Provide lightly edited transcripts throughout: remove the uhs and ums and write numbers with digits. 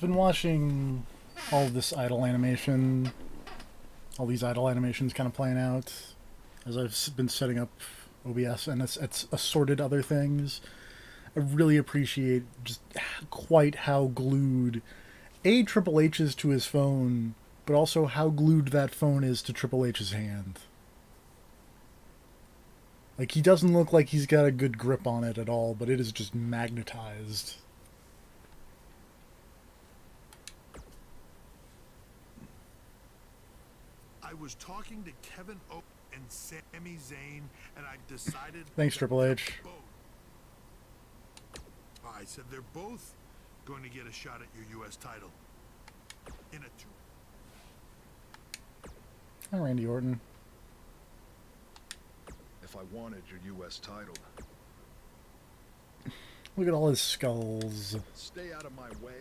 been watching all this idle animation, all these idle animations kind of playing out as I've been setting up OBS and it's assorted other things. I really appreciate just quite how glued Triple H is to his phone, but also how glued that phone is to Triple H's hand. Like, he doesn't look like he's got a good grip on it at all, but it is just magnetized. I was talking to Kevin O and Sami Zayn, and I decided... Thanks, Triple H. I said they're both going to get a shot at your U.S. title. In a Hi, Randy Orton. If I wanted your U.S. title... Look at all his skulls. Stay out of my way.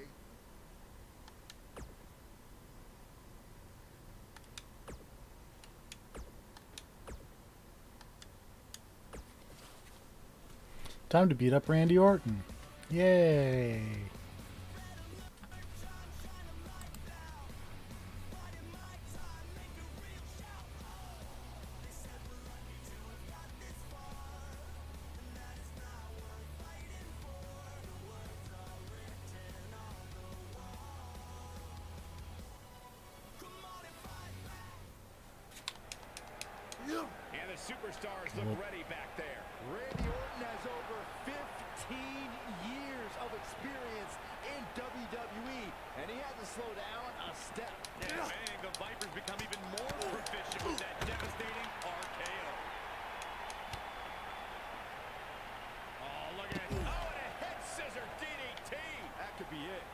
Time to beat up Randy Orton. Yay! And the superstars look ready back there. Randy Orton has over 15 years of experience in WWE, and he had to slow down a step. Yeah, man, the Vipers become even more proficient with that devastating RKO. Oh, look at it. Oh, and a head scissor DDT. That could be it.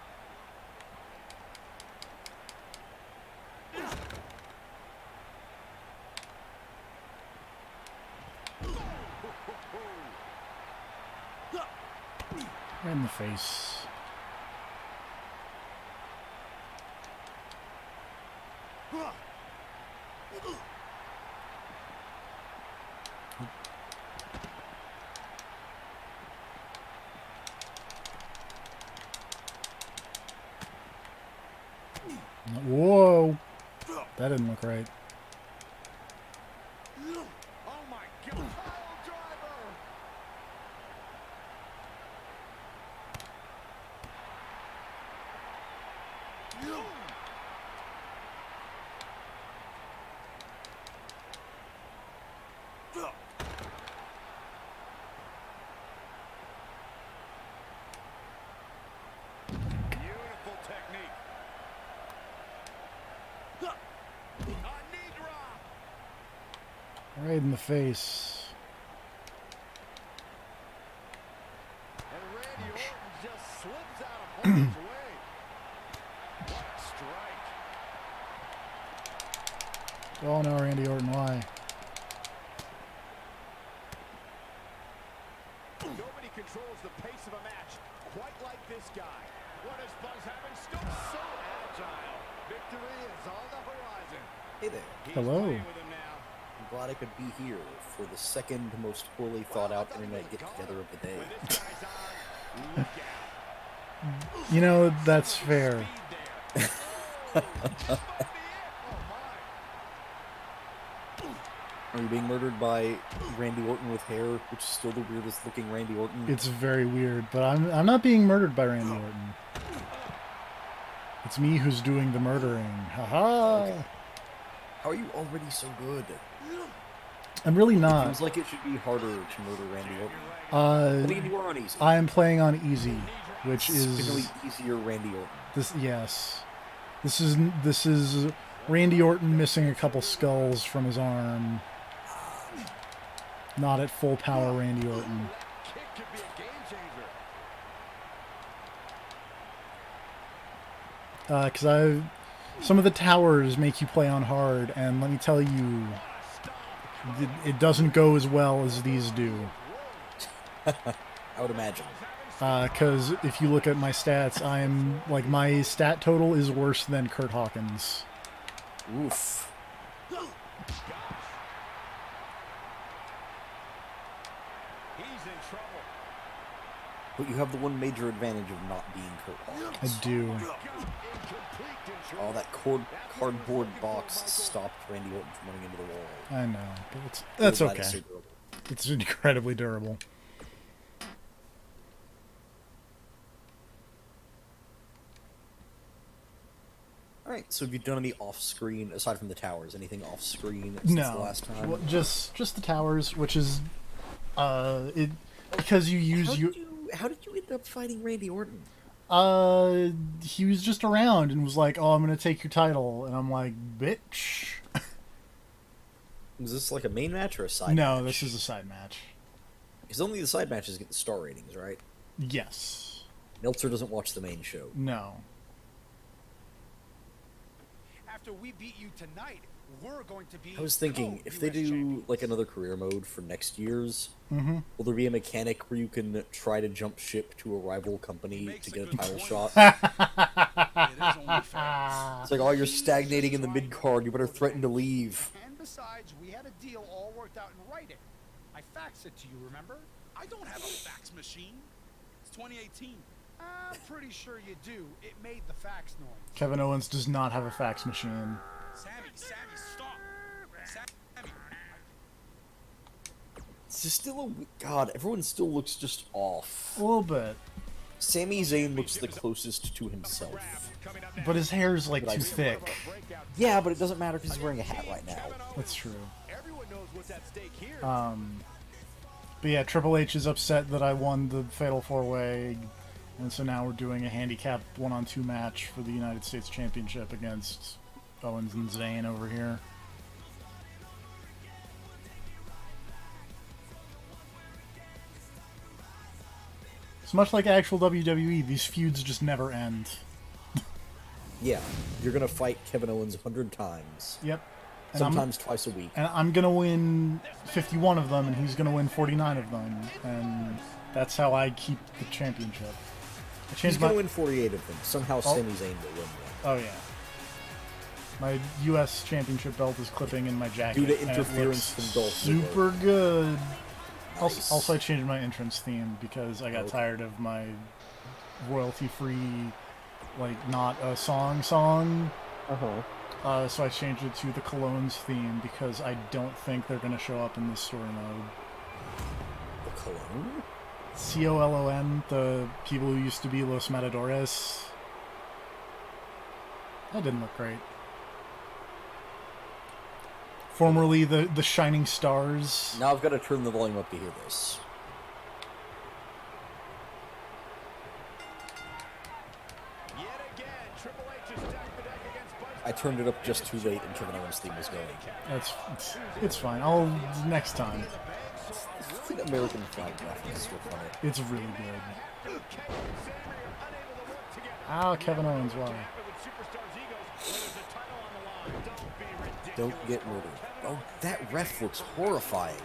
Right in the face. Whoa! That didn't look right. Oh my God! Pile driver! Beautiful technique. A knee drop. Right in the face. And Randy Orton just slips out of harm's way. What a strike. Oh no, Randy Orton, why? Nobody controls the pace of a match quite like this guy. What is Buzz having? Still so agile. Victory is on the horizon. Hey there. He's Hello. playing with him now. I'm glad I could be here for the second most poorly thought out internet get together of the day. When this guy's on, look out. You know, that's fair. Speed there. Oh, Are you being murdered by Randy Orton with hair, which is still the weirdest looking Randy Orton? It's very weird, but I'm not being murdered by Randy Orton. It's me who's doing the murdering. Haha! Okay. How are you already so good? I'm really not. Seems like it should be harder to murder Randy Orton. Uh, I mean, you are on easy. I am playing on easy, which Significantly is easier Randy Orton. this. Yes, this is Randy Orton missing a couple skulls from his arm. Not at full power, Randy Orton. kick could be a game changer. Because some of the towers make you play on hard, and let me tell you, it doesn't go as well as these do. I would imagine. Because if you look at my stats, I'm like, my stat total is worse than Kurt Hawkins. Oof. He's in trouble. But you have the one major advantage of not being Kurt I Hawkins. do. Oh, that cardboard box stopped Randy Orton from running into the wall. I know, but that's That is okay. so durable. It's incredibly durable. Alright, so have you done any off-screen, aside from the towers, anything off-screen since the No, last time? well, just the towers, which is because you use How did you end up fighting Randy Orton? he was just around and was like, "Oh, I'm gonna take your title," and I'm like, "Bitch." Was this like a main match or a side No, match? this is a side match. Because only the side matches get the star ratings, right? Yes. Meltzer doesn't watch the main show. No. After we beat you tonight, we're going to be. I was thinking, if they do like another career mode for next year's, will there be a mechanic where you can try to jump ship to a rival company to get a title shot? It is only fair. It's like, oh, you're stagnating in the mid card. You better threaten to leave. And besides, we had a deal all worked out in writing. I faxed it to you, remember? I don't have a fax machine. It's 2018. I'm pretty sure you do. It made the fax noise. Kevin Owens does not have a fax machine. Sammy, stop. Sammy. It's just still God, everyone still looks just off. A little bit. Sami Zayn looks the closest to himself. But his hair's like But too I- thick. Yeah, but it doesn't matter because he's wearing a hat right now. That's true. Everyone knows what's at stake here. But yeah, Triple H is upset that I won the Fatal 4-Way, and so now we're doing a handicapped 1-on-2 match for the United States Championship against Owens and Zayn over here. It's much like actual WWE, these feuds just never end. Yeah, you're gonna fight Kevin Owens 100 times. Yep. And Sometimes twice a week. And I'm gonna win 51 of them, and he's gonna win 49 of them, and that's how I keep the championship. I He's changed gonna my. win 48 of them. Somehow Sami Zayn will win one. Oh yeah. My U.S. championship belt is clipping in my jacket. Due to and it interference looks from Dolph Ziggler. super good. Nice. Also, I changed my entrance theme because I got Okay. tired of my royalty-free, like not a song. So I changed it to the Colognes theme because I don't think they're going to show up in this story mode. The Cologne? COLON, the people who used to be Los Matadores. That didn't look great. Formerly the Shining Stars. Now I've got to turn the volume up to hear this. Yet again, Triple H has stacked the deck against Buzz. I turned it up just too late and Kevin Owens' theme was going. It's fine. I'll next time. The American flag graphics is still funny. It's really good. Ah, Kevin Owens, why? Don't get murdered. Oh, that ref looks horrifying.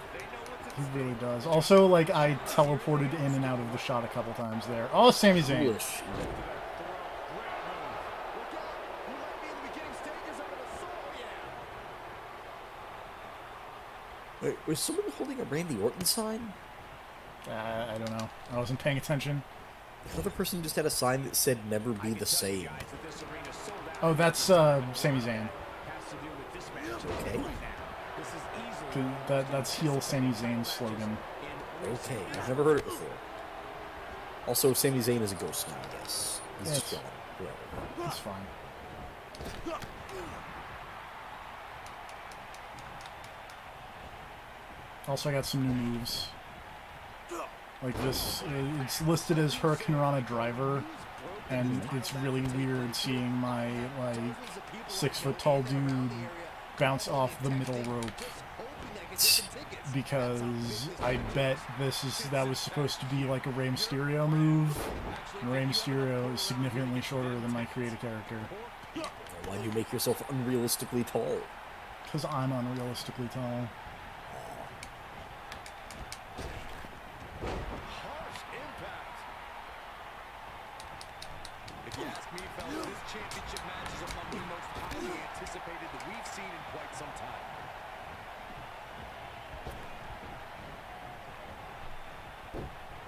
He really does. Also, like, I teleported in and out of the shot a couple times there. Oh, Sami Zayn. Foolish. Wait, was someone holding a Randy Orton sign? I don't know. I wasn't paying attention. Another person just had a sign that said "Never be the same." Oh, that's Sami Zayn. Okay. 'Cause that's heel Sami Zayn's slogan. Okay, I've never heard it before. Also, Sami Zayn is a ghost now, I guess. He's Yes. just gone. Whatever. It's fine. Also, I got some new moves. Like this, it's listed as Hurricane Rana Driver, and it's really weird seeing my, like, 6-foot-tall dude bounce off the middle rope. Because I bet that was supposed to be like a Rey Mysterio move, and Rey Mysterio is significantly shorter than my creative character. Why do you make yourself unrealistically tall? Because I'm unrealistically tall. Harsh impact. If you ask me, fellas, this championship match is among the most highly anticipated that we've seen in quite some time.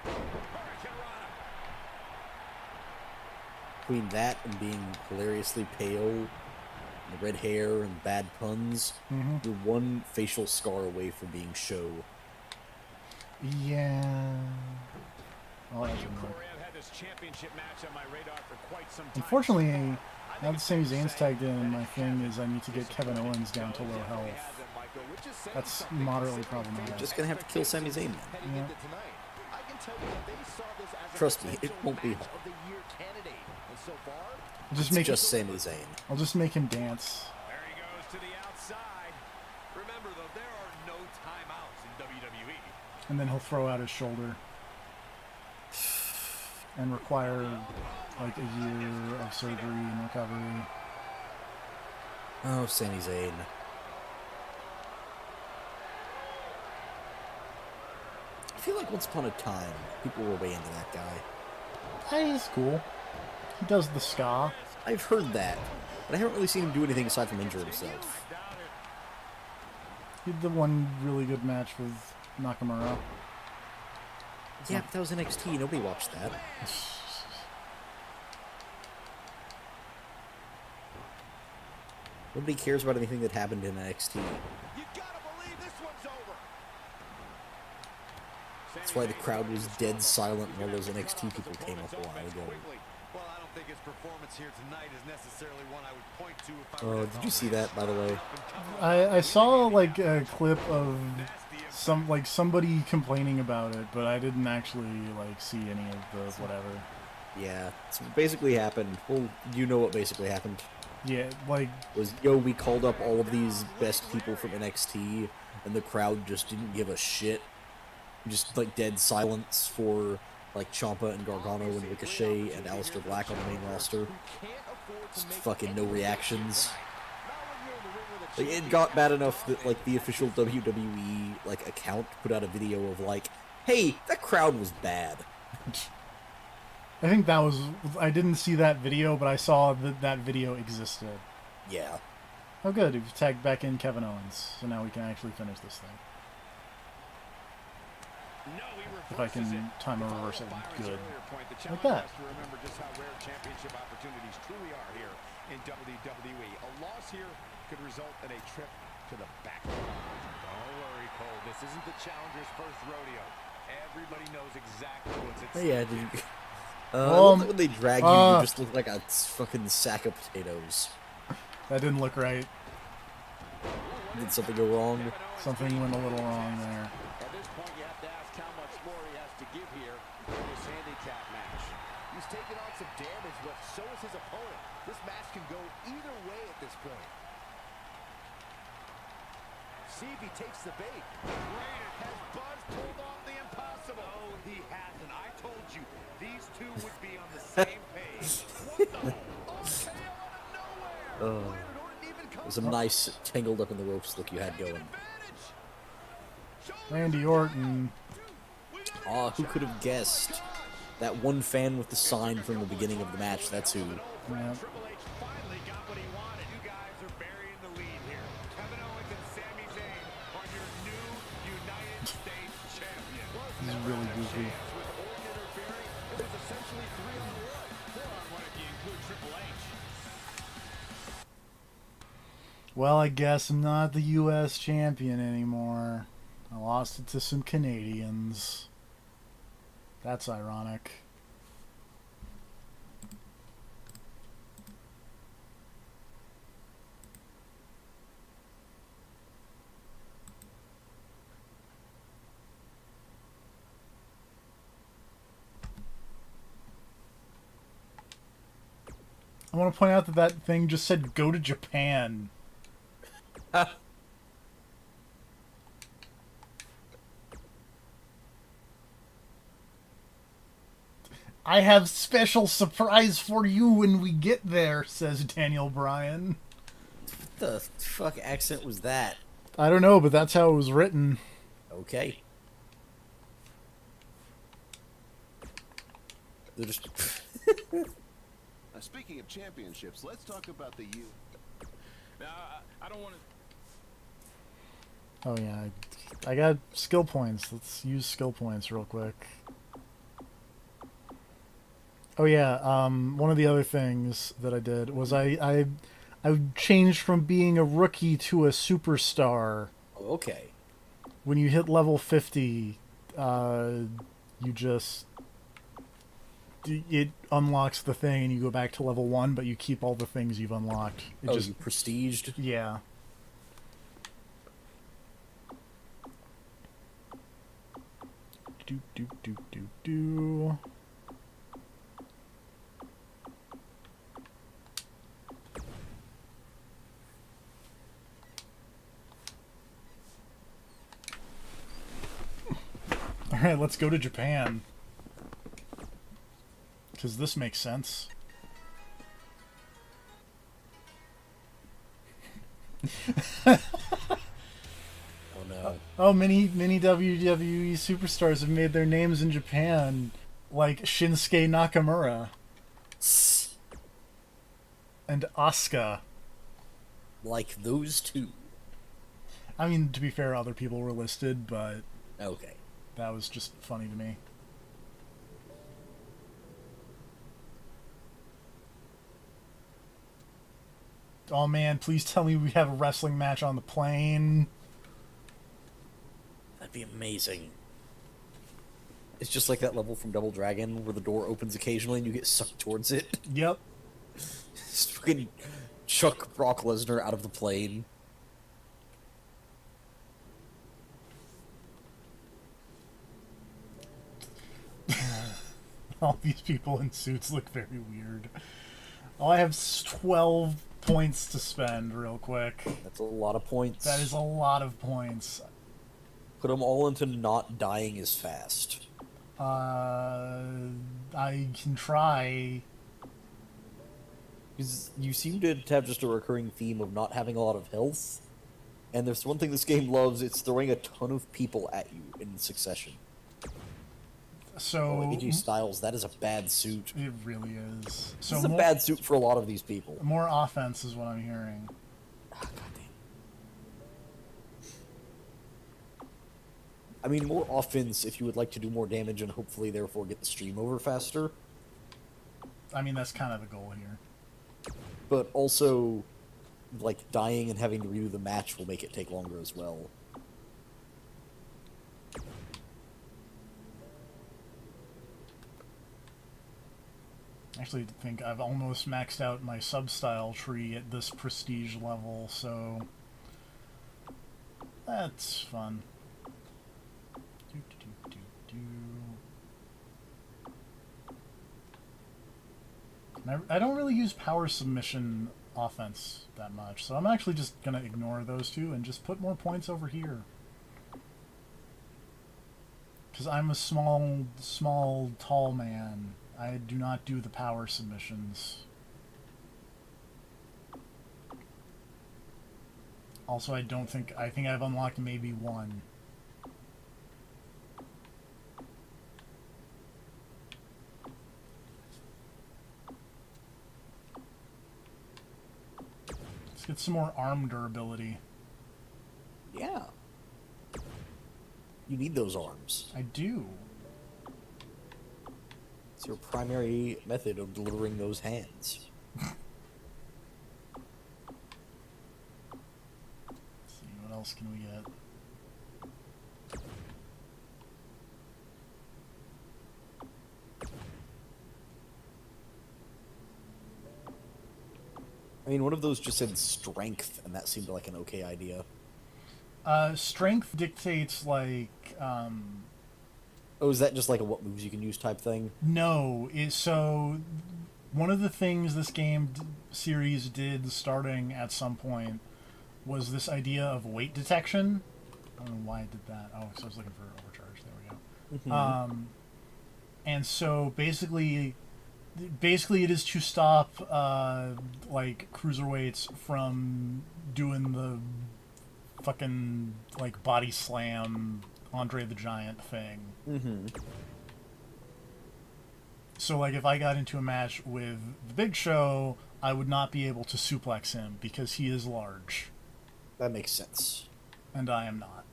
Hurricane Rana. between that and being hilariously pale, and red hair and bad puns, you're one facial scar away from being show. Yeah. Well, that's You, annoying. Corey, I've had this championship match on my radar for quite some time. Unfortunately, I now think that it's Sami fair to Zayn's say tagged in, that my it thing is I need to get Kevin Owens down to low health. That's moderately problematic. Just gonna have to kill Sami Zayn, man. Yeah. Trust me, it won't be hard. Just It's make just Sami Zayn. I'll just make him dance. There he goes to the outside. Remember, though, there are no timeouts in WWE. And then he'll throw out his shoulder. And require like a year of surgery and recovery. Oh, Sami Zayn. I feel like once upon a time, people were way into that guy. Hey, he's cool. He does the ska. I've heard that, but I haven't really seen him do anything aside from injure himself. He did the one really good match with Nakamura. Yeah, but that was NXT. Nobody watched that. Nobody cares about anything that happened in NXT. You gotta believe this one's over. That's why the crowd was dead silent when all those NXT people came up a while ago. Well, I don't think his performance here tonight is necessarily one I would point to if I were Oh, did you see that, by the way? I saw like a clip of somebody complaining about it, but I didn't actually like see any of the whatever. Yeah, it's what basically happened. Well, you know what basically happened. Yeah, like Was, yo, we called up all of these best people from NXT, and the crowd just didn't give a shit. Just, like, dead silence for, like, Ciampa and Gargano and Ricochet and Aleister Black on the main roster. Just fucking no reactions. Like, it got bad enough that, like, the official WWE, like, account put out a video of, like, hey, that crowd was bad. I think that was I didn't see that video, but I saw that that video existed. Yeah. Oh, good. You've tagged back in Kevin Owens, so now we can actually finish this thing. If I can time a reversal, good. Like that. Remember just how rare championship opportunities truly are here in WWE. A loss here could result in a trip to the back. Don't worry, Cole. This isn't the challenger's first rodeo. Everybody knows exactly what's at Hey, yeah, stake. did you... I love that when they drag you, you just look like a fucking sack of potatoes. That didn't look right. Did something go wrong? Something went a little wrong there. At this point, you have to ask how much more he has to give here in this handicap match. He's taken on some damage, but so is his opponent. This match can go either way at this point. See if he takes the bait. Has Buzz pulled off the impossible? No, he hasn't. I told you, these two would be on the same page. What the? Oh. It was a nice tangled up in the ropes look you had going. Randy Orton. Ah, who could have guessed? That one fan with the sign from the beginning of the match, that's who. Yeah. Triple H finally got what he wanted. You guys are burying the lead here. Kevin Owens and Sami Zayn are your new United States champions. This is really goofy. With Orton interfering, it was essentially 3-on-1. 4-on-1 if you include Triple H. Well, I guess I'm not the U.S. champion anymore. I lost it to some Canadians. That's ironic. I want to point out that that thing just said go to Japan. I have special surprise for you when we get there, says Daniel Bryan. What the fuck accent was that? I don't know, but that's how it was written. Okay. They're just... Speaking of championships, let's talk about the U. Now, I don't want to... Oh yeah, I got skill points. Let's use skill points real quick. Oh yeah, one of the other things that I did was I changed from being a rookie to a superstar. Okay. When you hit level 50, you just it unlocks the thing and you go back to level 1, but you keep all the things you've unlocked. It Oh, just you prestiged? yeah. Do do do do do. All right, let's go to Japan. Because this makes sense. Oh no. Oh, many WWE superstars have made their names in Japan, like Shinsuke Nakamura and Asuka. Like those two. I mean, to be fair, other people were listed, but Okay. that was just funny to me. Oh man, please tell me we have a wrestling match on the plane. That'd be amazing. It's just like that level from Double Dragon where the door opens occasionally and you get sucked towards it. Yep. Just fucking chuck Brock Lesnar out of the plane. All these people in suits look very weird. Oh, I have 12 points to spend real quick. That's a lot of points. That is a lot of points. Put them all into not dying as fast. I can try. Because you seem to have just a recurring theme of not having a lot of health. And there's one thing this game loves, it's throwing a ton of people at you in succession. So Oh, AJ Styles, that is a bad suit. it really is. So This is a bad suit for a lot of these people. more offense is what I'm hearing. Ah, goddamn. I mean, more offense if you would like to do more damage and hopefully therefore get the stream over faster. I mean, that's kind of the goal here. But also, like, dying and having to redo the match will make it take longer as well. Actually, I think I've almost maxed out my sub-style tree at this prestige level, so that's fun. Do, do, do, do, do. And I don't really use power submission offense that much, so I'm actually just gonna ignore those two and just put more points over here. Because I'm a small, tall man. I do not do the power submissions. Also, I think I've unlocked maybe one. Let's get some more arm durability. Yeah. You need those arms. I do. It's your primary method of delivering those hands. Let's see, what else can we get? I mean, one of those just said strength, and that seemed like an okay idea. Strength dictates, like, Oh, is that just like a what moves you can use type thing? No, so one of the things this series did starting at some point was this idea of weight detection. I don't know why I did that. Oh, because I was looking for overcharge. There we go. Mm-hmm. And so basically it is to stop like cruiserweights from doing the fucking like body slam Andre the Giant thing. Mm-hmm. So like if I got into a match with the Big Show, I would not be able to suplex him because he is large That makes sense. and I am not.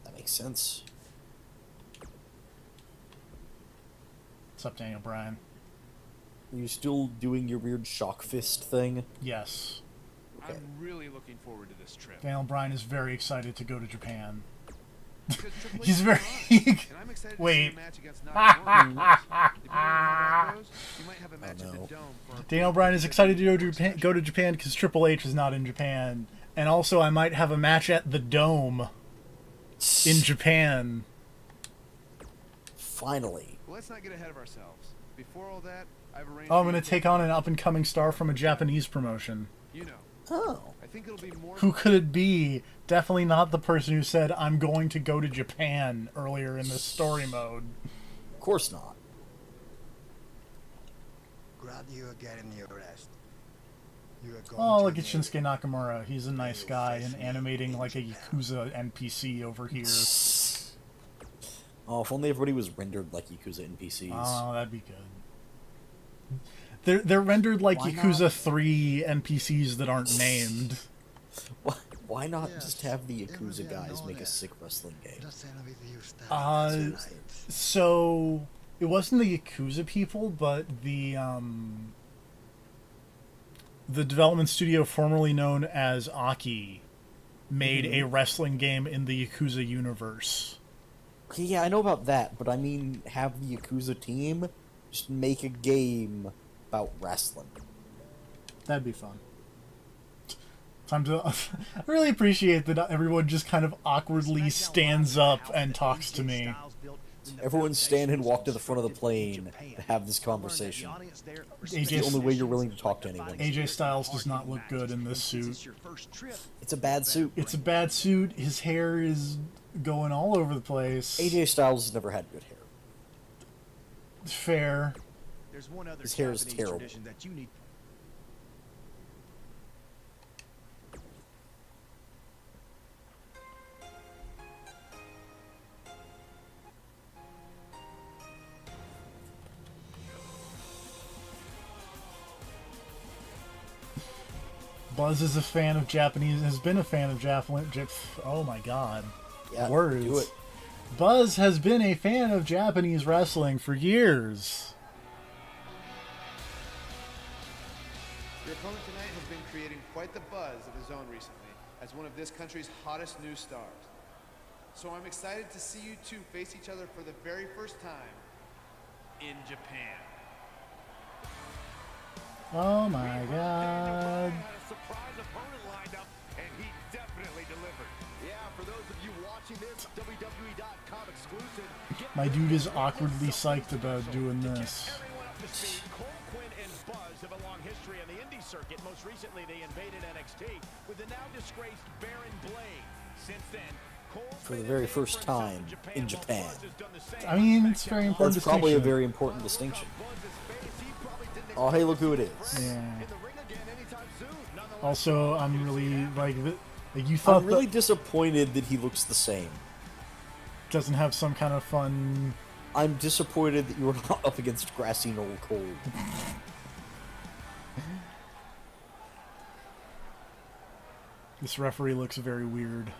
That makes sense. What's up, Daniel Bryan? Are you still doing your weird shock fist thing? Yes. Okay. I'm really looking forward to this trip. Daniel Bryan is very excited to go to Japan. Because Triple H He's is very... on, and I'm excited to see Wait. a match against Nakamura. If you know how that goes, you might have a match no. at the Dome for Daniel Bryan is excited to go to Japan because Triple H is not in Japan. And also, I might have a match at the Dome in Japan. Finally. Well, let's not get ahead of ourselves. Before all that, I've arranged. Oh, I'm going to take on an up-and-coming star from a Japanese promotion. You know, Oh. I think it'll be more. Who could it be? Definitely not the person who said, I'm going to go to Japan earlier in this story mode. Of course not. Glad you are getting your rest. You are going Oh, to look at need Shinsuke Nakamura. He's a nice guy and animating like a Yakuza NPC over here. Oh, if only everybody was rendered like Yakuza NPCs. Oh, that'd be good. They're rendered like Why Yakuza not? 3 NPCs that aren't named. Why not Yes, just have the Yakuza everybody guys know make a that. sick wrestling game? Just send with you stuff. Uh, So, it wasn't the Yakuza people, but the development studio formerly known as Aki made a wrestling game in the Yakuza universe. Okay, yeah, I know about that, but I mean, have the Yakuza team just make a game about wrestling. That'd be fun. Time to... I really appreciate that everyone just kind of awkwardly stands up and talks to me. Everyone stand and walk to the front of the plane to have this conversation. It's the only way you're willing to talk to anyone. AJ Styles does not look good in this suit. It's a bad suit. It's a bad suit. His hair is going all over the place. AJ Styles has never had good hair. Fair. There's one other His hair is Japanese terrible. tradition that you need. Buzz is a fan of Japanese, has been a fan of Japanese. Oh my god. Yeah, Words. do it. Buzz has been a fan of Japanese wrestling for years. Your opponent tonight has been creating quite the buzz of his own recently as one of this country's hottest new stars. So I'm excited to see you two face each other for the very first time in Japan. Oh my god. Had a surprise opponent lined up, and he definitely delivered. Yeah, for those of you watching this WWE.com exclusive, get My dude is awkwardly psyched about doing this. everyone up to speed. Cole, Quinn, and Buzz have a long history on the indie circuit. Most recently, they invaded NXT with the now disgraced Baron Blade. Since then, Cole's For the made a very name first for himself time while in Japan. Buzz has done the same. I mean, it's a very important That's probably a distinction. very important distinction. Buzz's face, he probably didn't Oh, hey, look who it is. Yeah. in the ring again anytime soon. Nonetheless, Also, I'm really like you thought I'm really that disappointed that he looks the same. doesn't have some kind of fun. I'm disappointed that you were not up against Grassy Knoll Cole. This referee looks very weird.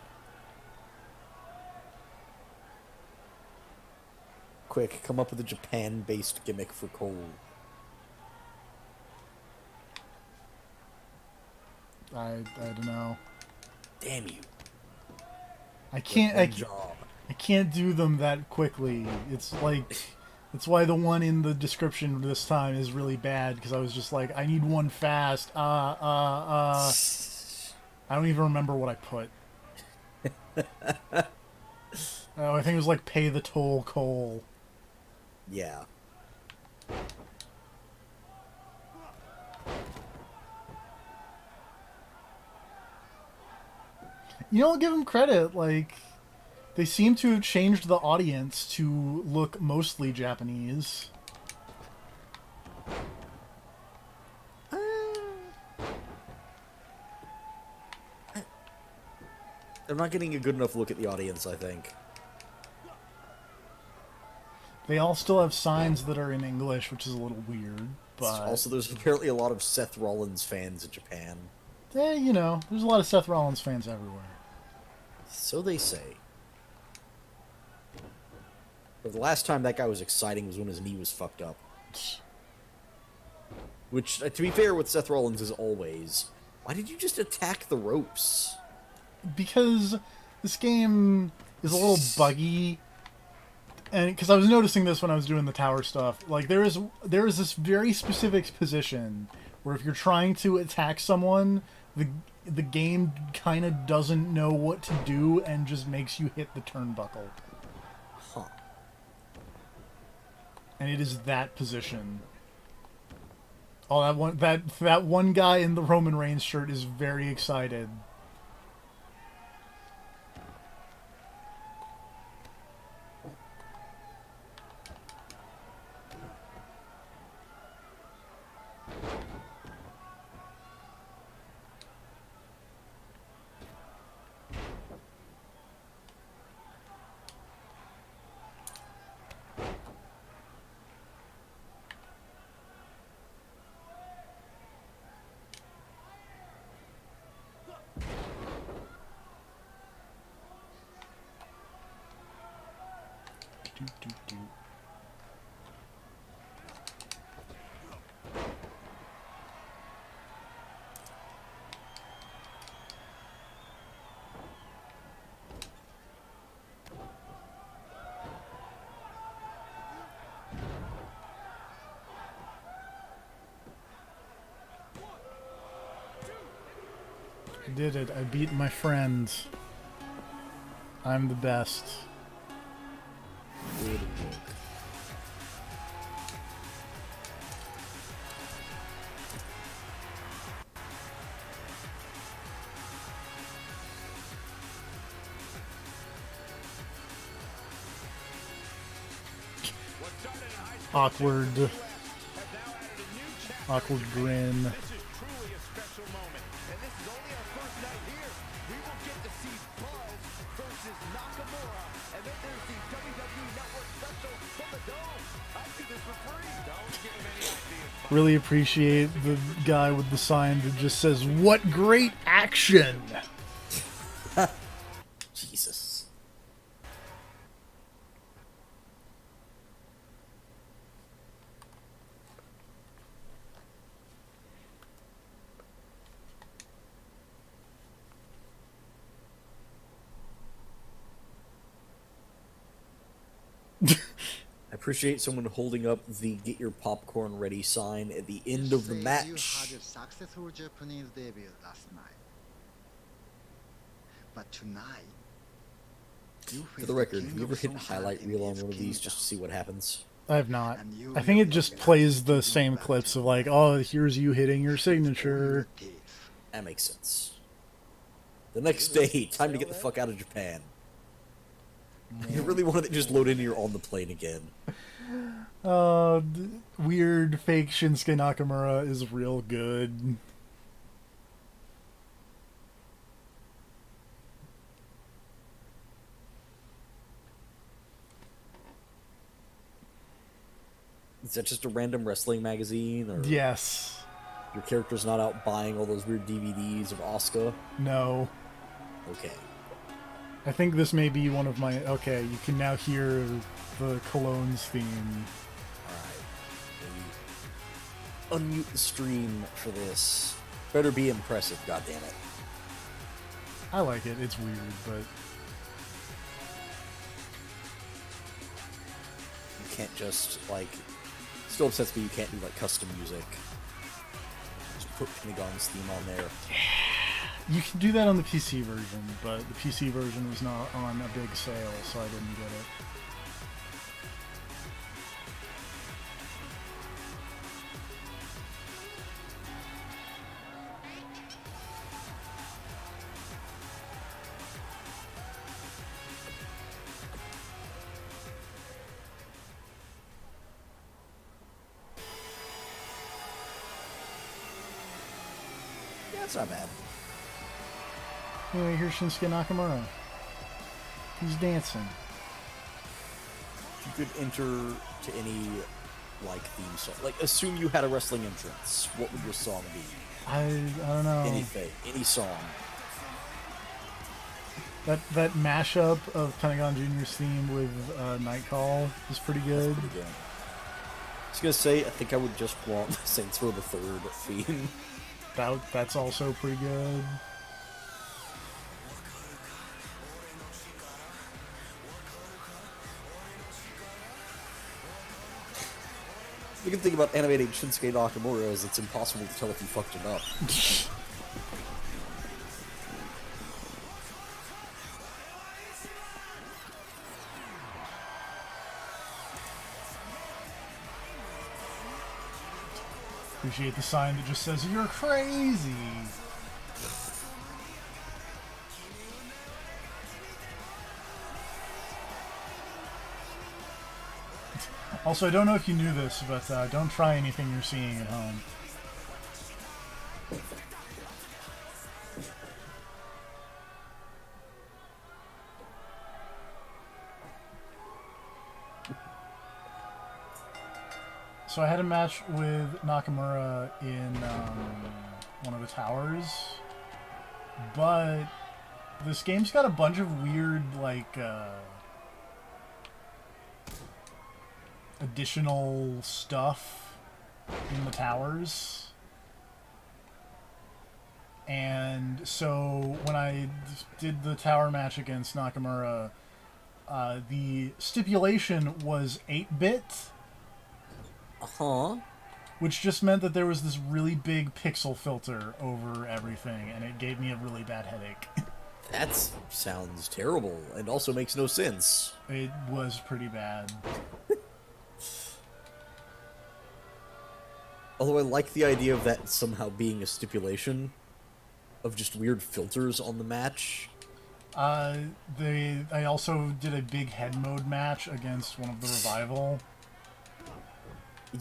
Quick, come up with a Japan-based gimmick for Cole. I don't know. Damn you. I can't One job. I can't do them that quickly. It's like that's why the one in the description this time is really bad because I was just like I need one fast. I don't even remember what I put. Oh, I think it was like pay the toll, Cole. Yeah. You know, I'll give them credit. Like, they seem to have changed the audience to look mostly Japanese. They're not getting a good enough look at the audience, I think. They all still have signs that are in English, which is a little weird. But Also, there's apparently a lot of Seth Rollins fans in Japan. you know, there's a lot of Seth Rollins fans everywhere. So they say. But the last time that guy was exciting was when his knee was fucked up. Which, to be fair with Seth Rollins, is always, why did you just attack the ropes? Because this game is a little buggy, and because I was noticing this when I was doing the tower stuff, like there is this very specific position where if you're trying to attack someone, the game kind of doesn't know what to do and just makes you hit the turnbuckle. Huh. And it is that position. Oh, that one guy in the Roman Reigns shirt is very excited. I did it. I beat my friend. I'm the best. Good work. Awkward grin. This is truly a special moment, and this is only our first night here. We will get to see Buzz versus Nakamura, and then there's the WWE Network special from the Dome. I do this for free. Don't give him any ideas. Really appreciate the guy with the sign that just says, "What great action!" Jesus. I appreciate someone holding up the "Get Your Popcorn Ready" sign at the end of the You match. had a successful Japanese debut last night. But tonight, For the record, have you ever hit highlight reel on one of these just to see what happens? I have not. I think it just plays the same clips of like, oh, here's you hitting your signature. That makes sense. The next day, time to get the fuck out of Japan. You really wanted to just load in here on the plane again. Weird fake Shinsuke Nakamura is real good. Is that just a random wrestling magazine? Or Yes. your character's not out buying all those weird DVDs of Asuka? No. Okay. I think this may be one of my... Okay, you can now hear the Cologne's theme. Alright. Unmute the stream for this. Better be impressive, goddammit. I like it. It's weird, but... You can't just, like... Still upsets me you can't do, like, custom music. Just put Pentagon's theme on there. You can do that on the PC version, but the PC version was not on a big sale, so I didn't get it. Yeah, it's not bad. Anyway, here's Shinsuke Nakamura. He's dancing. If you could enter to any, like, theme song. Like, assume you had a wrestling entrance. What would your song be? I don't know. Anything. Any song. That mashup of Pentagon Jr.'s theme with Night Call is pretty good. Pretty good. was gonna say, I think I would just want Saints Row the Third theme. That's also pretty good. The good thing about animating Shinsuke Nakamura is it's impossible to tell if you fucked it up. Appreciate the sign that just says, "You're crazy." Also, I don't know if you knew this, but don't try anything you're seeing at home. So I had a match with Nakamura in one of the towers, but this game's got a bunch of weird, like, additional stuff in the towers. And so when I did the tower match against Nakamura, the stipulation was 8-bit. Uh-huh. Which just meant that there was this really big pixel filter over everything, and it gave me a really bad headache. That sounds terrible, and also makes no sense. It was pretty bad. Although I like the idea of that somehow being a stipulation of just weird filters on the match. I also did a big head mode match against one of the Revival.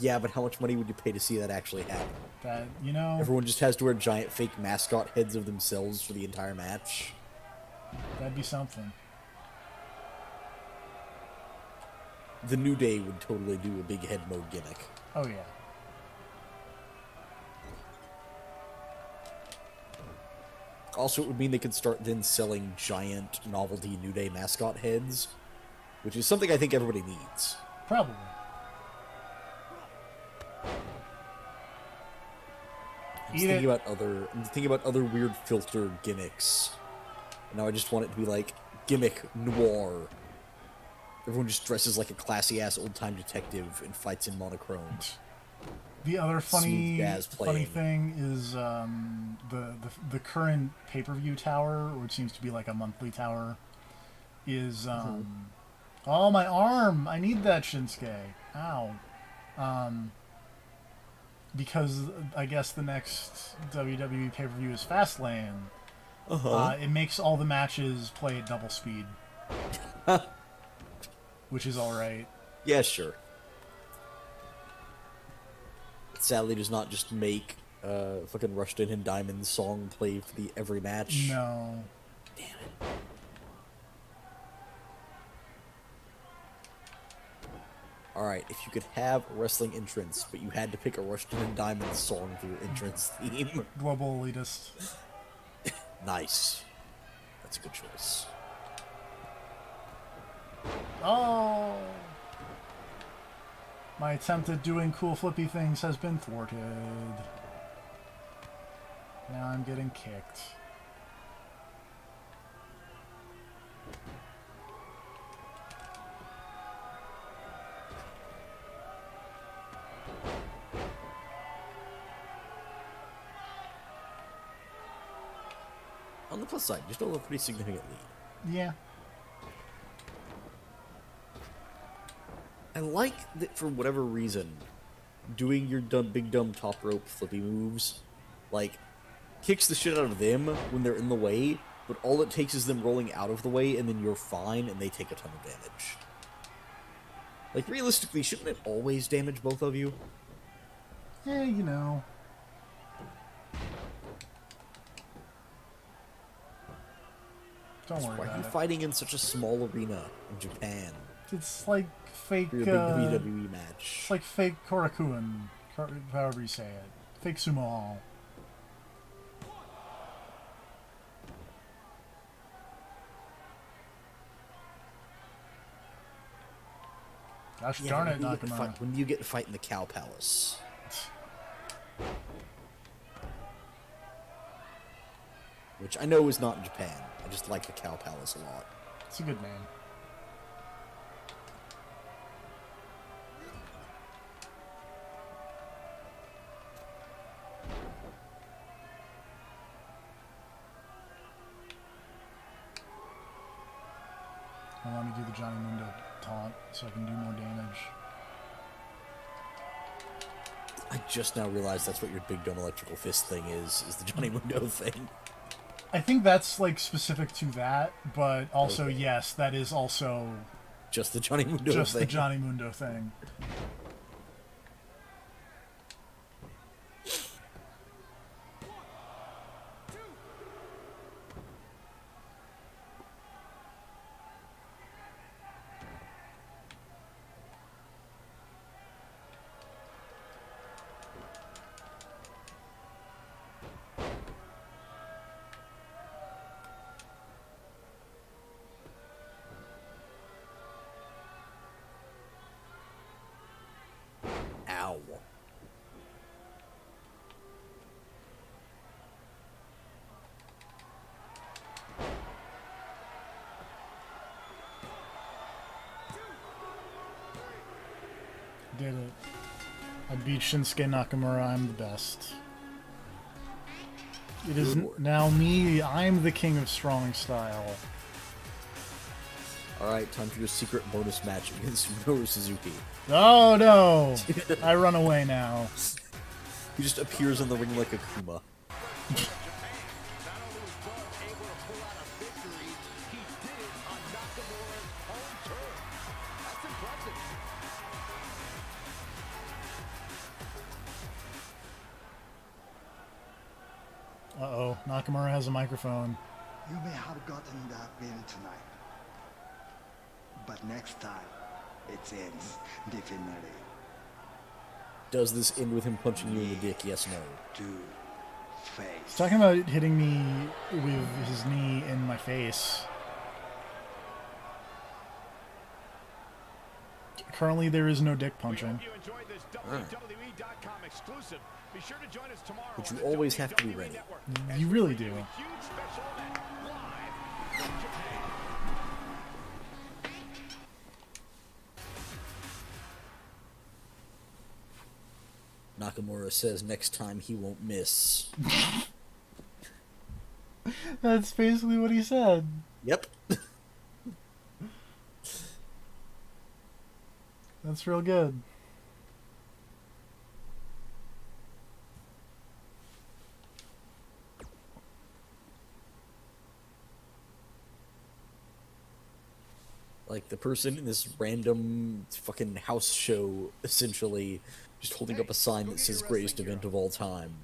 Yeah, but how much money would you pay to see that actually happen? That, you know... Everyone just has to wear giant fake mascot heads of themselves for the entire match. That'd be something. The New Day would totally do a big head mode gimmick. Oh, yeah. Also, it would mean they could start then selling giant novelty New Day mascot heads, which is something I think everybody needs. Probably. I'm thinking about other weird filter gimmicks. And now I just want it to be like gimmick noir. Everyone just dresses like a classy ass old time detective and fights in monochrome. The other funny playing. thing is the current pay-per-view tower, which seems to be like a monthly tower, is oh, my arm! I need that, Shinsuke. Ow. Because I guess the next WWE pay-per-view is Fastlane. It makes all the matches play at double speed. Which is alright. Yeah, sure. Sadly does not just make fucking Rushed In and Diamond's song play for the every match. No. Damn it. Alright, if you could have a wrestling entrance, but you had to pick a Rushed In and Diamond song for your entrance theme. Global Elitist. Nice. That's a good choice. Oh! My attempt at doing cool flippy things has been thwarted. Now I'm getting kicked. On the plus side, you still have a pretty significant lead. Yeah. I like that for whatever reason, doing your big dumb top rope flippy moves, like, kicks the shit out of them when they're in the way, but all it takes is them rolling out of the way and then you're fine and they take a ton of damage. Like, realistically, shouldn't it always damage both of you? Yeah, you know. Don't worry Why are about you it. fighting in such a small arena in Japan It's like fake, for your big WWE match? it's like fake Korakuen, however you say it. Fake sumo hall. Gosh Yeah, darn it, when you get to Nakamura. fight- when you get to fight in the Cow Palace. Which I know is not in Japan. I just like the Cow Palace a lot. It's a good name. Allow me to do the Johnny Mundo taunt so I can do more damage. I just now realized that's what your Big Dumb Electrical Fist thing is the Johnny Mundo thing. I think that's like specific to that, but also Okay. yes, that is also Just the Johnny Mundo just thing. the Johnny Mundo thing. Ow. Did it. I beat Shinsuke Nakamura, I'm the best. It is Good work. now me, I'm the king of strong style. Alright, time for your secret bonus match against Minoru Suzuki. Oh no! I run away now. He just appears in the ring like a Kuma. Uh-oh, Nakamura has a microphone. You may have gotten that win tonight. But next time, it ends differently. Does this end with him punching you in the dick? Yes, no. To face. He's talking about hitting me with his knee in my face. Currently, there is no dick punching. You enjoyed this WWE.com exclusive. Be sure to join us tomorrow. But you on the always have to be WWE ready. Network You as we really preview do. a huge special event live from Japan. Nakamura says next time he won't miss. That's basically what he said. Yep. That's real good. Like the person in this random fucking house show, essentially, just holding up a sign that says greatest event of all time.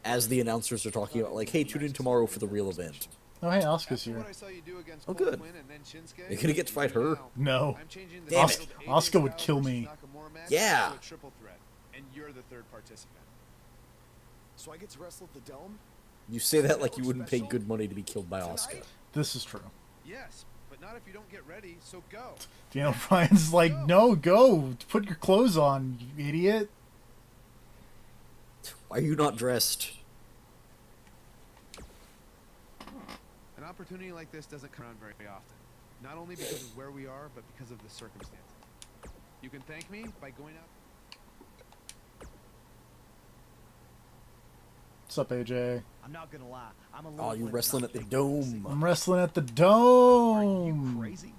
As the announcers are talking about, like, hey, tune in tomorrow for the real event. Oh, hey, Asuka's After here. what I saw you do against Oh, Cole good. Quinn and then Shinsuke, Are you gonna get to fight her? No. I'm changing the Damn title it. to AJ Asuka would Styles kill versus me. Nakamura match Yeah. to a triple threat, and you're the third participant. So I get to wrestle at the Dome? You say that like you wouldn't pay good money to be killed by Asuka. This is true. Yes, but not if you don't get ready, so go. Daniel Bryan's like, no, go. Put your clothes on, you idiot. Why are you not dressed? An opportunity like this doesn't come around very often. Not only because of where we are, but because of the circumstances. You can thank me by going out. What's up, AJ? I'm not gonna lie. I'm a little Oh, you're bit wrestling not at the taking Dome. I'm wrestling at the Are you Dome. crazy?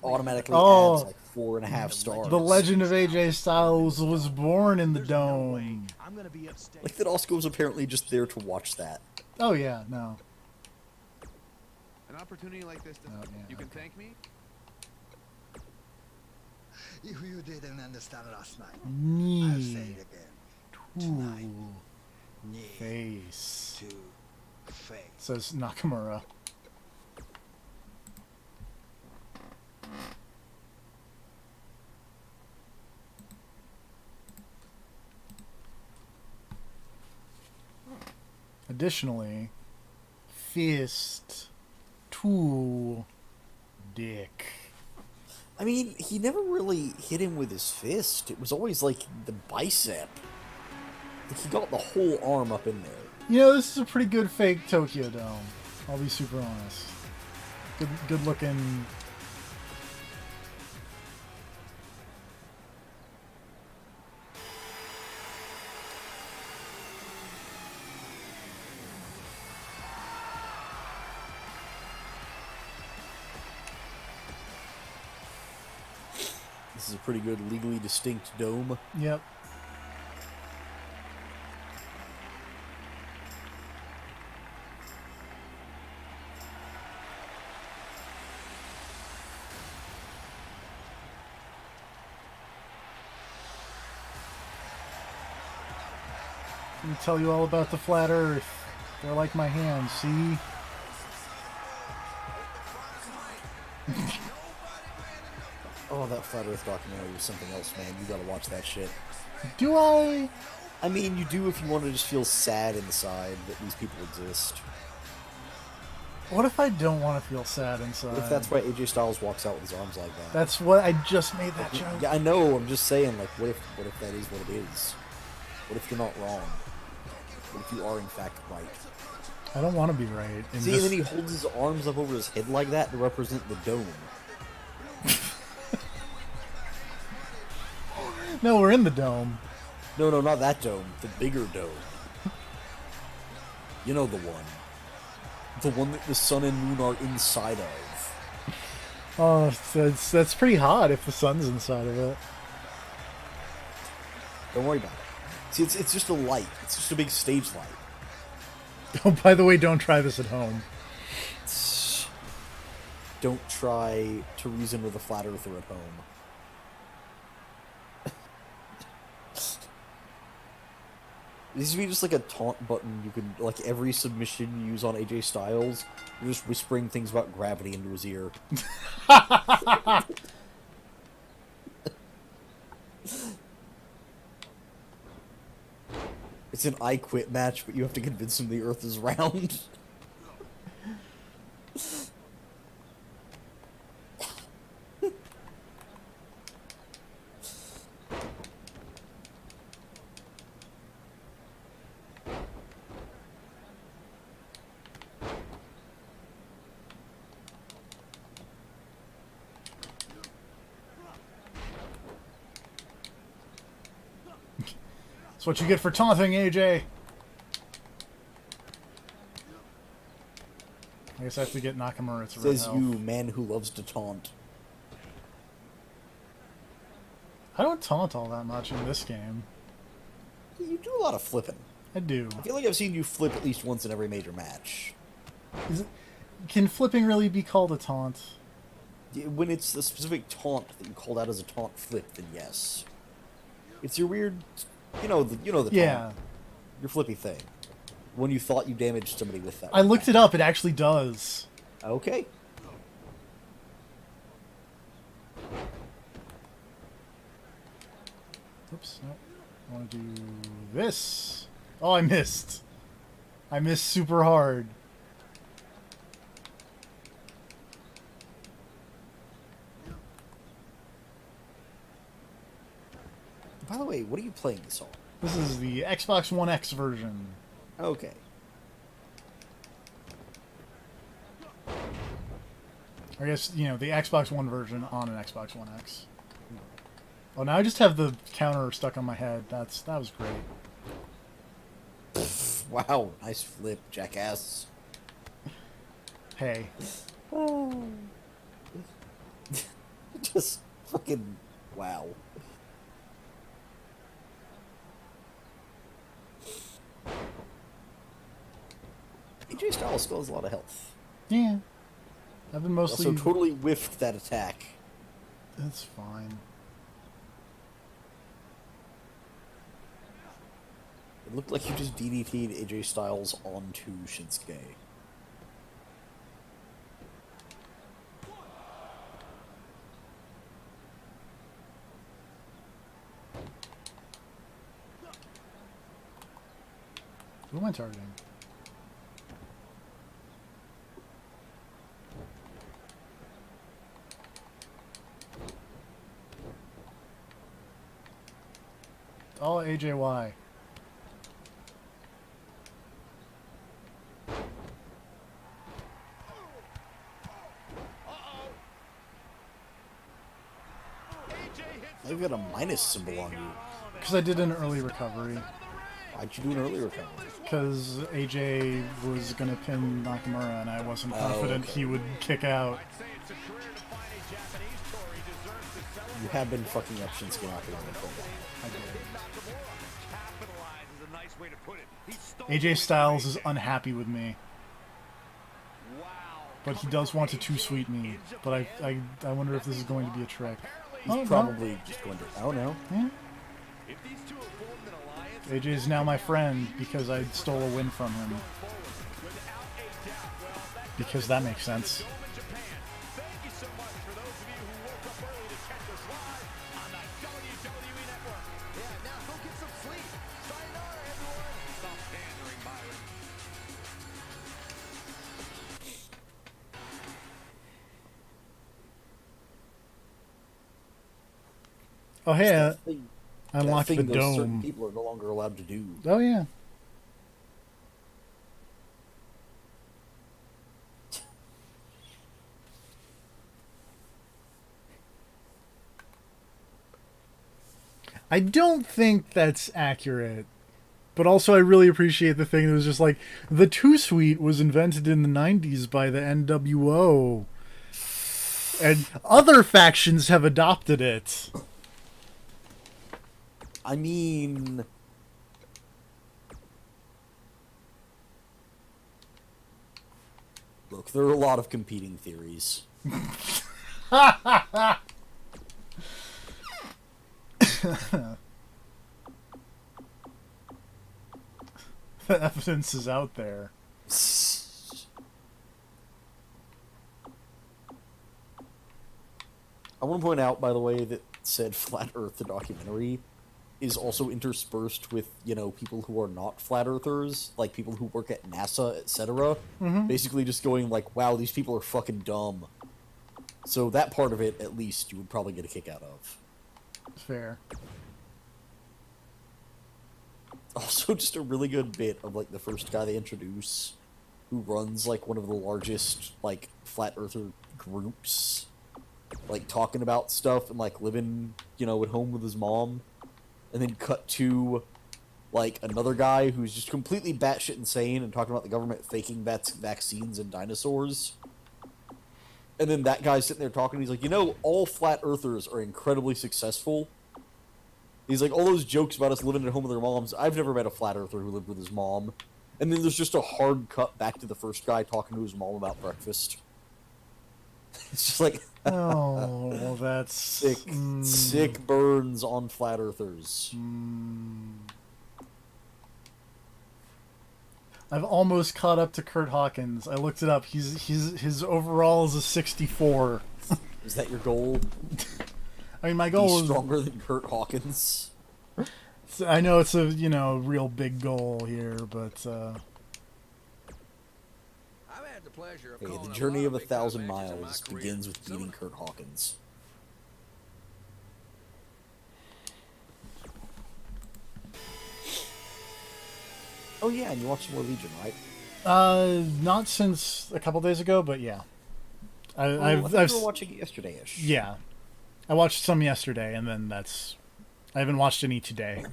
Automatically Oh. adds like 4.5 stars. The legend of AJ Styles was born in the There's no way Dome. I'm gonna be upstate. Like that Asuka was apparently just there to watch that. Oh, yeah, no. An opportunity like this doesn't. Oh, yeah, you can okay. thank me. If you didn't understand last night, I'll say Knee it again. Tonight, to knee face, to face. says Nakamura. Additionally, fist to dick. I mean, he never really hit him with his fist. It was always like the bicep. Like, he got the whole arm up in there. You know, this is a pretty good fake Tokyo Dome. I'll be super honest. Good looking. This is a pretty good legally distinct dome. Yep. Let me tell you all about the flat Earth. They're like my hands, see? Oh, that Flat Earth documentary was something else, man. You gotta watch that shit. Do I? I mean, you do if you want to just feel sad inside that these people exist. What if I don't want to feel sad inside? If that's why AJ Styles walks out with his arms like that. That's what I just made that joke. Yeah, I know. I'm just saying, like, what if that is what it is? What if you're not wrong? What if you are in fact right? I don't want to be right. See, and then he holds his arms up over his head like that to represent the dome. No, we're in the dome. No, not that dome. The bigger dome. You know the one. The one that the sun and moon are inside of. Oh, that's pretty hot if the sun's inside of it. Don't worry about it. See, it's just a light. It's just a big stage light. Oh, by the way, don't try this at home. Don't try to reason with a flat earther at home. This would be just like a taunt button you could, like every submission you use on AJ Styles, you're just whispering things about gravity into his ear. It's an I Quit match, but you have to convince him the Earth is round. That's what you get for taunting, AJ. I guess I have to get Nakamura to red Says health. you, man who loves to taunt. I don't taunt all that much in this game. You do a lot of flipping. I do. I feel like I've seen you flip at least once in every major match. Can flipping really be called a taunt? When it's a specific taunt that you called out as a taunt flip, then yes. It's your weird, you know the taunt. Yeah. Your flippy thing. When you thought you damaged somebody with that. I looked it up. It actually does. Okay. Oops. No. I want to do this. Oh, I missed. I missed super hard. By the way, what are you playing this on? This is the Xbox One X version. Okay. I guess, you know, the Xbox One version on an Xbox One X. Oh, now I just have the counter stuck on my head. That was great. Wow, nice flip, jackass. Hey. Oh. Just fucking wow. AJ Styles still has a lot of health. Yeah. I've been mostly... Also totally whiffed that attack. That's fine. It looked like you just DDT'd AJ Styles onto Shinsuke. Who am I targeting? Oh, AJY. I've got a minus symbol on you. Because I did an early recovery. Why'd you do an early recovery? Because AJ was going to pin Nakamura, and I wasn't confident he would kick out. You have been fucking up Shinsuke Nakamura for a while. AJ Styles is unhappy with me. But he does want to too-sweet me. But I wonder if this is going to be a trick. He's probably just going to... Oh, no. Yeah. AJ is now my friend because I stole a win from him. Because that makes sense. Oh, hey, I unlocked the dome. Certain people are no longer allowed to do. Oh, yeah. I don't think that's accurate. But also, I really appreciate the thing that was just like, the Two-Suite was invented in the 90s by the NWO. And other factions have adopted it. I mean... Look, there are a lot of competing theories. The evidence is out there. I want to point out, by the way, that said Flat Earth, the documentary, is also interspersed with, you know, people who are not Flat Earthers, like people who work at NASA, etc. Basically just going like, wow, these people are fucking dumb. So that part of it, at least, you would probably get a kick out of. Fair. Also, just a really good bit of, like, the first guy they introduce, who runs, like, one of the largest, like, Flat Earther groups, like, talking about stuff and, like, living, you know, at home with his mom. And then cut to, like, another guy who's just completely batshit insane and talking about the government faking vaccines and dinosaurs. And then that guy's sitting there talking, he's like, you know, all Flat Earthers are incredibly successful. He's like, all those jokes about us living at home with our moms, I've never met a Flat Earther who lived with his mom. And then there's just a hard cut back to the first guy talking to his mom about breakfast. It's just like... Oh, well, that's... Sick burns on Flat Earthers. I've almost caught up to Kurt Hawkins. I looked it up. His overall is a 64. Is that your goal? I mean, my goal Be is stronger than Kurt Hawkins. I know it's a, you know, real big goal here, but Hey, the journey of 1,000 miles begins with beating Kurt Hawkins. Oh yeah, and you watched more Legion, right? Not since a couple days ago, but yeah. I thought you were watching it yesterday-ish. Yeah, I watched some yesterday, and then I haven't watched any today.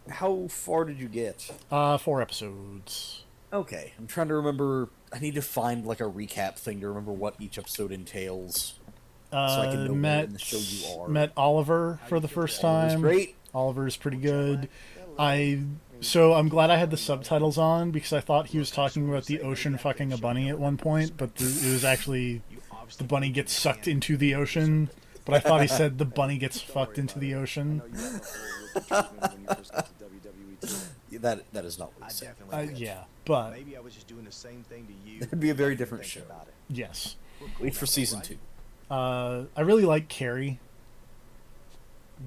How far did you get? 4 episodes. Okay, I'm trying to remember. I need to find like a recap thing to remember what each episode entails, so I can know where in the show you are. Met Oliver for the first time. Great. Oliver's pretty good. So I'm glad I had the subtitles on because I thought he was talking about the ocean fucking a bunny at one point, but it was actually the bunny gets sucked into the ocean. But I thought he said the bunny gets fucked into the ocean. That is not what he said. Yeah, but maybe I was just doing the same thing to you. It would be a very different show. Yes. Wait for season 2. I really like Carrie.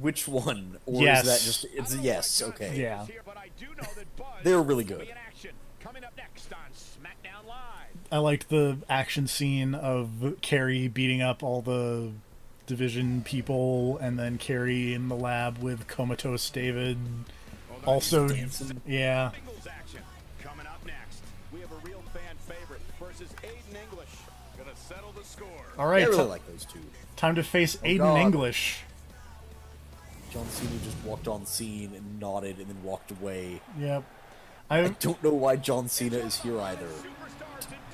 Which one? Or yes. Is that just... It's a yes, okay. Yeah. They're really good. I liked the action scene of Carrie beating up all the division people, and then Carrie in the lab with Comatose David. Also, yeah. Singles action coming up next. We have a real fan favorite versus Aiden English. Gonna settle the score. All right, I really like those two. time to face Aiden God. English. John Cena just walked on scene and nodded and then walked away. Yep. I don't know why John Cena is here either.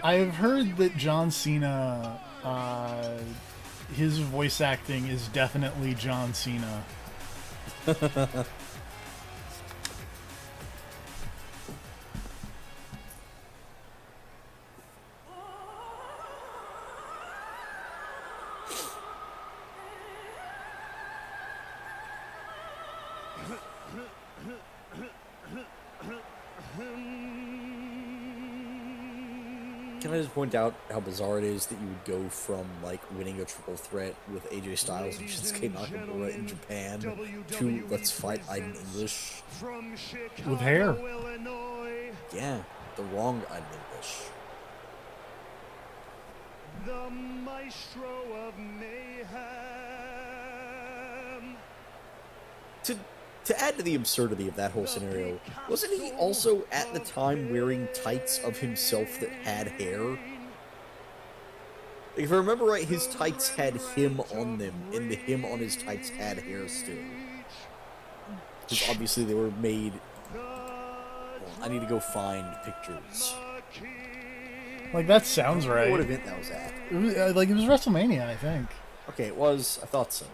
I've heard that John Cena, his voice acting is definitely John Cena. Can I just point out how bizarre it is that you would go from like winning a triple threat with AJ Styles and Shinsuke Nakamura in Japan to let's fight Aiden English With hair. Yeah, the wrong Aiden English. The maestro of mayhem. To add to the absurdity of that whole scenario, wasn't he also at the time wearing tights of himself that had hair? If I remember right, his tights had him on them, and the him on his tights had hair still. Because obviously they were made... Well, I need to go find pictures. Like, that sounds right. What event that was at? It was, it was WrestleMania, I think. Okay, it was. I thought so.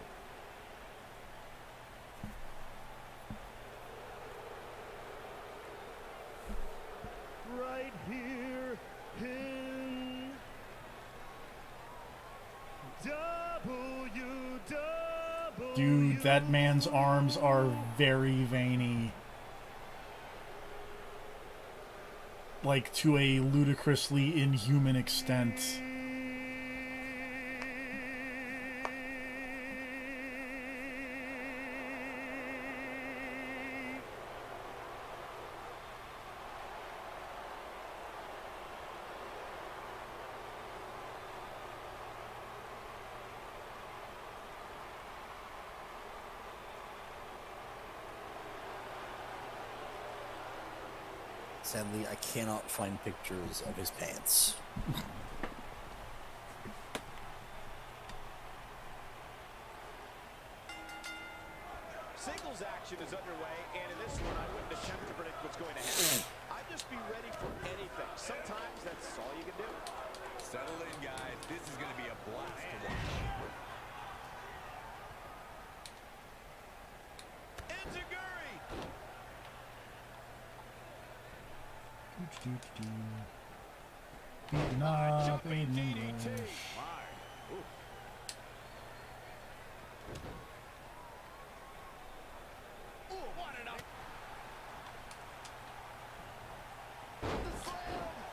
Right here in WWE. Dude, that man's arms are very veiny. Like, to a ludicrously inhuman extent. Sadly, I cannot find pictures of his pants. Singles action is underway, and in this one, I wouldn't attempt to predict what's going to happen. I'd just be ready for anything. Sometimes that's all you can do. Settle in, guys. This is going to be a blast to watch. Enziguri! Beating up Aiden English.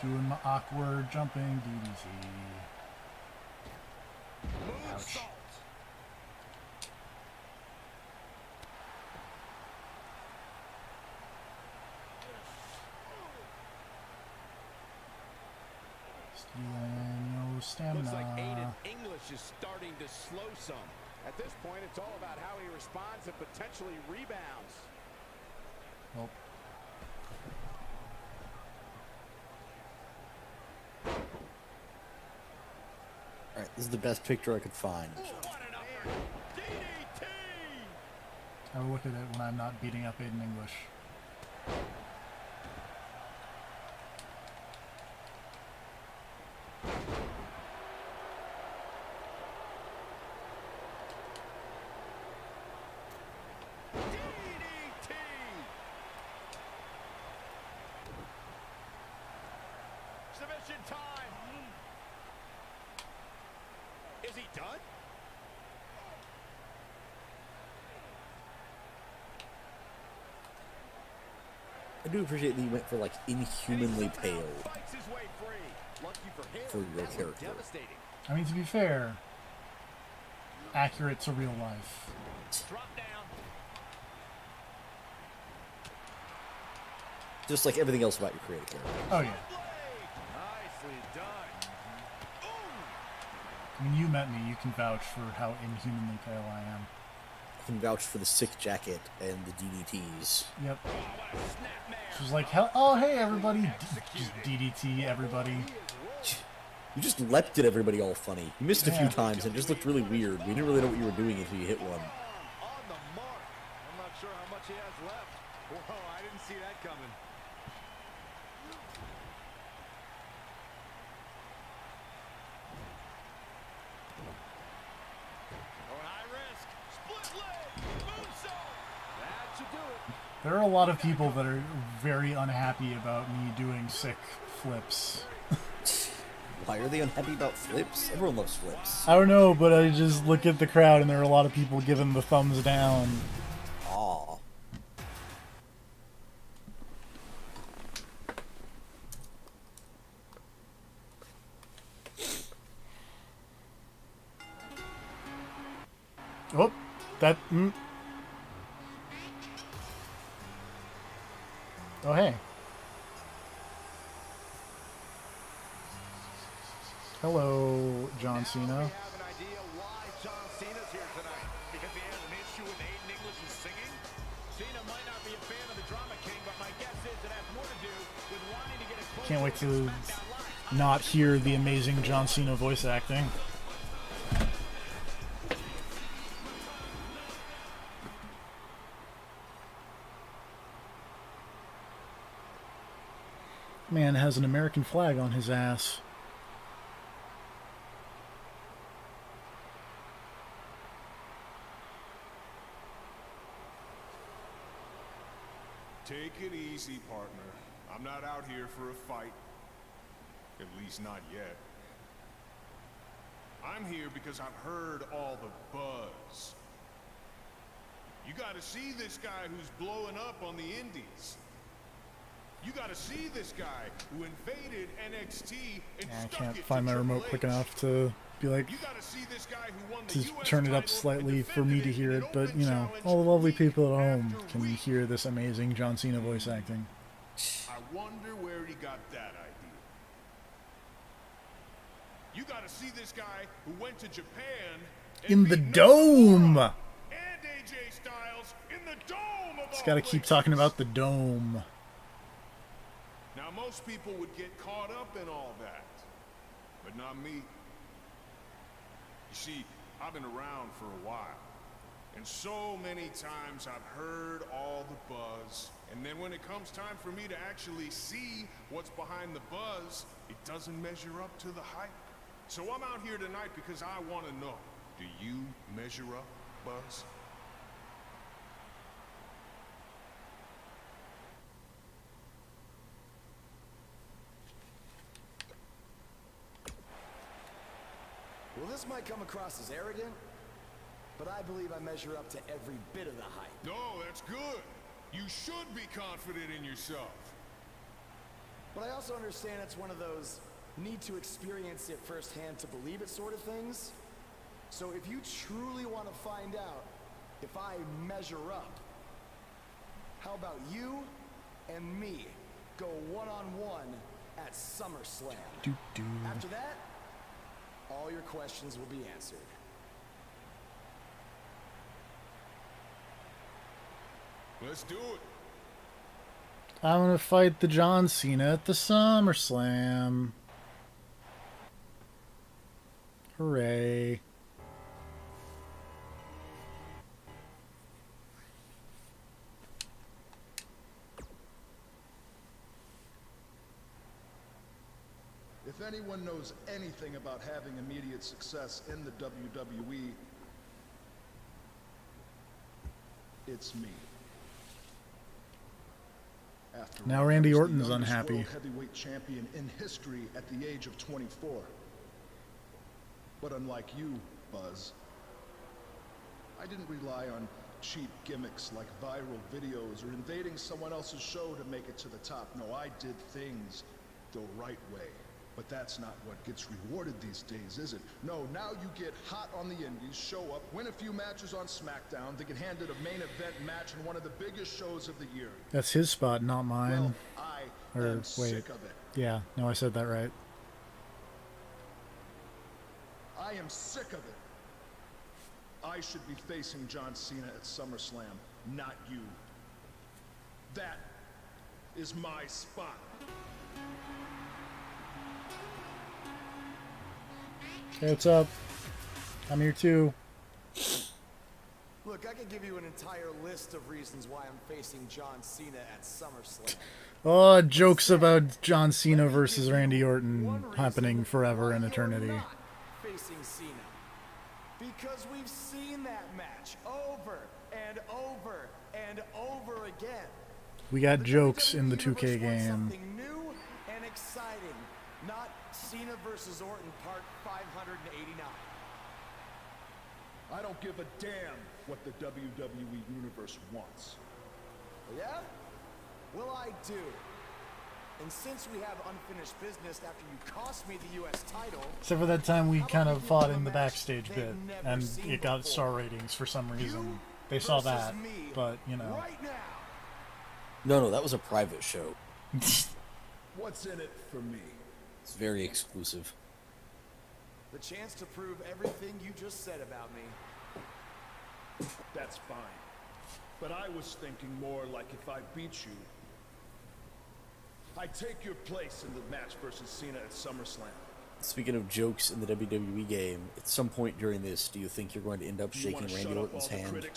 Doing my awkward jumping DDT. Ouch. Stealing no stamina. Looks like Aiden English is starting to slow some. At this point, it's all about how he responds and potentially rebounds. Well. Alright, this is the best picture I could find. I will look at it when I'm not beating up Aiden English. Submission time. Is he done? I do appreciate that you went for like inhumanly pale Fights his way free. Lucky for him, for your that was character. devastating. I mean, to be fair, accurate to real life. Drop down. Just like everything else about your creative character. Oh, yeah. Nicely done. I mean, you met me. You can vouch for how inhumanly pale I am. I can vouch for the sick jacket and the DDTs. Yep. She was like, "Oh, hey, everybody." Just DDT everybody. You just leapt at everybody all funny. You missed a few Yeah. times and it just looked really weird. We didn't really know what you were doing until you hit one. On the mark. I'm not sure how much he has left. Whoa, I didn't see that coming. Going high risk. Split leg. Moonsault. That should do it. There are a lot of people that are very unhappy about me doing sick flips. Why are they unhappy about flips? Everyone loves flips. I don't know, but I just look at the crowd and there are a lot of people giving the thumbs down. Aw. Oh, that. Oh, hey. Hello, John Cena. We have an idea why John Cena's here tonight. Because he has an issue with Aiden English's singing. Cena might not be a fan of the Drama King, but my guess is it has more to do with wanting to get a close Can't wait to SmackDown Live. not hear the amazing John Cena voice acting. Man has an American flag on his ass. Take it easy, partner. I'm not out here for a fight. At least not yet. I'm here because I've heard all the buzz. You gotta see this guy who's blowing up on the indies. You gotta see this guy who invaded NXT and I stuck can't it find to my remote Triple quick H. enough to be like, You gotta see this guy who won the to US turn it up title slightly and for me to defended hear in it, an but open you know, challenge all the lovely week people at home after can week. hear this amazing John Cena voice acting. I wonder where he got that idea. You gotta see this guy who went to Japan and In the beat dome! Nakamura and AJ Styles in the dome of Just all gotta keep places. talking about the dome. Now most people would get caught up in all that, but not me. You see, I've been around for a while, and so many times I've heard all the buzz, and then when it comes time for me to actually see what's behind the buzz, it doesn't measure up to the hype. So I'm out here tonight because I want to know, do you measure up, Buzz? Well, this might come across as arrogant, but I believe I measure up to every bit of the hype. No, that's good. You should be confident in yourself. But I also understand it's one of those need to experience it firsthand to believe it sort of things. So if you truly want to find out if I measure up, how about you and me go one-on-one at SummerSlam? After that, all your questions will be answered. Let's do it. I'm gonna fight the John Cena at the SummerSlam. Hooray. If anyone knows anything about having immediate success in the WWE, it's me. After Now all, I Randy was the Orton's youngest unhappy. World heavyweight champion in history at the age of 24. But unlike you, Buzz, I didn't rely on cheap gimmicks like viral videos or invading someone else's show to make it to the top. No, I did things the right way. But that's not what gets rewarded these days, is it? No, now you get hot on the indies, show up, win a few matches on SmackDown, they get handed a main event match in one of the biggest shows of the year. That's his spot, not mine. Well, I Or am wait. sick of it. Yeah, no, I said that right. I am sick of it. I should be facing John Cena at SummerSlam, not you. That is my spot. Hey, what's up? I'm here too. Look, I could give you an entire list of reasons why I'm facing John Cena at SummerSlam. Oh, jokes about John Cena versus Randy Orton happening forever and eternity. Not facing Cena. Because we've seen that match over and over and over again. We got jokes in the 2K game. Something new and exciting. Not Cena versus Orton part 589. I don't give a damn what the WWE Universe wants. Yeah? Well, I do. And since we have unfinished business after you cost me the U.S. title... Except for that time we kind of fought in the backstage bit, and it got star ratings for some reason. They saw that, but, you know. Right now. No, that was a private show. What's in it for me? It's very exclusive. The chance to prove everything you just said about me. That's fine. But I was thinking more like if I beat you, I take your place in the match versus Cena at SummerSlam. Speaking of jokes in the WWE game, at some point during this, do you think you're going to end up shaking Randy Orton's hand?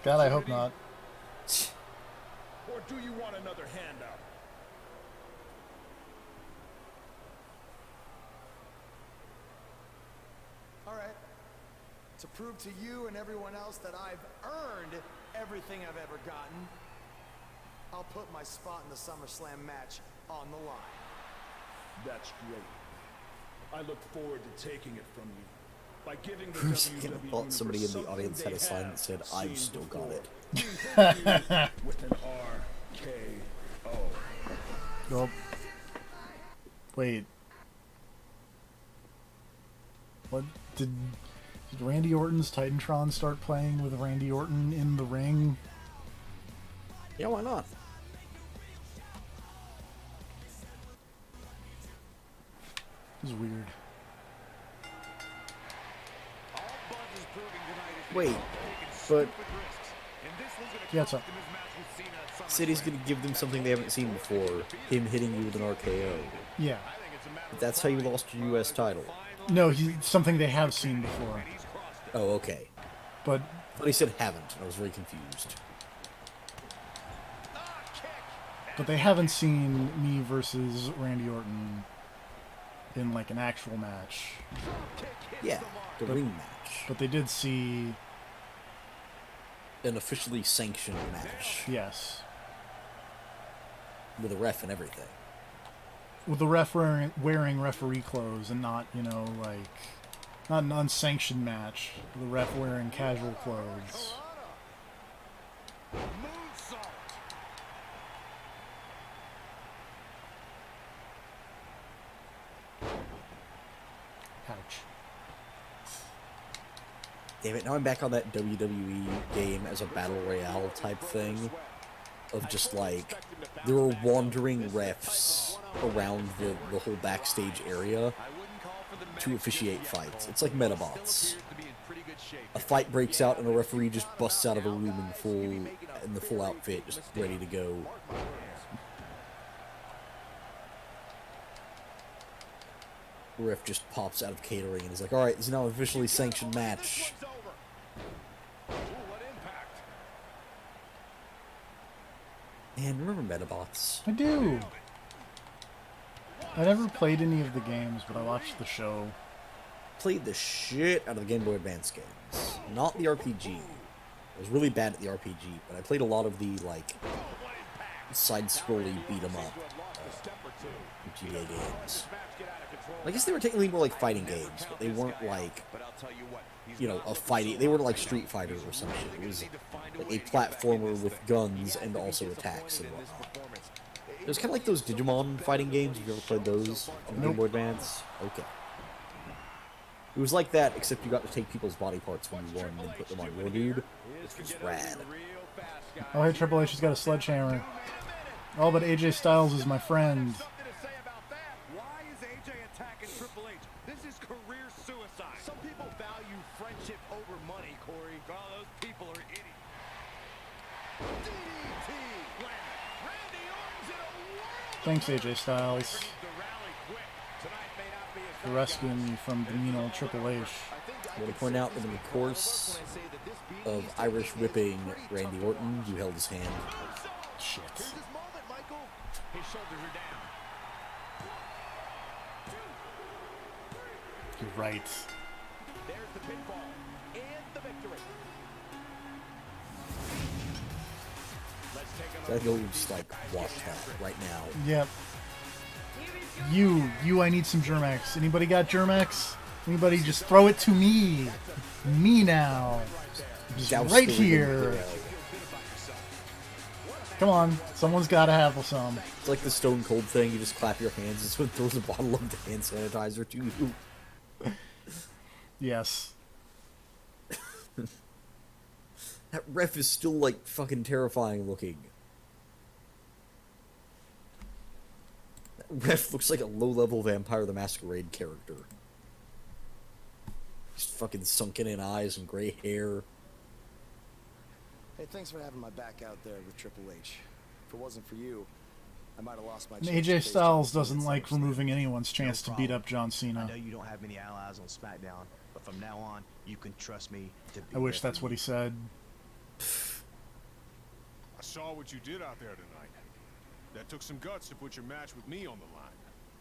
God, I hope not. Or do you want another handout? All right. To prove to you and everyone else that I've earned everything I've ever gotten, I'll put my spot in the SummerSlam match on the line. That's great. I look forward to taking it from you. By giving the Who's WWE gonna thought somebody in the something audience had a they sign that have said, seen "I've still got before." it"? With an RKO. Well, wait. What did Randy Orton's Titantron start playing with Randy Orton in the ring? Yeah, why not? This is weird. Wait, but Yeah, what's up? City's gonna give them something they haven't seen before. Him hitting you with an RKO. Yeah. That's how you lost your U.S. title. No, something they have seen before. Oh, okay. But he said haven't. I was very confused. But they haven't seen me versus Randy Orton in like an actual match. Yeah, the ring match. But they did see an officially sanctioned match. Yes. With a ref and everything. With the ref wearing referee clothes and not, you know, like, not an unsanctioned match. The ref wearing casual clothes. Ouch. Damn it, now I'm back on that WWE game as a battle royale type thing. Of just like, there are wandering refs around the whole backstage area to officiate fights. It's like Metabots. A fight breaks out and a referee just busts out of a room in the full outfit, just ready to go. The ref just pops out of catering and is like, alright, this is now an officially sanctioned match. Man, remember Metabots? I do. I never played any of the games, but I watched the show. Played the shit out of the Game Boy Advance games. Not the RPG. I was really bad at the RPG, but I played a lot of the, like, side-scrolly beat-em-up GBA games. I guess they were technically more like fighting games, but they weren't like, you know, a fighting... They weren't like Street Fighter or some shit. It was like a platformer with guns and also attacks and whatnot. It was kind of like those Digimon fighting games. Have you ever played those on the Game Boy Advance? Okay. It was like that, except you got to take people's body parts when you won and then put them on your dude, which was rad. Oh, hey, Triple H has got a sledgehammer. Oh, but AJ Styles is my friend. Why is AJ attacking Triple H? This is friendship over money, Corey. Oh, those people are idiots. DDT. Randy Orton's in a world. Thanks, AJ Styles, for rescuing me from the mean old Triple H. I want to point out that in the course of Irish whipping Randy Orton, you held his hand. Shit. Here's his moment, Michael. His shoulders are down. You're right. There's the pinfall and the victory. Let's take I go just like wash that right now. Yep. You, I need some Germex. Anybody got Germex? Anybody just throw it to me. Me now. Just Douse right the here. ring. Come on. Someone's got to have some. It's like the Stone Cold thing. You just clap your hands and someone throws a bottle of the hand sanitizer to you. Yes. That ref is still like fucking terrifying looking. That ref looks like a low-level Vampire the Masquerade character. Just fucking sunken in eyes and gray hair. Hey, thanks for having my back out there with Triple H. If it wasn't for you, I might have lost my And chance to AJ face Styles John doesn't Cena like at SummerSlam. removing anyone's chance to beat problem. up John I Cena. know you don't have many allies on SmackDown, but from now on, you can trust me to be I wish there that's for what you. he said. I saw what you did out there tonight. That took some guts to put your match with me on the line.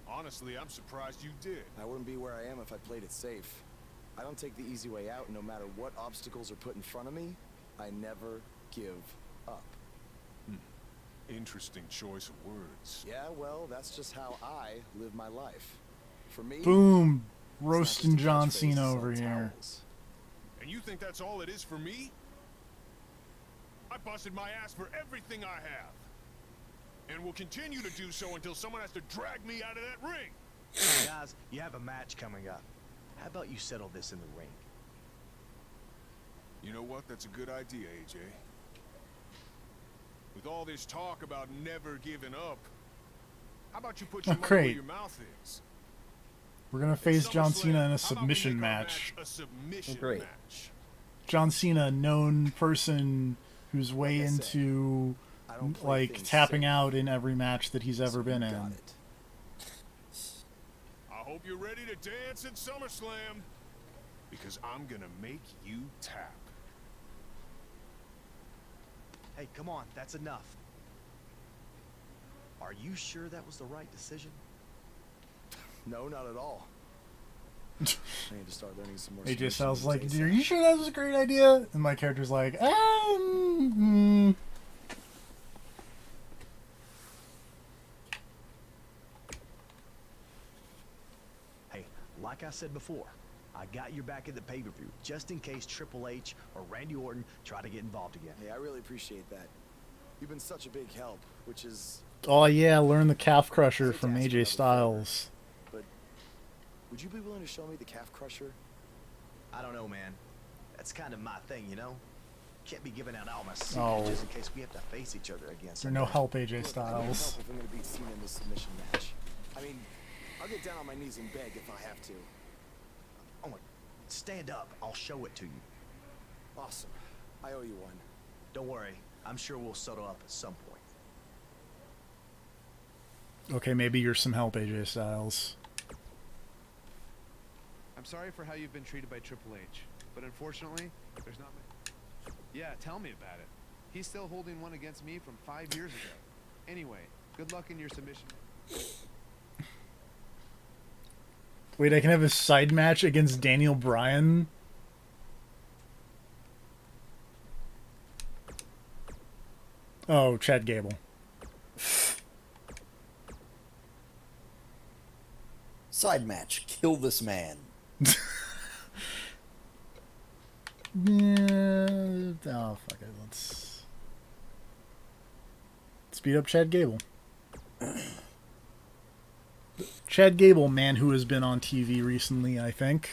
Honestly, I'm surprised you did. I wouldn't be where I am if I played it safe. I don't take the easy way out, and no matter what obstacles are put in front of me, I never give up. Interesting choice of words. Yeah, well, that's just how I live my life. For me, Boom. it's not Roasting just a John catchphrase Cena to over sell here. towels. And you think that's all it is for me? I busted my ass for everything I have. And will continue to do so until someone has to drag me out of that ring. Guys, you have a match coming up. How about you settle this in the ring? You know what? That's a good idea, AJ. With all this talk about never giving up, how about you put your money where great. your mouth is? We're going to face John SummerSlam, Cena in how a about we submission make our match. A submission great. match. John Cena, a known person who's way Like I said, into I don't play like things tapping safe. out in every match that he's ever So been you in. got it. I hope you're ready to dance at SummerSlam, because I'm gonna make you tap. Hey, come on, that's enough. Are you sure that was the right decision? No, not at all. I need to start learning some more. AJ submission Styles moves like, ASAP. are you sure that was a great idea? And my character's like, Hey, like I said before, I got your back at the pay-per-view, just in case Triple H or Randy Orton try to get involved again. Hey, I really appreciate that. You've been such a big help, which is. oh yeah, learn the calf crusher I hate to from ask AJ another Styles. But would you be willing to show me the calf crusher? I don't know, man. That's kind of my thing, you know? Can't be giving out all my secrets Oh. just in case we have to face each other again. There's no help, AJ Look, I need help Styles. if I'm gonna beat Cena in this submission match. I mean, I'll get down on my knees and beg if I have to. Oh, stand up. I'll show it to you. Awesome. I owe you one. Don't worry. I'm sure we'll settle up at some point. Okay, maybe you're some help, AJ Styles. I'm sorry for how you've been treated by Triple H, but unfortunately, there's not much. Yeah, tell me about it. He's still holding one against me from 5 years ago. Anyway, good luck in your submission. Wait, I can have a side match against Daniel Bryan? Oh, Chad Gable. Side match. Kill this man. Yeah. Oh, fuck it. Let's beat up Chad Gable. Chad Gable, man who has been on TV recently, I think.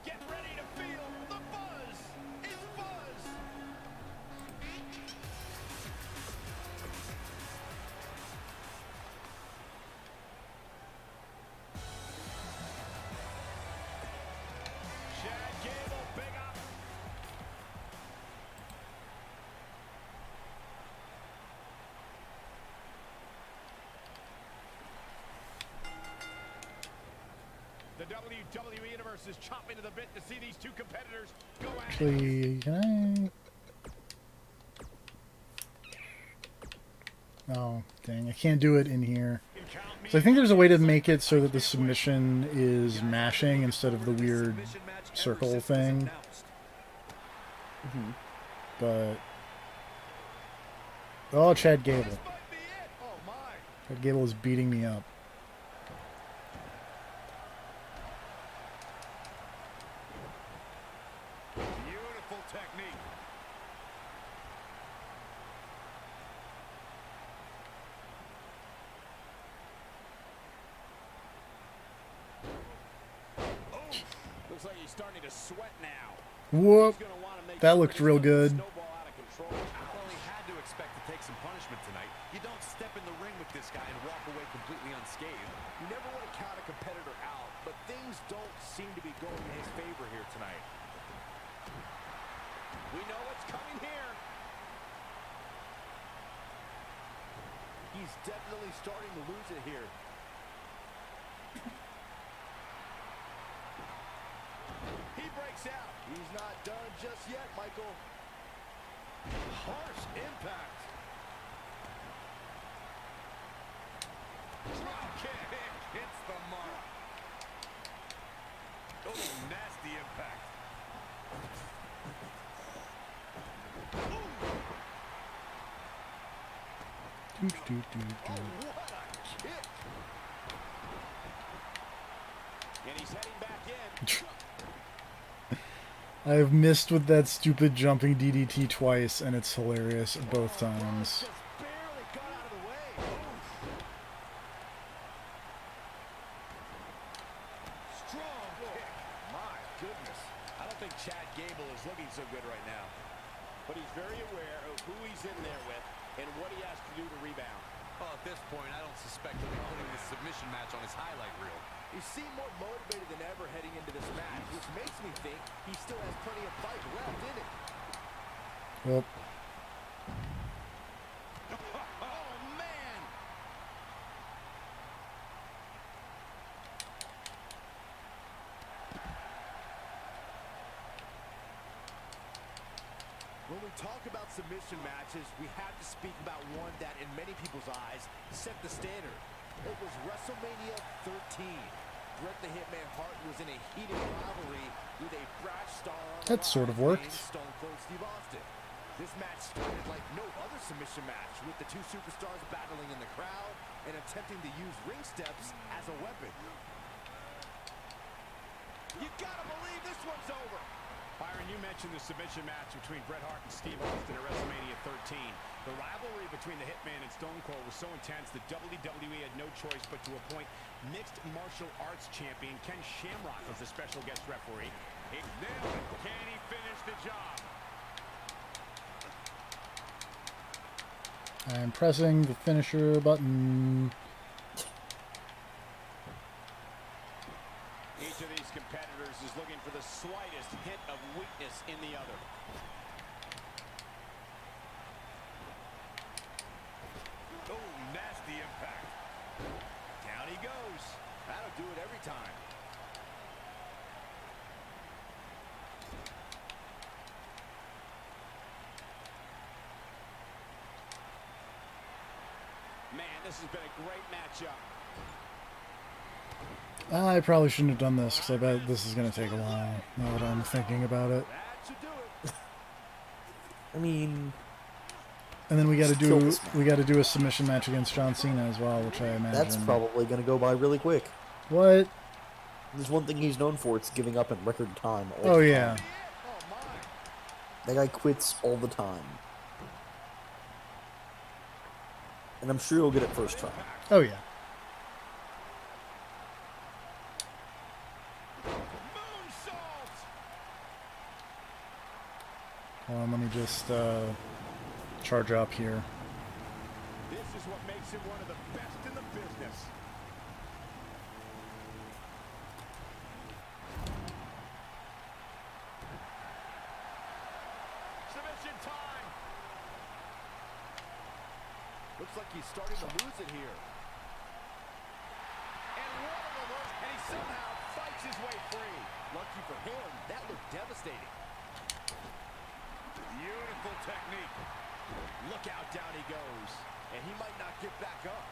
Get ready to feel the WWE Universe is chomping to the bit to see these two competitors go at it. Actually, can I? Oh, dang. I can't do it in here. So I think there's a way to make it so that the submission is mashing instead of the weird circle thing. But... Oh, Chad Gable. Chad Gable is beating me up. Beautiful technique. Looks like he's starting to sweat now. Whoop. That looked real good. Well, he had to expect to take some punishment tonight. You don't step in the ring with this guy and walk away completely unscathed. You never want to count a competitor out, but things don't seem to be going in his favor here tonight. We know what's coming here. He's definitely starting to lose it here. He breaks out. He's not done just yet, Michael. Harsh impact. Drop kick hits the mark. Oh, nasty impact. Oh, what a kick. And he's heading back in. I've missed with that stupid jumping DDT twice, and it's hilarious both times. Barely got out of the way. Strong kick. My goodness. I don't think Chad Gable is looking so good right now. But he's very aware of who he's in there with and what he has to do to rebound. Well, at this point, I don't suspect he'll be putting this submission match on his highlight reel. He seemed more motivated than ever heading into this match, which makes me think he still has plenty of fight left in it. Well, Oh, man! When we talk about submission matches, we have to speak about one that, in many people's eyes, set the standard. It was WrestleMania 13. Bret the Hitman Hart was in a heated rivalry with a brash star on the that sort of line worked. named Stone Cold Steve Austin. This match started like no other submission match, with the two superstars battling in the crowd and attempting to use ring steps as a weapon. You gotta believe this one's over. Byron, you mentioned the submission match between Bret Hart and Steve Austin at WrestleMania 13. The rivalry between the Hitman and Stone Cold was so intense that WWE had no choice but to appoint mixed martial arts champion Ken Shamrock as the special guest referee. He nailed it. Can he finish the job? I'm pressing the finisher button. Each of these competitors is looking for the slightest hint of weakness in the other. Oh, nasty impact. Down he goes. That'll do it every time. Man, this has been a great matchup. I probably shouldn't have done this, because I bet this is going to take a while, now that I'm thinking about it. That should do it. I mean, And then we got to do a submission match against John Cena as well, which I imagine. that's probably going to go by really quick. What? There's one thing he's known for, it's giving up in record time. Oh yeah. That guy quits all the time. And I'm sure he'll get it first try. Oh yeah. Hold on, let me just charge up here. This is what makes him one of the best in the business. Submission time. Looks like he's starting to lose it here. And what a reverse, and he somehow fights his way free. Lucky for him, that looked devastating. Beautiful technique. Look how down he goes. And he might not get back up.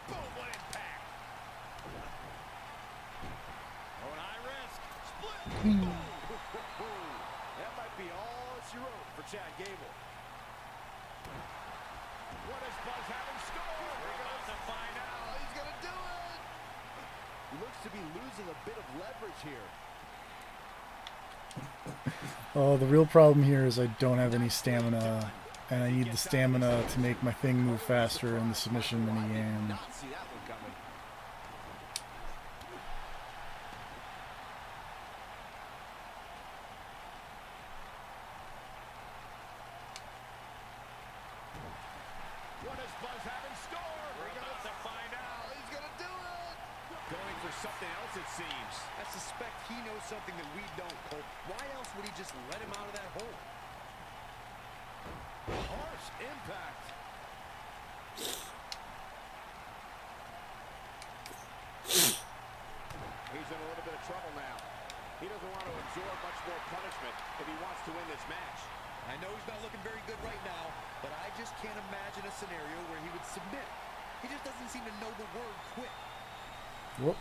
Boom, what impact. Oh, and high risk. Split. Boom. That might be all she wrote for Chad Gable. What does Buzz have in store? We're about to find out. He's going to do it. He looks to be losing a bit of leverage here. Oh, the real problem here is I don't have any stamina, and I need the stamina to make my thing move faster in the submission minigame. Not see that one coming. What does Buzz have in store? We're about to find out. He's going to do it. Going for something else, it seems. I suspect he knows something that we don't, Cole. Why else would he just let him out of that hole? Harsh impact. He's in a little bit of trouble now. He doesn't want to absorb much more punishment if he wants to win this match. I know he's not looking very good right now, but I just can't imagine a scenario where he would submit. He just doesn't seem to know the word quit. Whoop.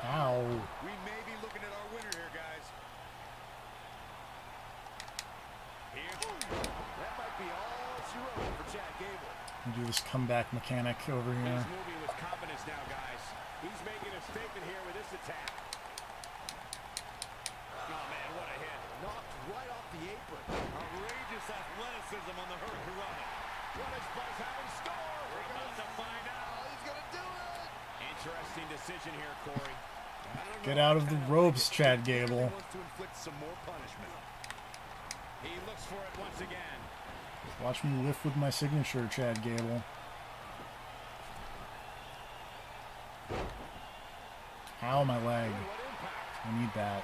Ow. We may be looking at our winner here, guys. Here. That might be all she wrote for Chad Gable. Do this comeback mechanic over here. He's moving with confidence now, guys. He's making a statement here with this attack. Oh, man, what a hit. Knocked right off the apron. Outrageous athleticism on the Hurricanrana. What does Buzz have in store? We're about to find out. He's going to do it. Interesting decision here, Corey. Get out of the ropes, Chad Gable. Wants to inflict some more punishment. He looks for it once again. Watch me lift with my signature, Chad Gable. Ow, my leg. I need that.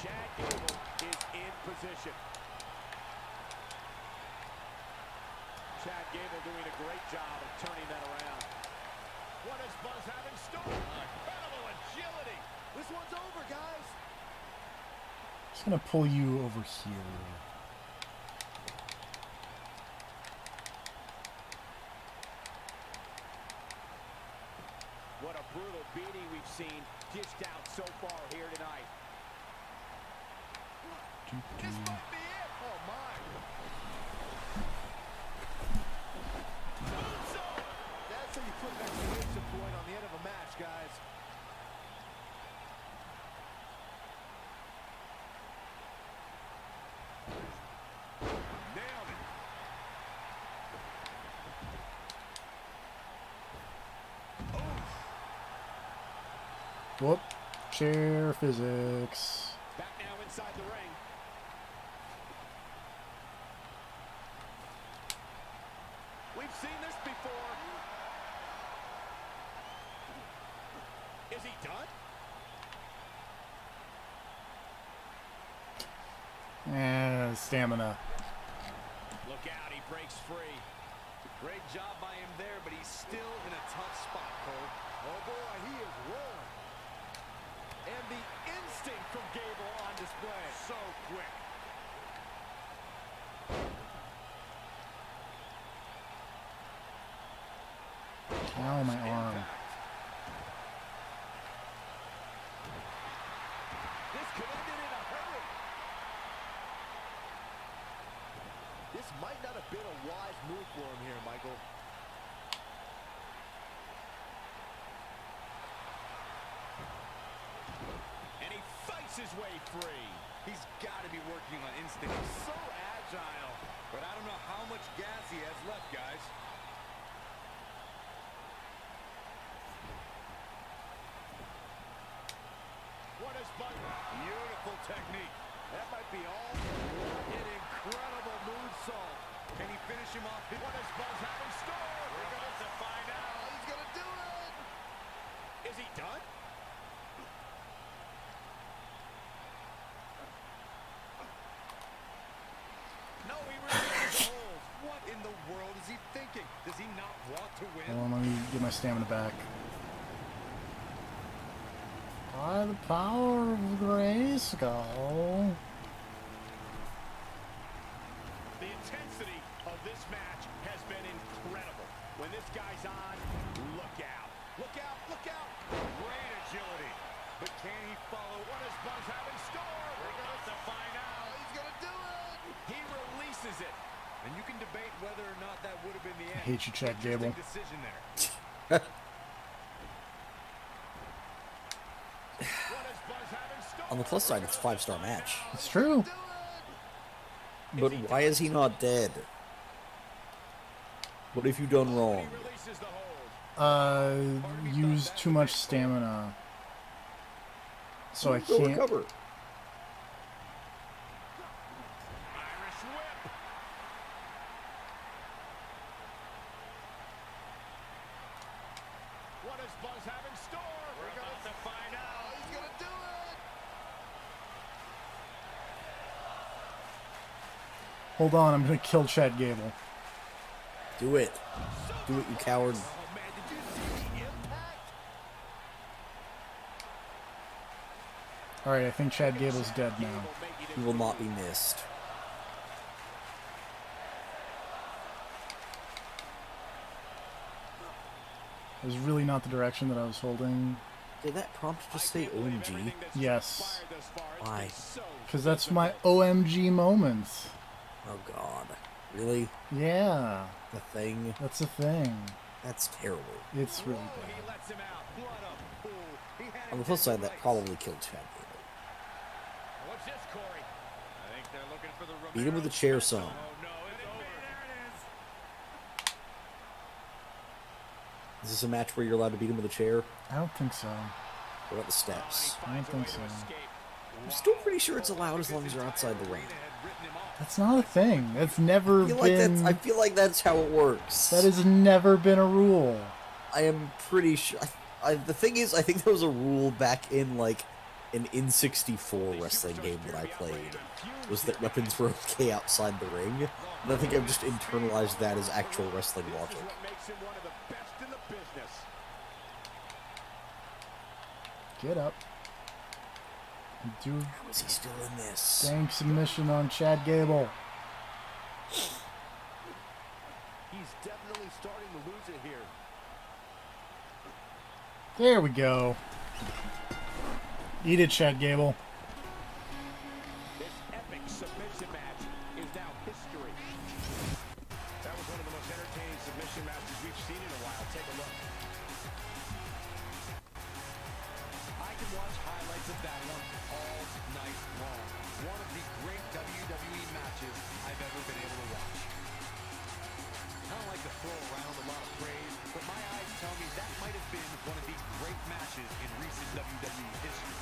Chad Gable is in position. Chad Gable doing a great job of turning that around. What does Buzz have in store? Incredible agility. This one's over, guys. Just gonna pull you over here. What a brutal beating we've seen dished out so far here tonight. This might be it. Oh, my. That's how you put an exclamation point on the end of a match, guys. Nailed it. Whoop. Chair physics. Back now inside the ring. We've seen this before. Is he done? Stamina. Look out, he breaks free. Great job by him there, but he's still in a tough spot, Cole. Oh boy, he is rolling. And the instinct from Gable on display. So quick. Ow, my arm. This could end it in a hurry. This might not have been a wise move for him here, Michael. And he fights his way free. He's got to be working on instinct. He's so agile. But I don't know how much gas he has left, guys. What is Buzz? Beautiful technique. That might be all. An incredible moonsault. Can he finish him off? What does Buzz have in store? We're about to find out. He's going to do it. Is he done? Hold on, let me get my stamina back. By the power of Grayskull. The intensity of this match has been incredible. When this guy's on, look out. Look out, look out. Great agility. But can he follow? What does Buzz have in store? We're going to find out. He's going to do it. He releases it. And you can debate whether or not that would have been the end. I hate you, Chad Gable. Decision there. On the plus side, it's a 5-star match. It's true. But why is he not dead? What have you done wrong? Used too much stamina. So I Go can't... recover. What does Buzz have in store? We're going to find out. He's going to do it. Hold on, I'm gonna kill Chad Gable. Do it. Do it, you coward. Alright, I think Chad Gable's dead now. He will not be missed. It was really not the direction that I was holding. Did that prompt just say OMG? Yes. Why? Because that's my OMG moment. Oh god. Really? Yeah. The thing? That's a thing. That's terrible. It's really bad. On the plus side, that probably killed Chad Gable. What's this, Corey? I think they're looking for the Beat him with a chair, son. Is this a match where you're allowed to beat him with a chair? I don't think so. What about the steps? I don't think so. I'm still pretty sure it's allowed as long as you're outside the ring. That's not a thing. That's never been... I feel like that's how it works. That has never been a rule. I am pretty sure... the thing is, I think there was a rule back in, like, an N64 wrestling game that I played, was that weapons were okay outside the ring. And I think I've just internalized that as actual wrestling logic. Get up. Do How is he still in this? dang submission on Chad Gable. He's definitely starting to lose it here. There we go. Eat it, Chad Gable. This epic submission match is now history. That was one of the most entertaining submission matches we've seen in a while. Take a look. I can watch highlights of that one all night long. One of the great WWE matches I've ever been able to watch. I don't like to throw around a lot of praise, but my eyes tell me that might have been one of the great matches in recent WWE history.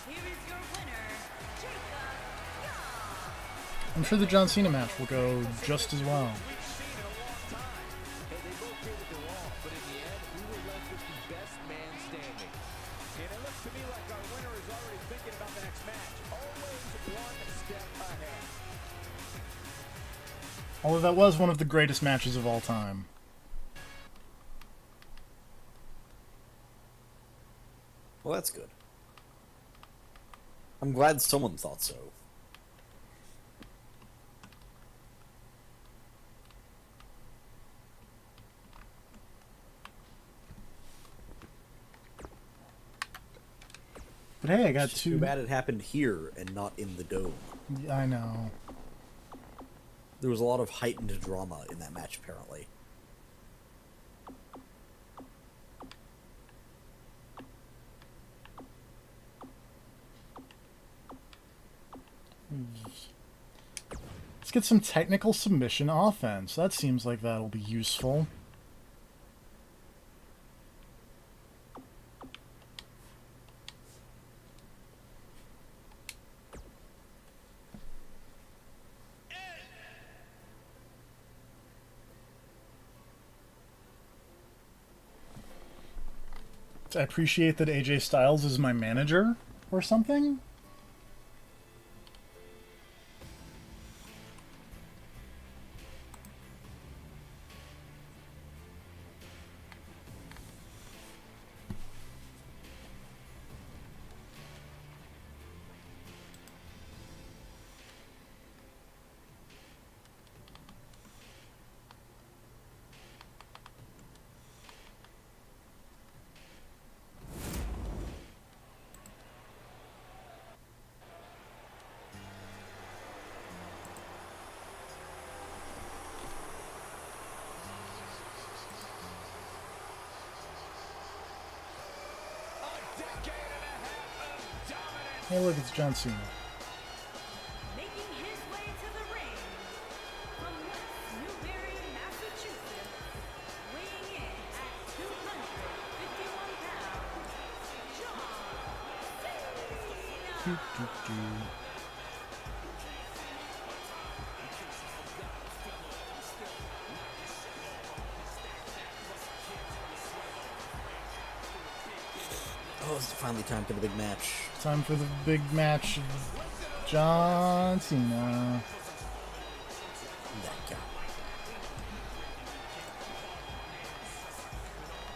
Here is your winner, Jacob Young. I'm sure the John Cena match will go just as well. Although that was one of the greatest matches of all time. Well, that's good. I'm glad someone thought so. But hey, I got It's just two... Too bad it happened here and not in the dome. I know. There was a lot of heightened drama in that match, apparently. Let's get some technical submission offense. That seems like that'll be useful. I appreciate that AJ Styles is my manager or something. Hey, look, it's John Cena. Making his way to the ring from West Newbury, Massachusetts, weighing in at 251 pounds, John Cena. Oh, it's finally time for the big match. Time for the big match. John Cena. That guy.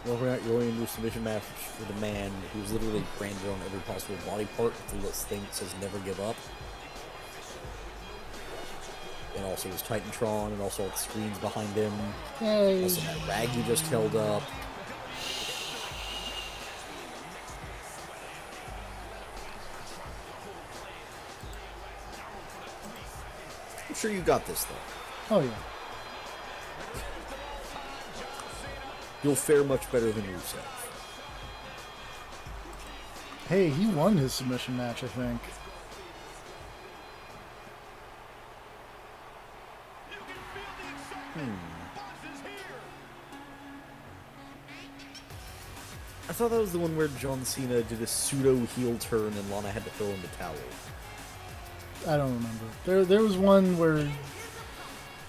Well, we're not going into a submission match for the man who's literally branded on every possible body part with the little thing that says never give up. And also his Titantron, and also all the screens behind him. Yay. Also that rag he just held up. I'm sure you got this, though. Oh, yeah. You'll fare much better than Rusev. Hey, he won his submission match, I think. I thought that was the one where John Cena did a pseudo heel turn and Lana had to throw in the towel. I don't remember. There was one where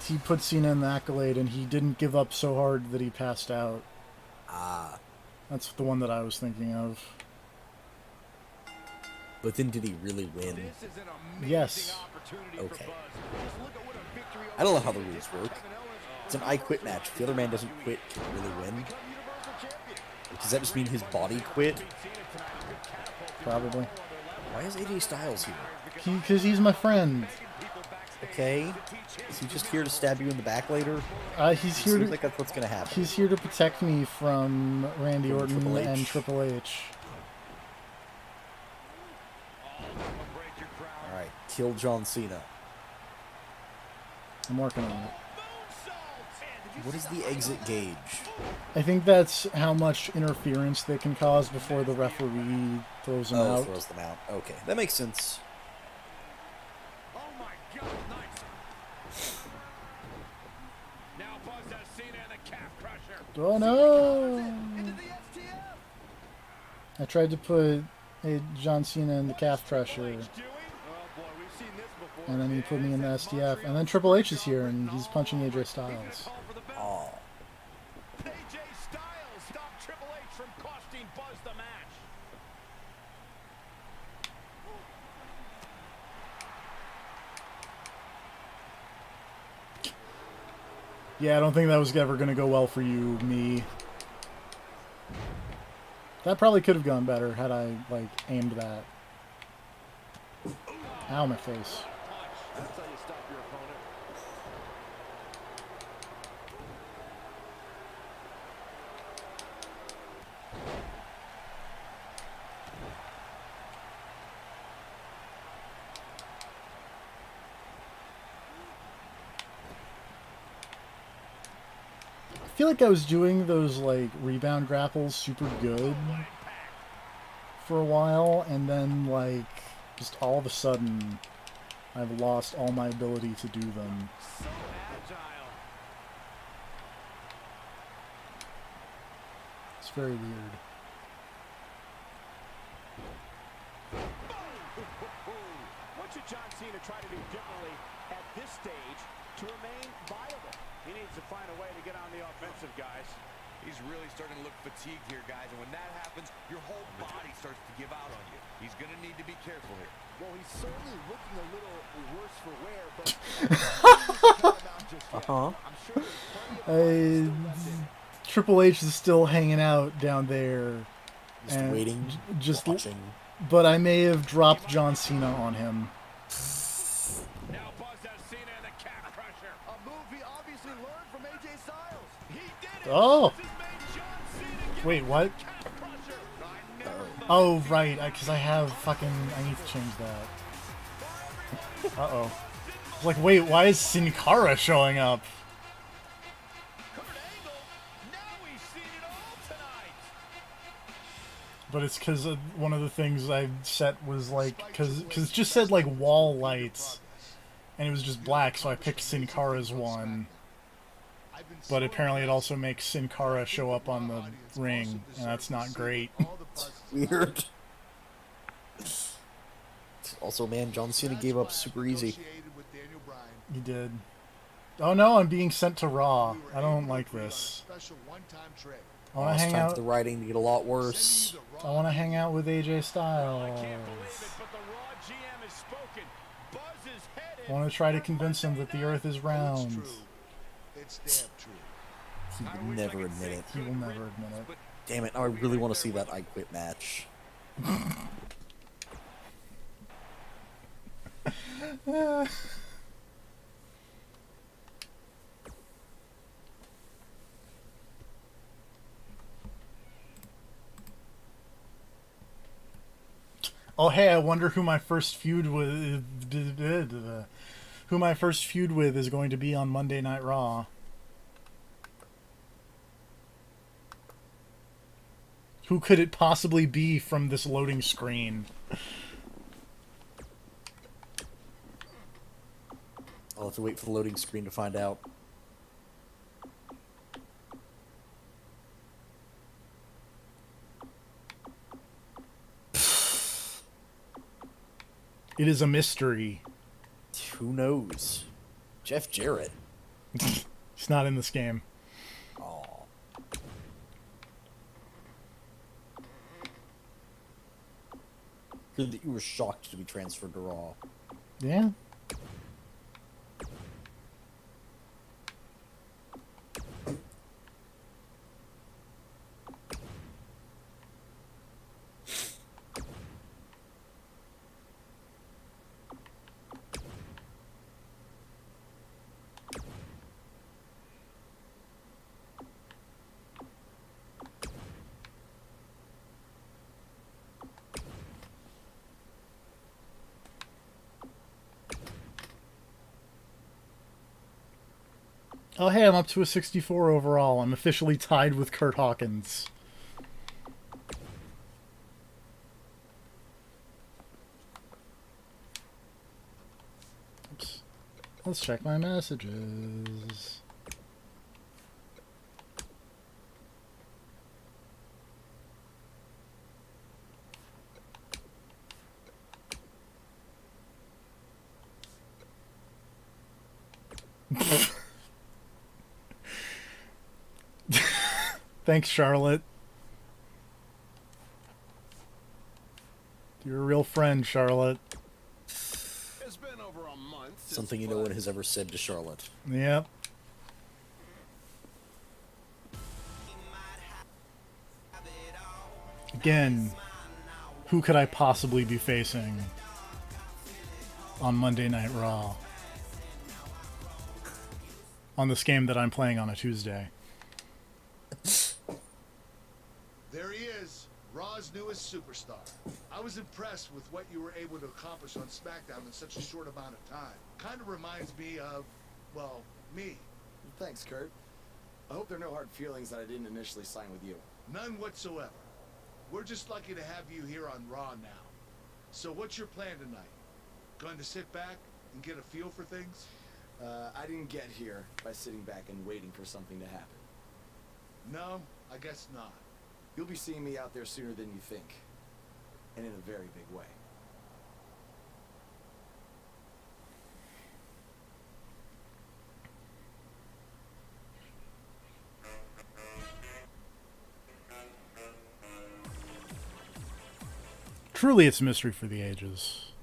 he put Cena in the Accolade and he didn't give up so hard that he passed out. Ah. That's the one that I was thinking of. But then did he really win? Yes. Okay. I don't know how the rules work. It's an I quit match. If the other man doesn't quit, can he really win? Does that just mean his body quit? Probably. Why is AJ Styles here? Because he's my friend. Okay. Is he just here to stab you in the back later? He's here Seems to, like that's what's gonna happen. He's here to protect me from Randy From Orton Triple H. and Triple H. Alright, kill John Cena. I'm working on it. What is the exit gauge? I think that's how much interference they can cause before the referee throws them out. Throws them out. Okay, that makes sense. Oh my God, nice. Now Buzz has Cena and the calf crusher. Oh no! I tried to put John Cena in the calf crusher. And then he put me in the STF. And then Triple H is here and he's punching AJ Styles. Oh. AJ Styles stopped Triple H from costing Buzz the match. Yeah, I don't think that was ever going to go well for you, me. That probably could have gone better had I, like, aimed that. Ow, my face. That's how you stop your opponent. I feel like I was doing those, like, rebound grapples super good for a while, and then, like, just all of a sudden, I've lost all my ability to do them. So agile. It's very weird. What should John Cena try to do differently at this stage to remain viable? He needs to find a way to get on the offensive, guys. He's really starting to look fatigued here, guys. And when that happens, your whole body starts to give out on you. He's going to need to be careful here. Well, he's certainly looking a little worse for wear, but I'm sure there's plenty of Triple H is still hanging out down there. Just and waiting, just watching. But I may have dropped John Cena on him. Now Buzz has Cena in the calf crusher. a move he obviously learned from AJ Styles. He did it. Oh! This has made John Cena get Wait, what? calf crusher. I never Oh, right, because I have fucking... I need to change that. Uh-oh. Like, wait, why is Sin Cara showing up? Kurt Angle. Now we've seen it all tonight. But it's because one of the things I set was like, because it just said like wall lights, and it was just black, so I picked Sin Cara's one. But apparently it also makes Sin Cara show up on the ring, and that's not great. Weird. Also, man, John Cena gave up super easy. He did. Oh no, I'm being sent to Raw. I don't like this. I want to hang out. The writing to get a lot worse. I want to hang out with AJ Styles. I want to try to convince him that the Earth is round. He would never admit it. He will never admit it. Damn it! Now I really want to see that I Quit match. Oh hey, I wonder who my first feud with is going to be on Monday Night Raw. Who could it possibly be from this loading screen? I'll have to wait for the loading screen to find out. It is a mystery. Who knows? Jeff Jarrett. He's not in this game. Oh. Good that you were shocked to be transferred to Raw. Yeah. Oh hey, I'm up to a 64 overall. I'm officially tied with Kurt Hawkins. Oops. Let's check my messages. Thanks, Charlotte. You're a real friend, Charlotte. It's been over a month. Something no one has ever said to Charlotte. Yep. Again, who could I possibly be facing on Monday Night Raw? On this game that I'm playing on a Tuesday. There he is, Raw's newest superstar. I was impressed with what you were able to accomplish on SmackDown in such a short amount of time. Kind of reminds me of, well, me. Thanks, Kurt. I hope there are no hard feelings that I didn't initially sign with you. None whatsoever. We're just lucky to have you here on Raw now. So what's your plan tonight? Going to sit back and get a feel for things? I didn't get here by sitting back and waiting for something to happen. No, I guess not. You'll be seeing me out there sooner than you think. And in a very big way. Truly, it's a mystery for the ages.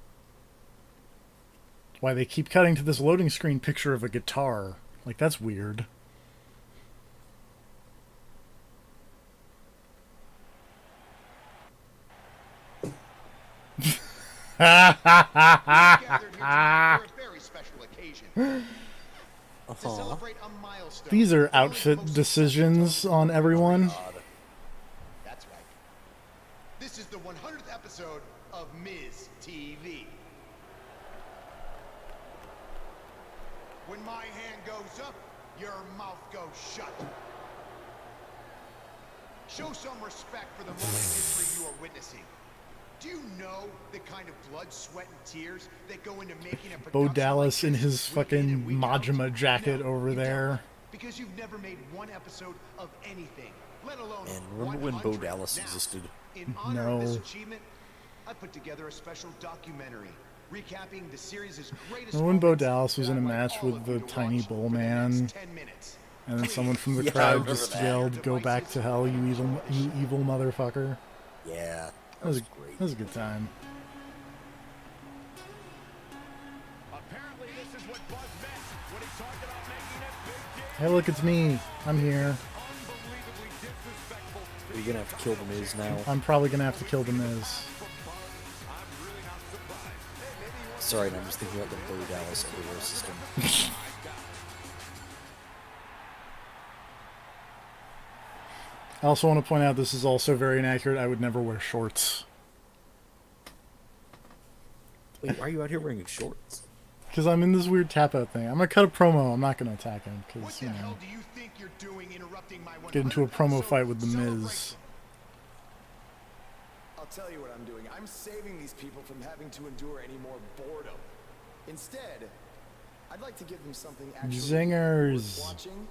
Why they keep cutting to this loading screen picture of a guitar. Like, that's weird. These are outfit decisions on everyone. That's right. This is the 100th episode of Miz TV. When my hand goes up, your mouth goes shut. Show some respect for the moment in history you are witnessing. Do you know the kind of blood, sweat, and tears that go into making a Bo production Dallas like in this his week in fucking and week out? Majima jacket No, over you don't. there. Because you've never made one episode of anything, let alone And remember when Bo 100. Dallas Now, existed? in honor of this No. achievement, I put together a special documentary recapping the series' greatest Remember when Bo moments, Dallas was in a and I'd like match all with of you the to tiny watch bull for the next man, 10 minutes. and then someone from the Yeah, I crowd remember just that. yelled, "Go back to hell, you evil motherfucker." Yeah, That was great. That was a good time. Apparently, this is what Buzz meant when he talked about making a big deal. Hey, look, it's me. I'm here. Unbelievably disrespectful. You're gonna have to kill the Miz now. I'm probably gonna have to kill the Miz. Sorry, I'm just thinking about the Bo Dallas everywhere system. I also want to point out this is also very inaccurate. I would never wear shorts. Wait, why are you out here wearing shorts? Because I'm in this weird tap-out thing. I'm going to cut a promo. I'm not going to attack him. What Because, the you know, hell do you think you're doing interrupting my get into a 100th promo episode fight with The Miz. celebration? I'll tell you what I'm doing. I'm saving these people from having to endure any more boredom. Instead, I'd like to give them something actually Zingers. worth watching.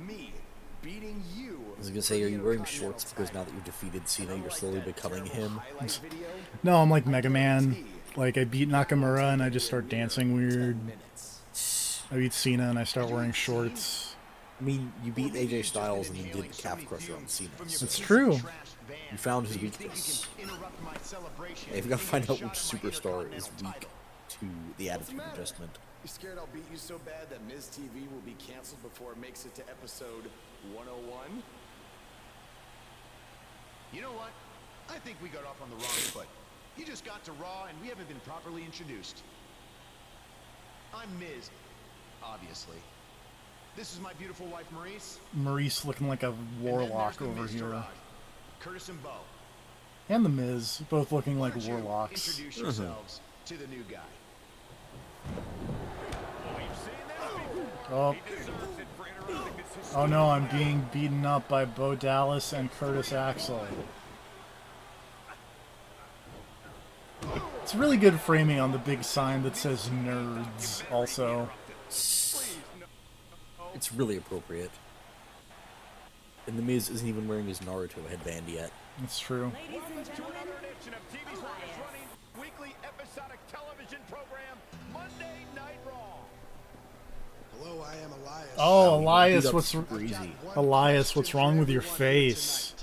Me beating you. I was gonna say, are you wearing shorts because now that you've defeated Cena, you're slowly becoming him? No, I'm like Mega Man. Like, I beat Nakamura and I just start dancing weird. I beat Cena and I start wearing shorts. I mean, you beat AJ Styles and you did Calf Crusher on Cena. So It's true. you found his weakness. Yeah, you've got to find out which superstar is weak to the attitude adjustment. You scared I'll beat you so bad that Miz TV will be canceled before it makes it to episode 101? You know what? I think we got off on the wrong foot. You just got to Raw and we haven't been properly introduced. I'm Miz, obviously. This is my beautiful wife, Maurice. Maurice looking like a And then warlock there's the over Miz here. Taraj, Curtis and Bo. And the Miz, both looking Why like don't you warlocks. introduce yourselves to the new guy. Oh. Oh no, I'm being beaten up by Bo Dallas and Curtis Axel. It's really good framing on the big sign that says nerds also. It's really appropriate. And the Miz isn't even wearing his Naruto headband yet. It's true. Ladies and gentlemen, TV's longest running weekly episodic television program, Monday Night Raw. Hello, I am Elias. Oh, Beat Elias, up what's super easy. Elias, what's wrong with your face?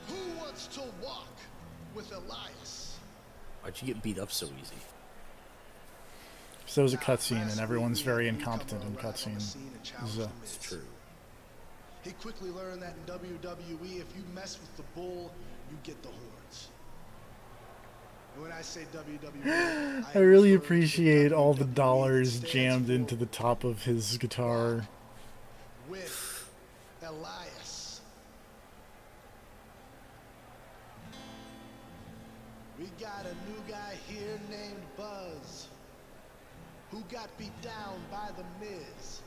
Who wants to walk with Elias? Why'd you get beat up so easy? So it was a cutscene, and everyone's very incompetent in cutscenes. It's true. He quickly learned that in WWE, if you mess with the bull, you get the horns. And when I say WWE, I really appreciate all the dollars jammed into the top of his guitar. with Elias. We got a new guy here named Buzz, who got beat down by the Miz.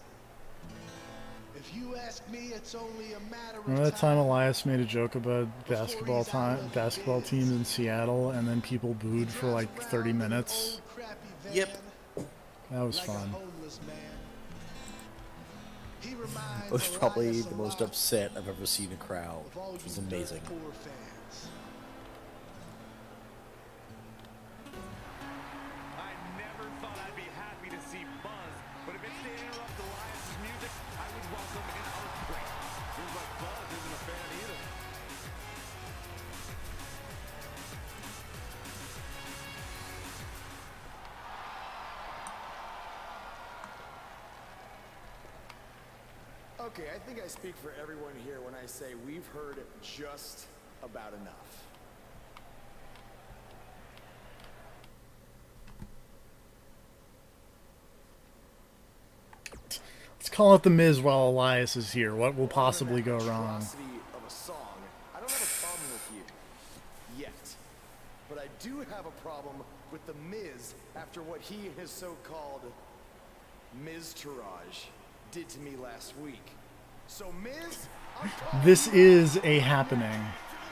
If you ask me, it's only a matter of Remember that time time. Elias made a joke about basketball teams in Seattle, and then people booed for like 30 minutes? Yep. That was Like a fun. homeless man. He It reminds was probably Elias the a most lot upset I've ever seen a crowd, of all which was you amazing. dirt poor fans. I never thought I'd be happy to see Buzz, but if it's to interrupt Elias's music, I would welcome an earthquake. Seems like Buzz isn't a fan either. Okay, I think I speak for everyone here when I say we've heard just about enough. Let's call it the Miz while Elias is here. What will possibly go wrong? Atrocity of a song. I don't have a problem with you. Yet. But I do have a problem with the Miz after what he and his so-called Miz Taraj did to me last week. So Miz, This is a happening.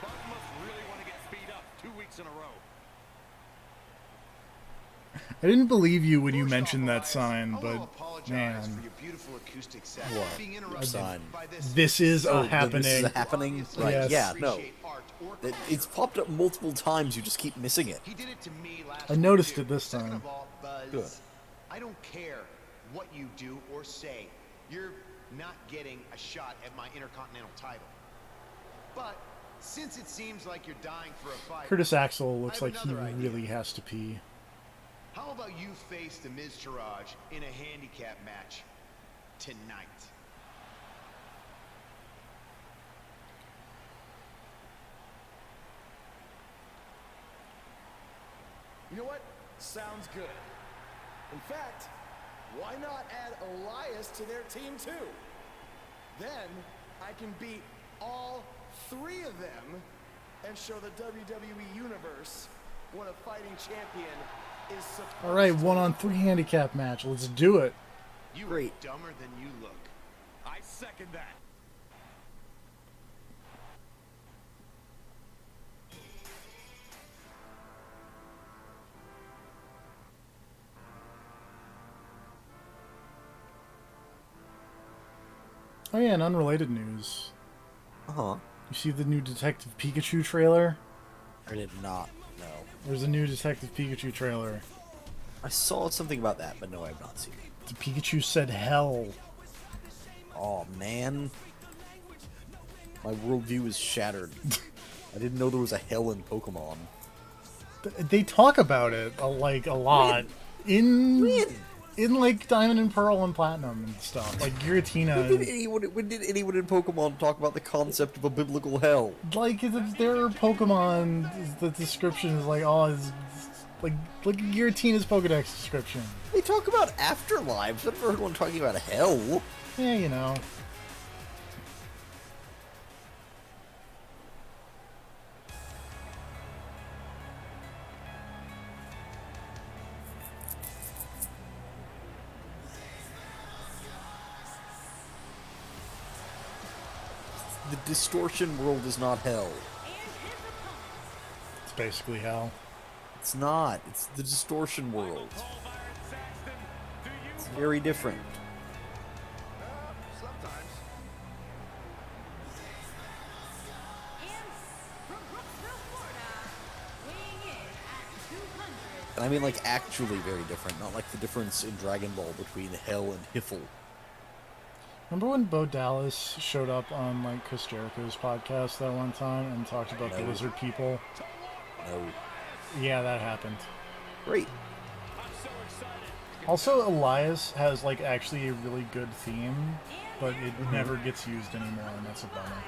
Buzz must really want to get speed up 2 weeks in a row. I didn't believe you when you First mentioned off, that sign, Elias, I wanna but apologize for man, your beautiful acoustic set. What? Being interrupted Sign. by this. this is Oh, a then happening. this is a happening? Right, Yes. yeah, no. Appreciate art or It's popped up multiple times, you just keep missing it. He did it to me last I noticed week, it this Second time. of all, Buzz, Good. I don't care what you do or say. You're not getting a shot at my Intercontinental title. But since it seems like you're dying for a fight, Curtis Axel looks I have like he another idea. really has to pee. How about you face the Miz Taraj in a handicap match tonight? You know what? Sounds good. In fact, why not add Elias to their team too? Then I can beat all 3 of them and show the WWE Universe what a fighting champion is supposed All right, to 1-on-3 handicap match. Let's do it. You Great. are dumber than you look. I second that. Oh yeah, and unrelated news. Uh-huh. You see the new Detective Pikachu trailer? I did not, no. There's a new Detective Pikachu trailer. I saw something about that, but no, I have not seen it. The Pikachu said hell. Oh, man. My worldview is shattered. I didn't know there was a hell in Pokemon. They talk about it a lot in like Diamond and Pearl and Platinum and stuff. Like Giratina. When did anyone in Pokemon talk about the concept of a biblical hell? Like if there are Pokemon, the description is like, oh, it's like Giratina's Pokedex description. They talk about afterlives. I've never heard one talking about hell. Yeah, you know. The distortion world is not hell. It's basically hell. It's not. It's the distortion world. It's very different. Sometimes. And I mean, like, actually very different. Not like the difference in Dragon Ball between hell and Hiffle. Remember when Bo Dallas showed up on like Chris Jericho's podcast that one time and talked about the No. lizard people? No. Yeah, that happened. Great. Also, Elias has like actually a really good theme, but it never gets used anymore, and that's a bummer.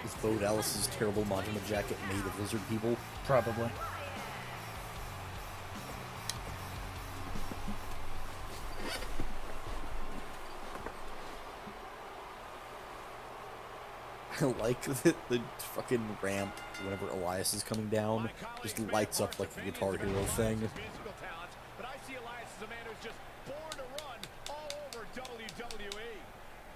Is Bo Dallas's terrible Majima jacket made of lizard people? Probably. I like that the fucking ramp, whenever Elias is coming down, just lights up like the Guitar Hero thing. But I see Elias as a man who's just born to run all over WWE.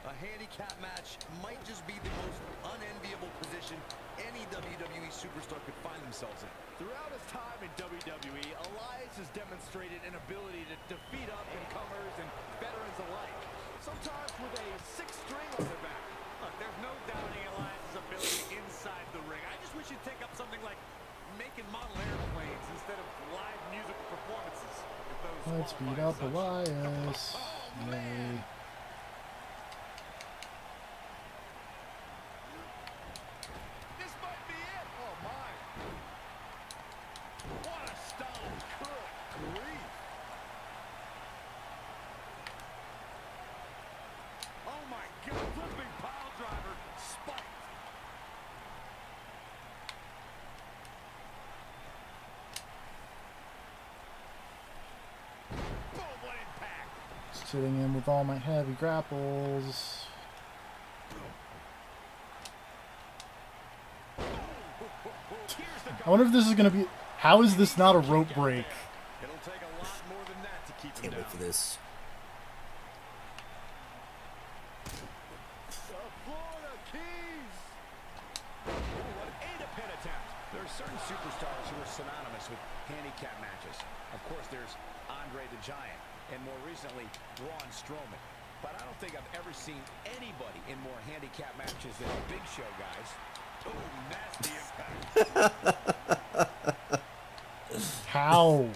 A handicap match might just be the most unenviable position any WWE superstar could find themselves in. Throughout his time in WWE, Elias has demonstrated an ability to defeat up-and-comers and veterans alike, sometimes with a 6-string on their back. Look, there's no doubting Elias' ability inside the ring. I just wish he'd take up something like making model airplanes instead of live music performances. If those Let's beat up Elias. Yay. This might be it. Oh, my. What a stomp. Good grief. Oh, my God. Flipping pile driver. Spiked. Boom, what impact. Sitting in with all my heavy grapples. I wonder if this is going to be... How is this not a rope break? It'll take a lot more than that to keep him Can't down. wait for this. certain superstars who are synonymous with handicap matches. Of course, there's Andre the Giant, and more recently, Braun Strowman. But I don't think I've ever seen anybody in more handicap matches than Big Show, guys. Oh, nasty impact. How?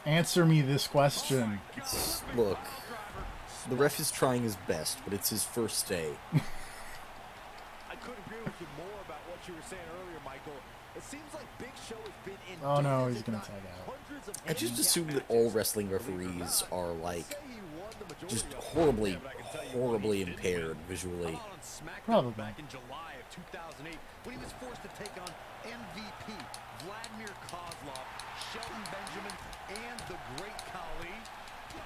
Answer me this question. Look, the ref is trying his best, but it's his first day. I couldn't agree with you more about what you were saying earlier, Michael. It seems like Big Show has been in Oh no, he's gonna tag out. I just assume that all wrestling referees are, like, just horribly impaired visually. Probably. Back in July of 2008, when he was forced to take on MVP Vladimir Kozlov, Shelton Benjamin, and the Great Khali.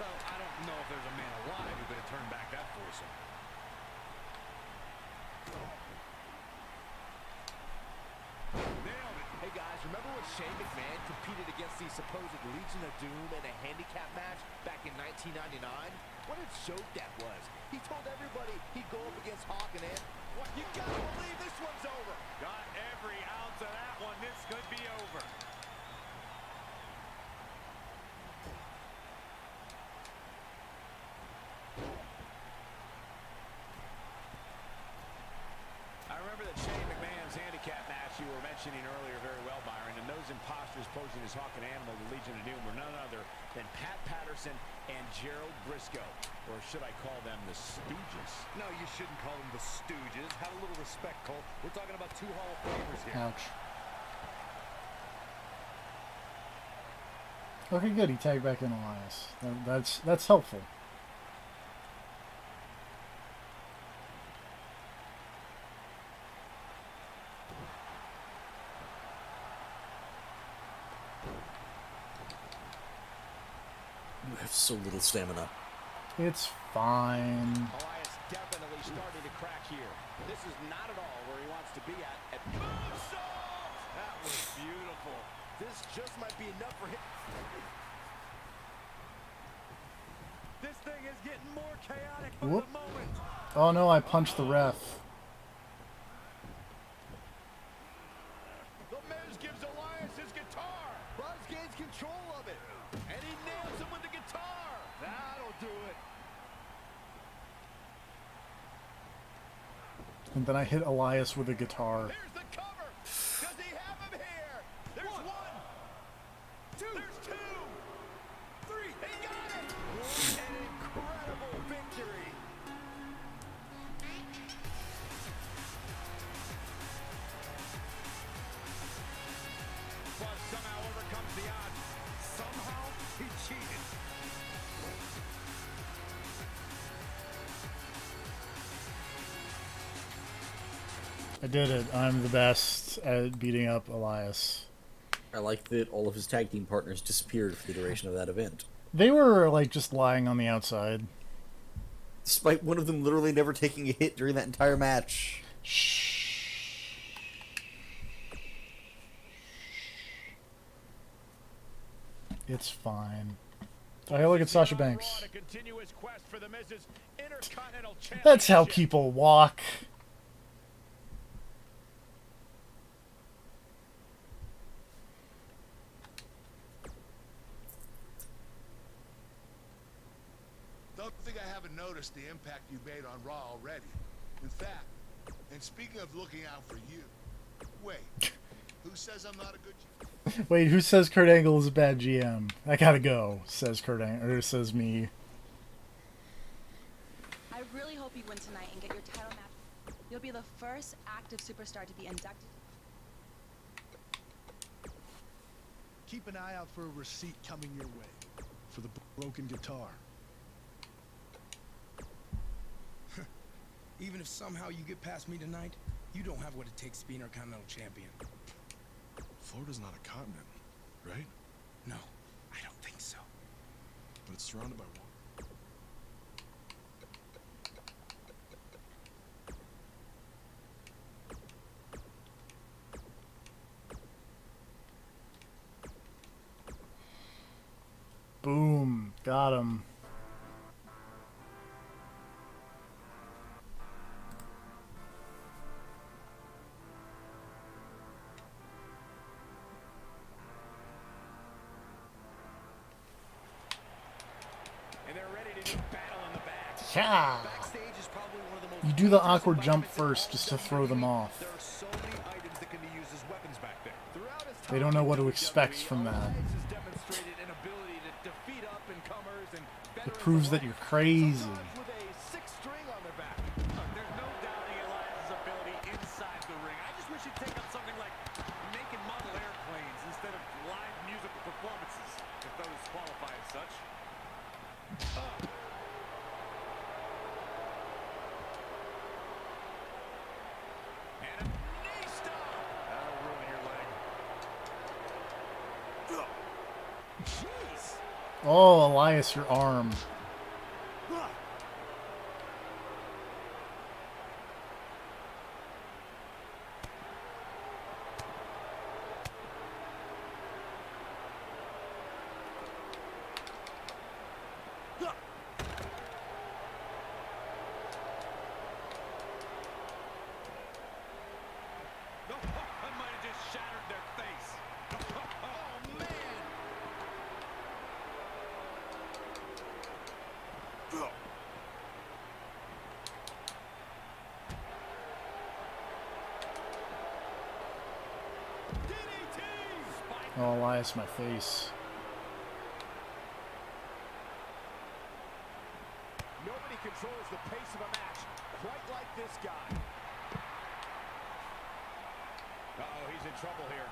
Well, I don't know if there's a man alive who could have turned back that foursome. Nailed it. Hey guys, remember when Shane McMahon competed against the supposed Legion of Doom in a handicap match back in 1999? What a joke that was. He told everybody he'd go up against Hawk and Ant. What? You gotta believe this one's over. Got every ounce of that one. This could be over. I remember that Shane McMahon's handicap match you were mentioning earlier very well, Byron, and those imposters posing as Hawk and Animal, the Legion of Doom, were none other than Pat Patterson and Gerald Briscoe, or should I call them the Stooges? No, you shouldn't call them the Stooges. Have a little respect, Cole. We're talking about two Hall of Famers here. Ouch. Okay, good. He tagged back in Elias. That's helpful. You have so little stamina. It's fine. Elias definitely starting to crack here. This is not at all where he wants to be at. Moonsault! That was beautiful. This just might be enough for him. This thing is getting more chaotic by Whoop. the moment. Oh no, I punched the ref. The Miz gives Elias his guitar. Buzz gains control of it. And he nails him with the guitar. That'll do it. And then I hit Elias with a guitar. Here's the cover. Does he have him here? There's one. Two. There's two. Three. He got it. An incredible victory. Buzz somehow overcomes the odds. Somehow he cheated. I did it. I'm the best at beating up Elias. I like that all of his tag team partners disappeared for the duration of that event. They were like just lying on the outside. Despite one of them literally never taking a hit during that entire match. Shh. It's fine. Oh, hey, look at Sasha Banks. That's how people walk. Don't think I haven't noticed the impact you made on Raw already. In fact, and speaking of looking out for you, wait, who says I'm not a good GM? Wait, who says Kurt Angle is a bad GM? I gotta go, says Kurt Angle, or says me. I really hope you win tonight and get your title match. You'll be the first active superstar to be inducted. Keep an eye out for a receipt coming your way for the broken guitar. Even if somehow you get past me tonight, you don't have what it takes to be Intercontinental Champion. Florida's not a continent, right? No, I don't think so. But it's surrounded by water. Boom. Got him. Yeah. You do the awkward jump first just to throw them off. They don't know what to expect from that. It proves that you're crazy. Oh, Elias, your arm. Oh, Elias, my face. Nobody controls the pace of a match quite like this guy. Uh-oh, he's in trouble here.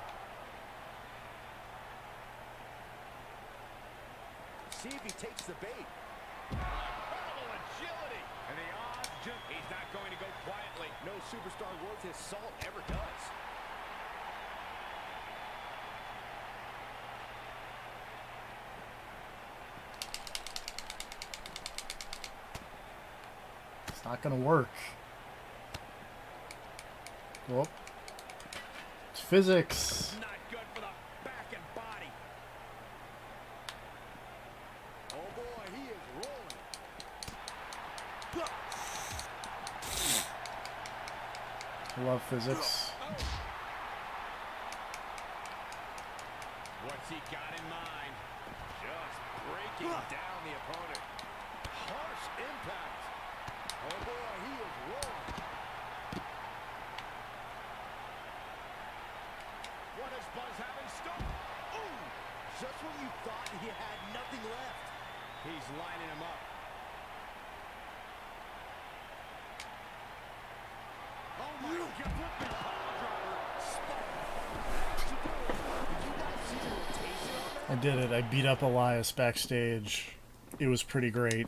See if he takes the bait. Incredible agility. And the odds just... He's not going to go quietly. No superstar worth his salt ever does. It's not gonna work. Well, it's physics. Not good for the back and body. Oh boy, he is rolling. I love physics. What's he got in mind? Just breaking down the opponent. Harsh impact. Oh boy, he is rolling. What does Buzz have in store? Ooh! Just when you thought he had nothing left. He's lining him up. Oh my God! Flipping power driver. Did you guys see the rotation on that? I did it. I beat up Elias backstage. It was pretty great.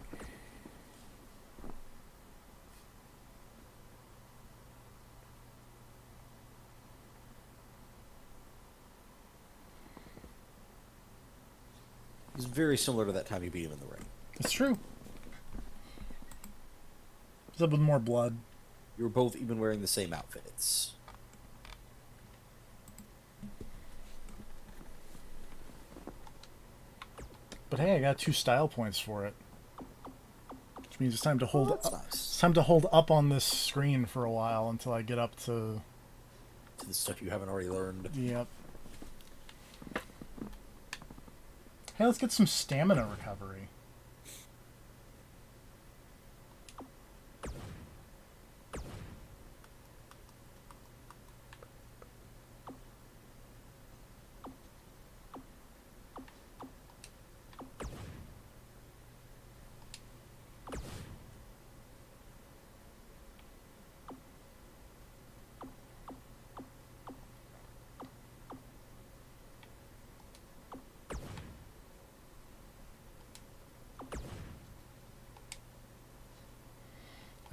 It's very similar to that time you beat him in the ring. It's true. It's a bit more blood. You were both even wearing the same outfits. But hey, I got 2 style points for it. Which means it's time to hold that's up. nice. It's time to hold up on this screen for a while until I get up to To the stuff you haven't already learned. Yep. Hey, let's get some stamina recovery.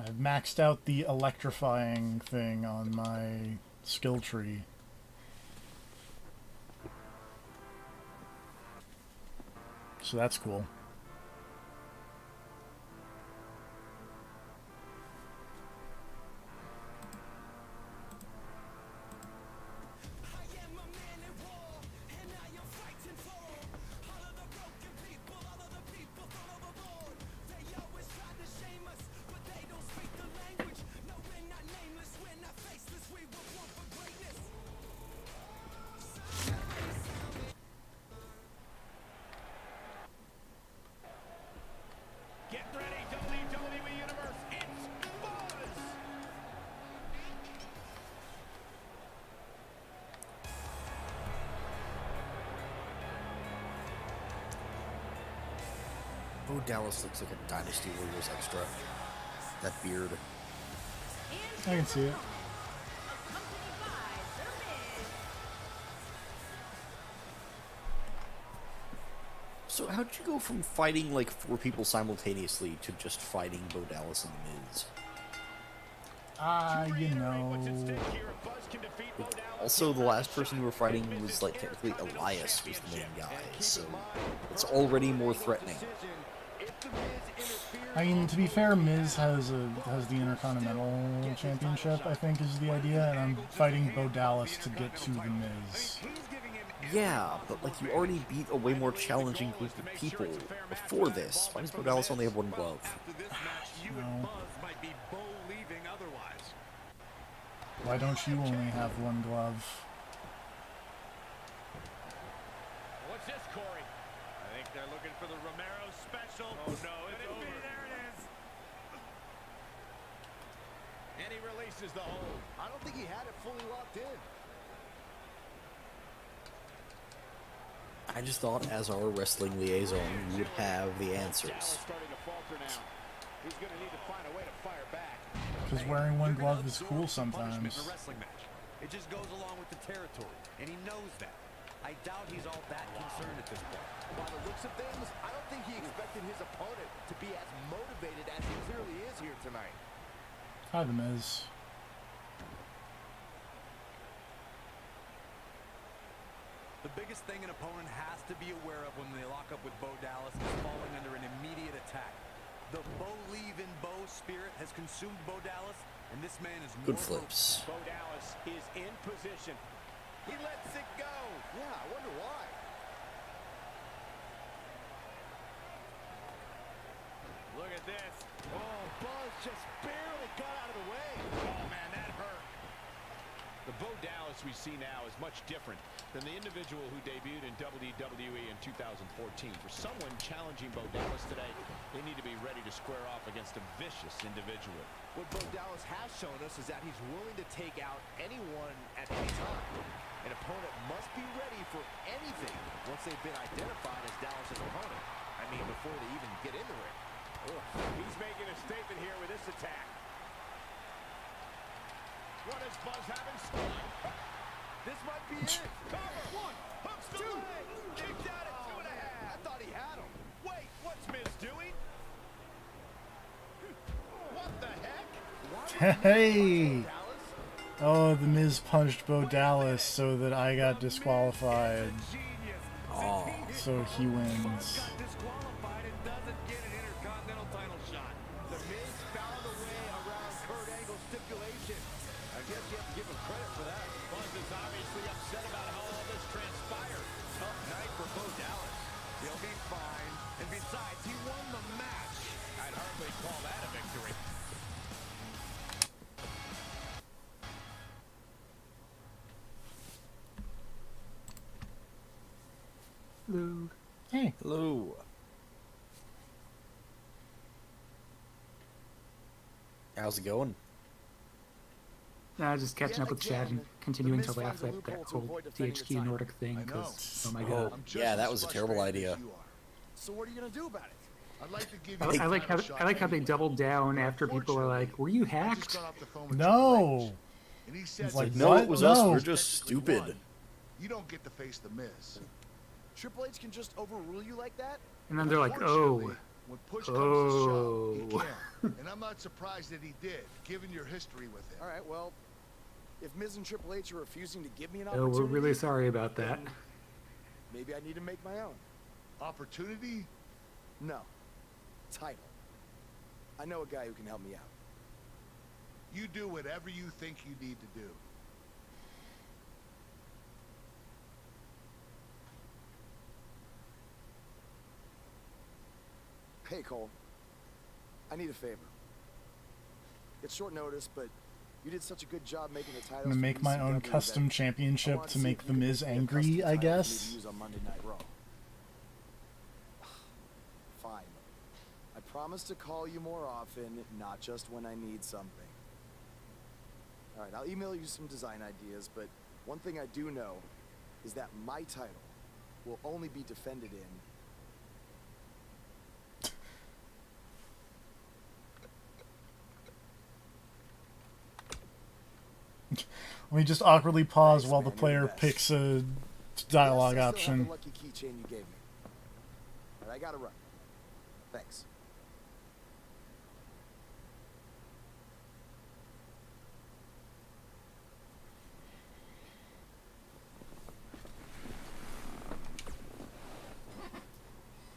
I've maxed out the electrifying thing on my skill tree. So that's cool. Bo Dallas looks like a Dynasty Warriors extra. That beard. I can see it. So how'd you go from fighting like 4 people simultaneously to just fighting Bo Dallas and The Miz? You know. Also, the last person you were fighting was like technically Elias was the main guy, so it's already more threatening. I mean, to be fair, Miz has the Intercontinental Championship, I think is the idea, and I'm fighting Bo Dallas to get to the Miz. Yeah, but like you already beat a way more challenging group of people before this. Why does Bo Dallas only have 1 glove? No. Why don't you only have 1 glove? What's this, Corey? I think they're looking for the Romero special. Oh no, it's over. There it is. And he releases the hold. I don't think he had it fully locked in. I just thought as our wrestling liaison, you would have the answers. Starting to falter now. He's going to need to find a way to fire back. Because wearing 1 glove is cool sometimes. It just goes along with the territory, and he knows that. I doubt he's all that concerned at this point. By the looks of things, I don't think he expected his opponent to be as motivated as he clearly is here tonight. Hi, The Miz. The biggest thing an opponent has to be aware of when they lock up with Bo Dallas is falling under an immediate attack. The Bo spirit has consumed Bo Dallas, and this man is Good flips. Bo Dallas is in position. He lets it go. Yeah, I wonder why. Look at this. Oh, Buzz just barely got out of the way. Oh, man, that hurt. The Bo Dallas we see now is much different than the individual who debuted in WWE in 2014. For someone challenging Bo Dallas today, they need to be ready to square off against a vicious individual. What Bo Dallas has shown us is that he's willing to take out anyone at any time. An opponent must be ready for anything once they've been identified as Dallas's opponent. I mean, before they even get in the ring. Ugh. He's making a statement here with this attack. What does Buzz have in store? This might be it. Cover. 1, hooks the leg. Kicked out at 2.5. I thought he had him. Wait, what's Miz doing? What the heck? Hey! Oh, The Miz punched Bo Dallas so that I got disqualified. Oh. So he wins. Disqualified and doesn't get an Intercontinental title shot. The Miz found a way around Kurt Angle's stipulation. I guess you have to give him credit for that. Buzz is obviously upset about how all this transpired. Tough night for Bo Dallas. He'll be fine. And besides, he won the match. I'd hardly call that a victory. Hello. Hey. Hello. How's it going? Just catching up with Chad and continuing to laugh at that whole THQ Nordic thing, because, oh my god. Yeah, that was a terrible idea. So what are you going to do about it? I'd like to give you I like how they doubled down after people are like, were you hacked? No! And he It's says, like, No, what? it was us. No. We're just stupid. you don't get to face the Miz. Triple H can just overrule you like that? And then they're like, oh. When push comes to shove, he Oh. can. And I'm not surprised that he did, given your history with him. All right, well, if Miz and Triple H are refusing to give me an Oh, opportunity... we're really sorry about that. Maybe I need to make my own. Opportunity? No. Title. I know a guy who can help me out. You do whatever you think you need to do. Hey, Cole. I need a favor. It's short notice, but you did such a good job making the titles. I'm gonna make my own custom championship to make The Miz angry, I guess. Use on Monday Night Raw. Fine. I promise to call you more often, not just when I need something. All right, I'll email you some design ideas, but one thing I do know is that my title will only be defended in Let me just awkwardly pause while the player picks a dialogue Yes, I still have option. the lucky keychain you gave me. But I gotta run. Thanks.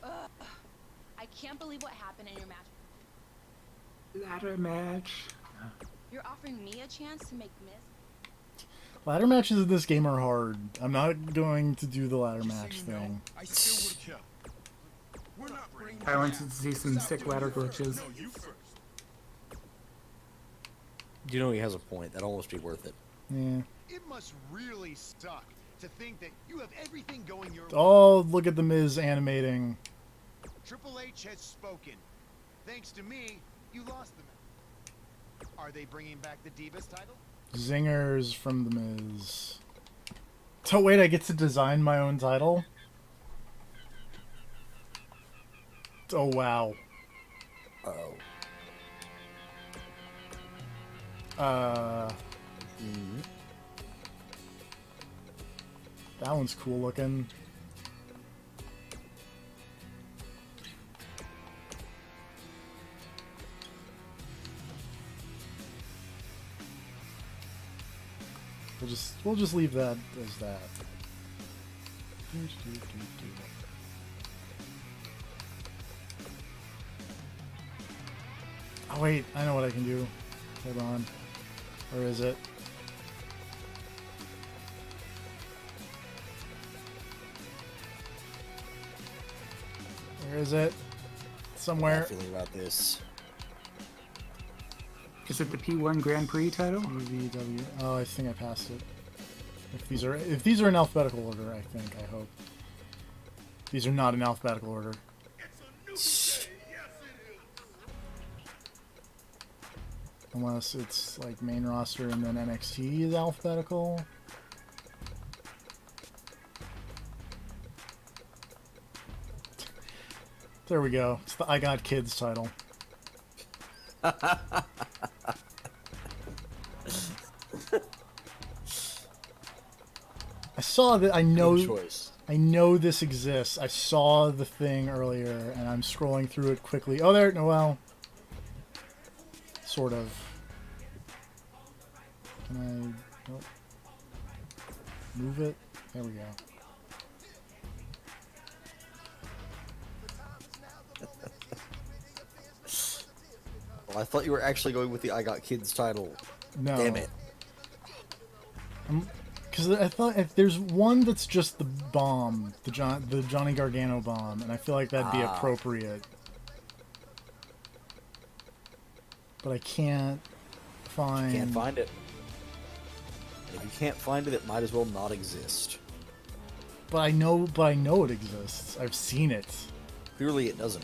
Ugh. I can't believe what happened in your match. Ladder match. You're offering me a chance to make Miz? Ladder matches in this game are hard. I'm not going to do the ladder match thing. I still would kill. We're not bringing I want to see some sick ladder glitches. No, you first. You know he has a point. That'd almost be worth it. Yeah. It must really suck to think that you have everything going your way. Oh, look at the Miz animating. Triple H has spoken. Thanks to me, you lost the match. Are they bringing back the Divas title? Zingers from the Miz. Oh wait, I get to design my own title? Oh wow. Uh-oh. That one's cool looking. We'll just leave that as that. Oh wait, I know what I can do. Hold on. Where is it? Where is it? Somewhere. Bad feeling about this. Is it the P1 Grand Prix title? UVW. Oh, I think I passed it. If these are in alphabetical order, I think. I hope. These are not in alphabetical order. Unless it's like main roster and then NXT is alphabetical. There we go. It's the I Got Kids title. I saw that. I know this exists. I saw the thing earlier, and I'm scrolling through it quickly. Oh, there. No, well, sort of. Can I move it? There we go. Well, I thought you were actually going with the I Got Kids title. No. Damn it. Because I thought if there's one that's just the bomb, the Johnny Gargano bomb, and I feel like that'd be appropriate. But I can't find. You can't find it. If you can't find it, it might as well not exist. But I know it exists. I've seen it. Clearly, it doesn't.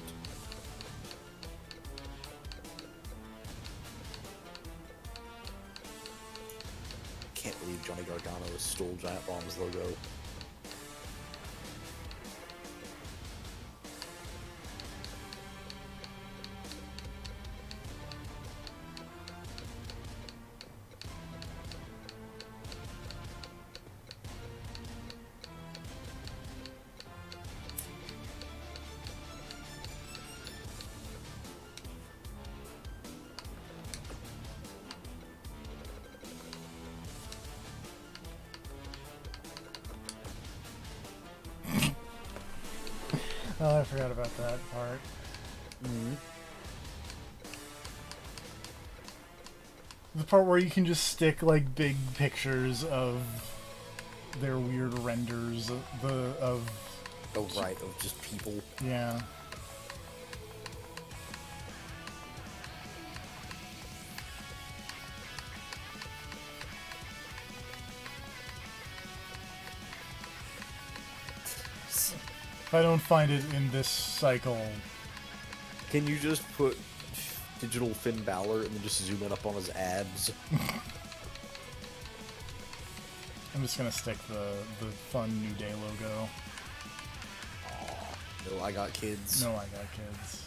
Can't believe Johnny Gargano stole Giant Bomb's logo. Oh, I forgot about that part. The part where you can just stick like big pictures of their weird renders of Oh right, of just people. Yeah. If I don't find it in this cycle. Can you just put digital Finn Balor and then just zoom in up on his abs? I'm just gonna stick the fun New Day logo. No, I Got Kids. No, I Got Kids.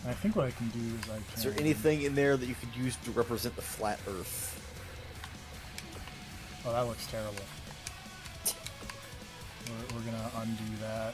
I think what I can do is I can... Is there anything in there that you could use to represent the flat Earth? Oh, that looks terrible. We're gonna undo that.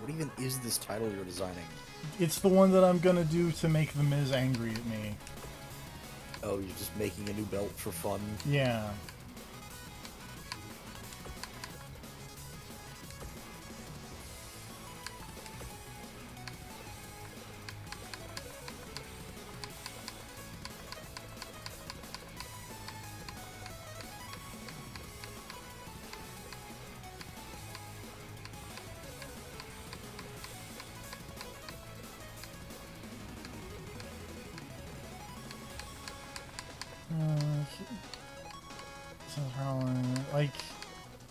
What even is this title you're designing? It's the one that I'm gonna do to make The Miz angry at me. Oh, you're just making a new belt for fun? Yeah. Like,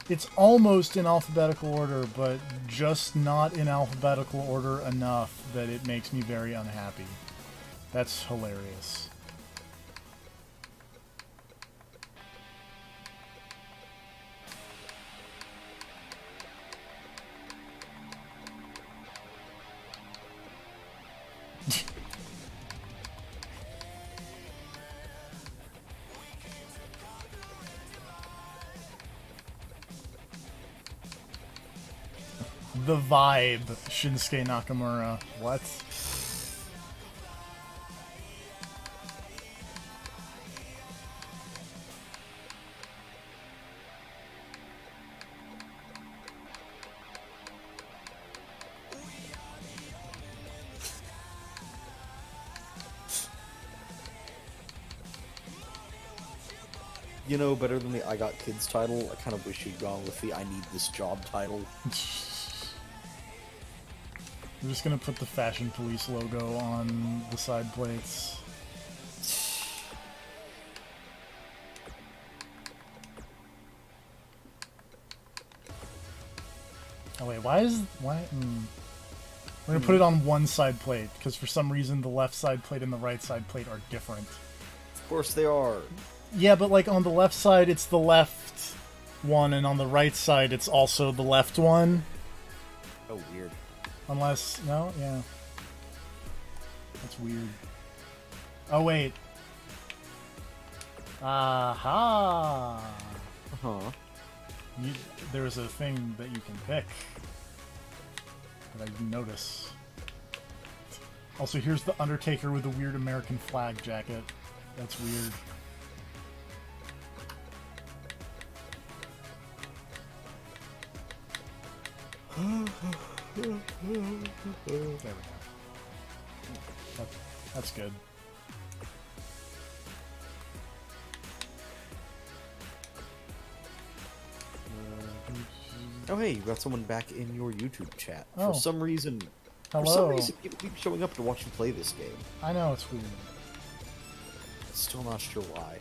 it's almost in alphabetical order, but just not in alphabetical order enough that it makes me very unhappy. That's hilarious. The vibe, Shinsuke Nakamura. What? You know, better than the I Got Kids title, I kind of wish you'd gone with the I Need This Job title. I'm just gonna put the Fashion Police logo on the side plates. Oh wait, why? We're gonna put it on one side plate, because for some reason the left side plate and the right side plate are different. Of course they are. Yeah, but like on the left side it's the left one, and on the right side it's also the left one. Oh, weird. Unless, no? Yeah. That's weird. Oh, wait. Aha! Huh. There's a thing that you can pick that I didn't notice. Also, here's the Undertaker with a weird American flag jacket. That's weird. There we go. That's good. Oh hey, you got someone back in your YouTube chat. Oh. For some reason, Hello. people keep showing up to watch you play this game. I know, it's weird. Still not sure why.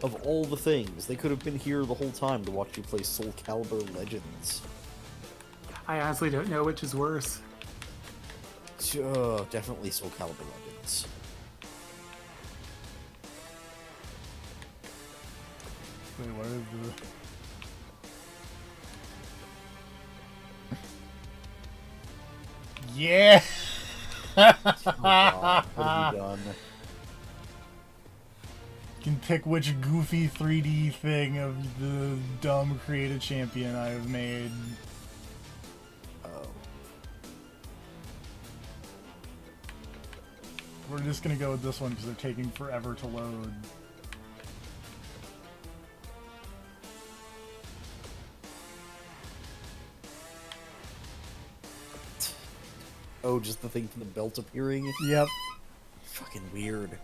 Of all the things, they could have been here the whole time to watch you play Soul Calibur Legends. I honestly don't know which is worse. Definitely Soul Calibur Legends. Wait, what is the... Yeah! Oh God, what have you done? You can pick which goofy 3D thing of the dumb created champion I have made. Oh. We're just gonna go with this one because they're taking forever to load. Oh, just the thing from the belt appearing? Yep. Fucking weird.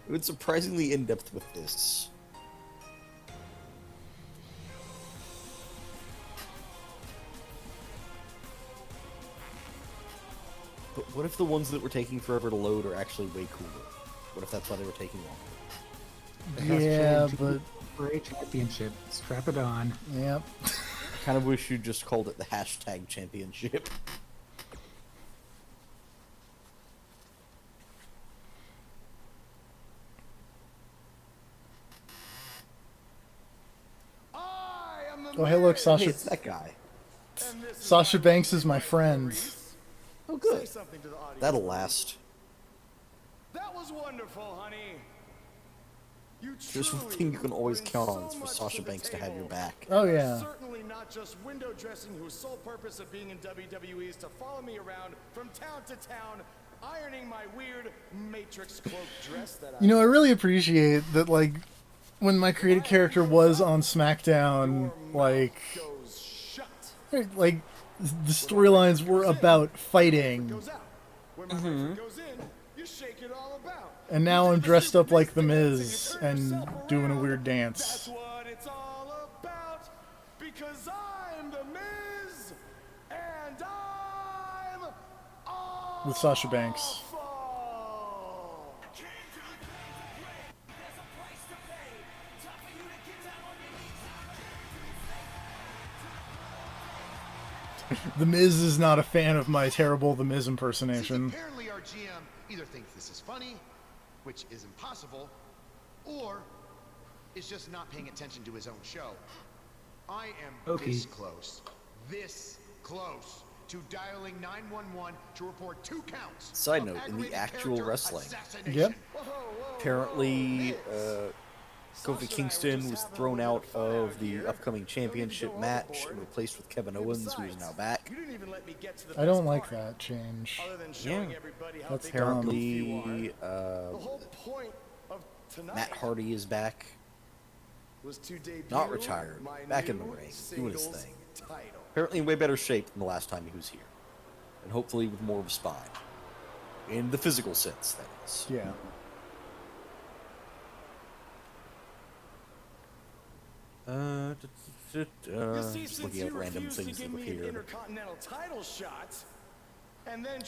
It was surprisingly in-depth with this. But what if the ones that were taking forever to load are actually way cooler? What if that's why they were taking longer? Yeah, but... For a championship, strap it on. Yep. Kind of wish you just called it the hashtag championship. Oh, hey, look, Sasha. Hey, it's that guy. Sasha Banks is my friend. Oh, good. That'll last. That was wonderful, honey. You There's one thing you can always count on is for Sasha Banks to have your back. Oh, yeah. Certainly not just window dressing, whose sole purpose of being in WWE is to follow me around from town to town, ironing my weird Matrix cloak dress that I... You know, I really appreciate that, like, when my created character was on SmackDown, like, the storylines were about fighting. And now I'm dressed up like The Miz and doing a weird dance. That's what it's all about, because I'm The Miz, and I'm With Sasha Banks. The Miz is not a fan of my terrible The Miz impersonation. Apparently our GM either thinks this is funny, which is impossible, or is just not paying attention to his own show. I am this close to dialing 911 to report 2 counts. Side note, in the actual wrestling, yep. Apparently, Kofi Kingston was thrown out of the upcoming championship match and replaced with Kevin Owens, who is now back. I don't like that change. Yeah. That's Apparently, Matt Hardy is back. Not retired, back in the ring, doing his thing. Apparently in way better shape than the last time he was here. And hopefully with more of a spine. In the physical sense, that is. Yeah. Just looking at random things that appear.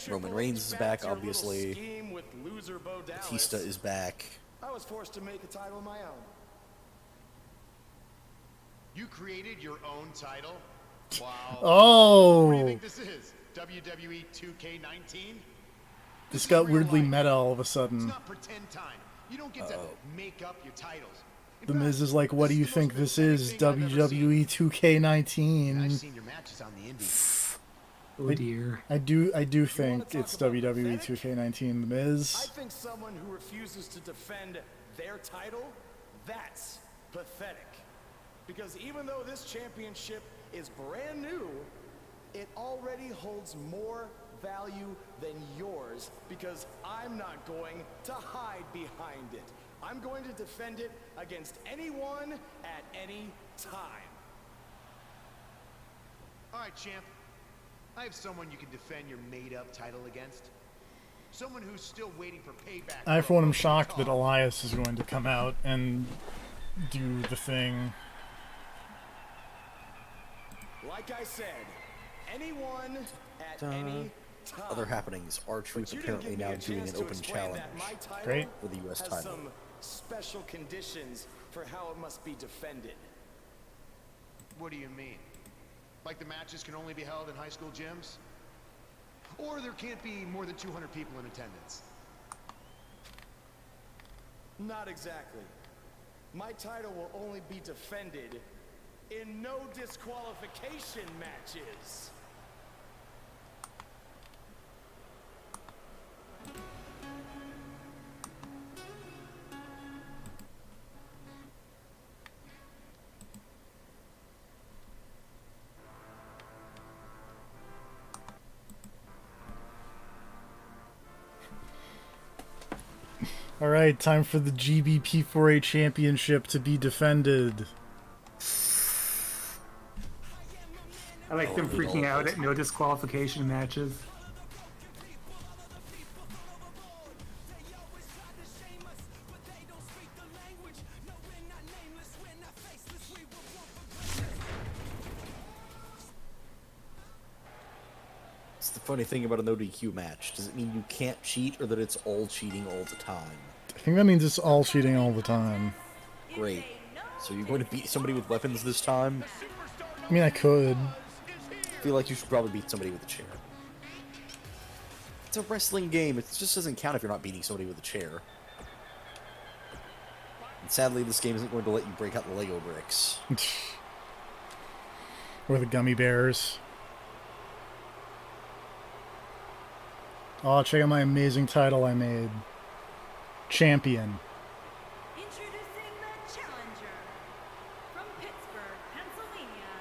Roman Reigns is back, obviously. Batista is back. I was forced to make a title of my own. You created your own title? Wow. Oh! What do you think this is? WWE 2K19? This got weirdly meta all of a sudden. It's not pretend time. You don't get to make up your titles. The Miz is like, what do you think this is? WWE 2K19. I've seen your matches on the indies. Oh dear. I do think it's WWE 2K19 The Miz. I think someone who refuses to defend their title, that's pathetic. Because even though this championship is brand new, it already holds more value than yours, because I'm not going to hide behind it. I'm going to defend it against anyone at any time. All right, champ. I have someone you can defend your made-up title against. Someone who's still waiting for payback. I, for one, am shocked that Elias is going to come out and do the thing. Like I said, anyone at any time. Other happenings. R-Truth apparently now doing an open challenge. Great. For the U.S. has title. some special conditions for how it must be defended. What do you mean? Like the matches can only be held in high school gyms? Or there can't be more than 200 people in attendance? Not exactly. My title will only be defended in no disqualification matches. Alright, time for the GBP4A Championship to be defended. I like them freaking out at no disqualification matches. It's the funny thing about a no DQ match. Does it mean you can't cheat, or that it's all cheating all the time? I think that means it's all cheating all the time. Great. So you're going to beat somebody with weapons this time? I mean, I could. I feel like you should probably beat somebody with a chair. It's a wrestling game. It just doesn't count if you're not beating somebody with a chair. And sadly, this game isn't going to let you break out the Lego bricks. Or the gummy bears. Oh, check out my amazing title I made. Champion. Introducing the challenger from Pittsburgh, Pennsylvania,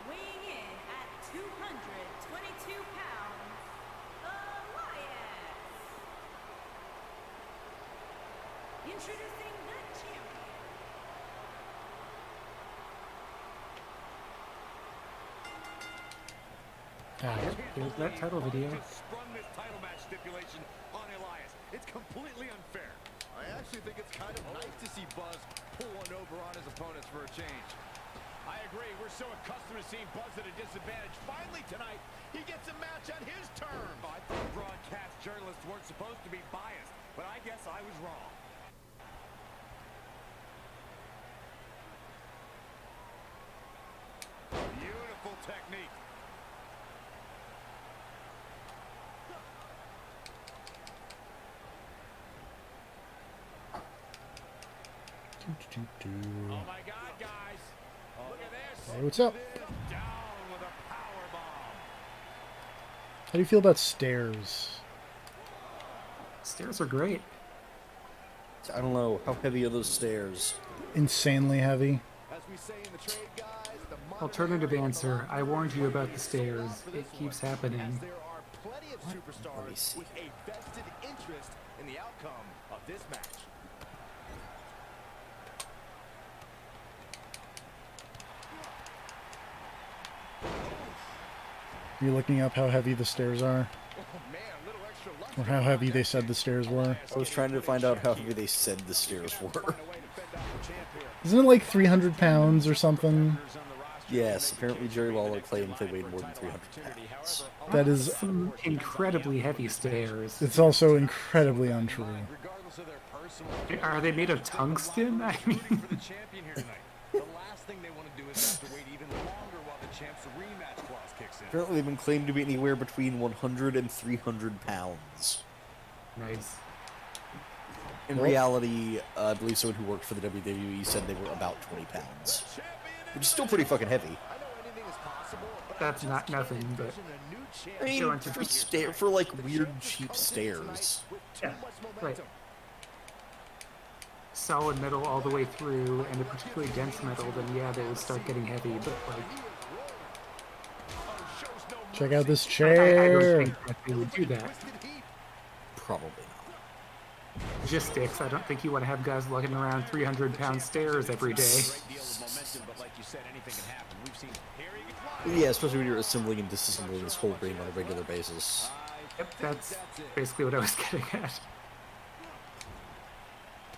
weighing in at 222 pounds, Elias. Introducing the champion. Here's that title video. Sprung this title match stipulation on Elias. It's completely unfair. I actually think it's kind of nice to see Buzz pull one over on his opponents for a change. I agree. We're so accustomed to seeing Buzz at a disadvantage. Finally tonight, he gets a match on his terms. I thought broadcast journalists weren't supposed to be biased, but I guess I was wrong. Beautiful technique. Oh my God, guys! Look at this. Hey, what's up? Down with a power bomb. How do you feel about stairs? Stairs are great. I don't know. How heavy are those stairs? Insanely heavy. Alternative answer. I warned you about the stairs. It keeps happening. There are plenty of superstars with a vested interest in the outcome of this match. Are you looking up how heavy the stairs are? Or how heavy they said the stairs were? I was trying to find out how heavy they said the stairs were. Isn't it like 300 pounds or something? Yes, apparently Jerry Lawler claimed they weighed more than 300 pounds. That is some incredibly heavy stairs. It's also incredibly untrue. Are they made of tungsten? I mean, The last thing they want to do is have to wait even longer while the champ's rematch clause kicks in. Apparently they've been claimed to be anywhere between 100 and 300 pounds. Nice. In reality, I believe someone who worked for the WWE said they were about 20 pounds. Which is still pretty fucking heavy. That's not nothing, but... I mean, for like weird, cheap stairs. Yeah, right. Solid metal all the way through, and a particularly dense metal, then yeah, they would start getting heavy, but like... Check out this I chair! don't think that they would do that. Probably not. Logistics, I don't think you want to have guys lugging around 300-pound stairs every day. Yeah, especially when you're assembling and disassembling this whole ring on a regular basis. Yep, that's basically what I was getting at.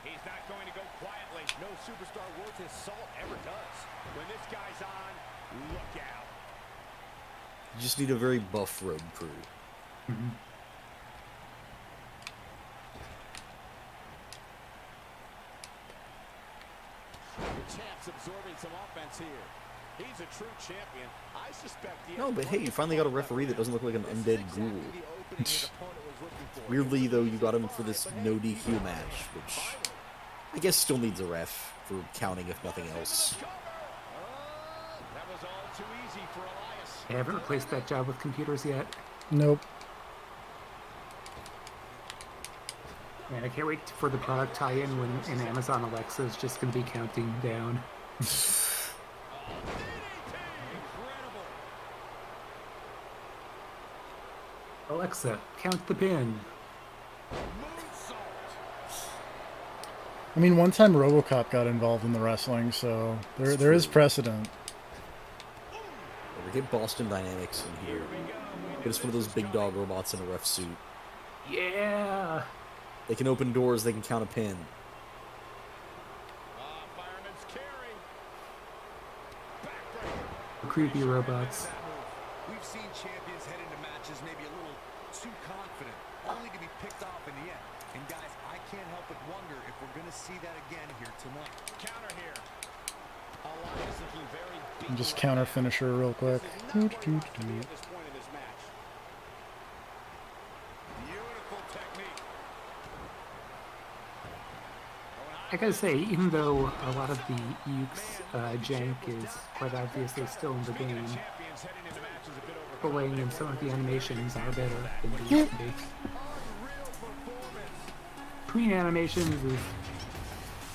He's not going to go quietly. No superstar worth his salt ever does. When this guy's on, look out. You just need a very buff road crew. Mm-hmm. The champ's absorbing some offense here. He's a true champion. I suspect No, but hey, you finally got a referee that doesn't look like an undead ghoul. Weirdly, though, you got him for this no DQ match, which I guess still needs a ref for counting, if nothing else. That was all too easy for Elias. I haven't replaced that job with computers yet. Nope. Man, I can't wait for the product tie-in when in Amazon Alexa is just going to be counting down. Alexa, count the pin. I mean, one time RoboCop got involved in the wrestling, so there is precedent. We get Boston Dynamics in here. Get us one of those big dog robots in a ref suit. Yeah! They can open doors, they can count a pin. Creepy robots. We've seen champions head into matches maybe a little too confident, only to be picked off in the end. And guys, I can't help but wonder if we're going to see that again here tonight. Counter here. Elias looking very beaten And just right counter now. finisher real quick. This is not where he wants to be at this point in this match. Beautiful technique. I gotta say, even though a lot of the Ukes jank is quite obviously still in the game, the way and some of the animations are better than they used to be. Queen animations is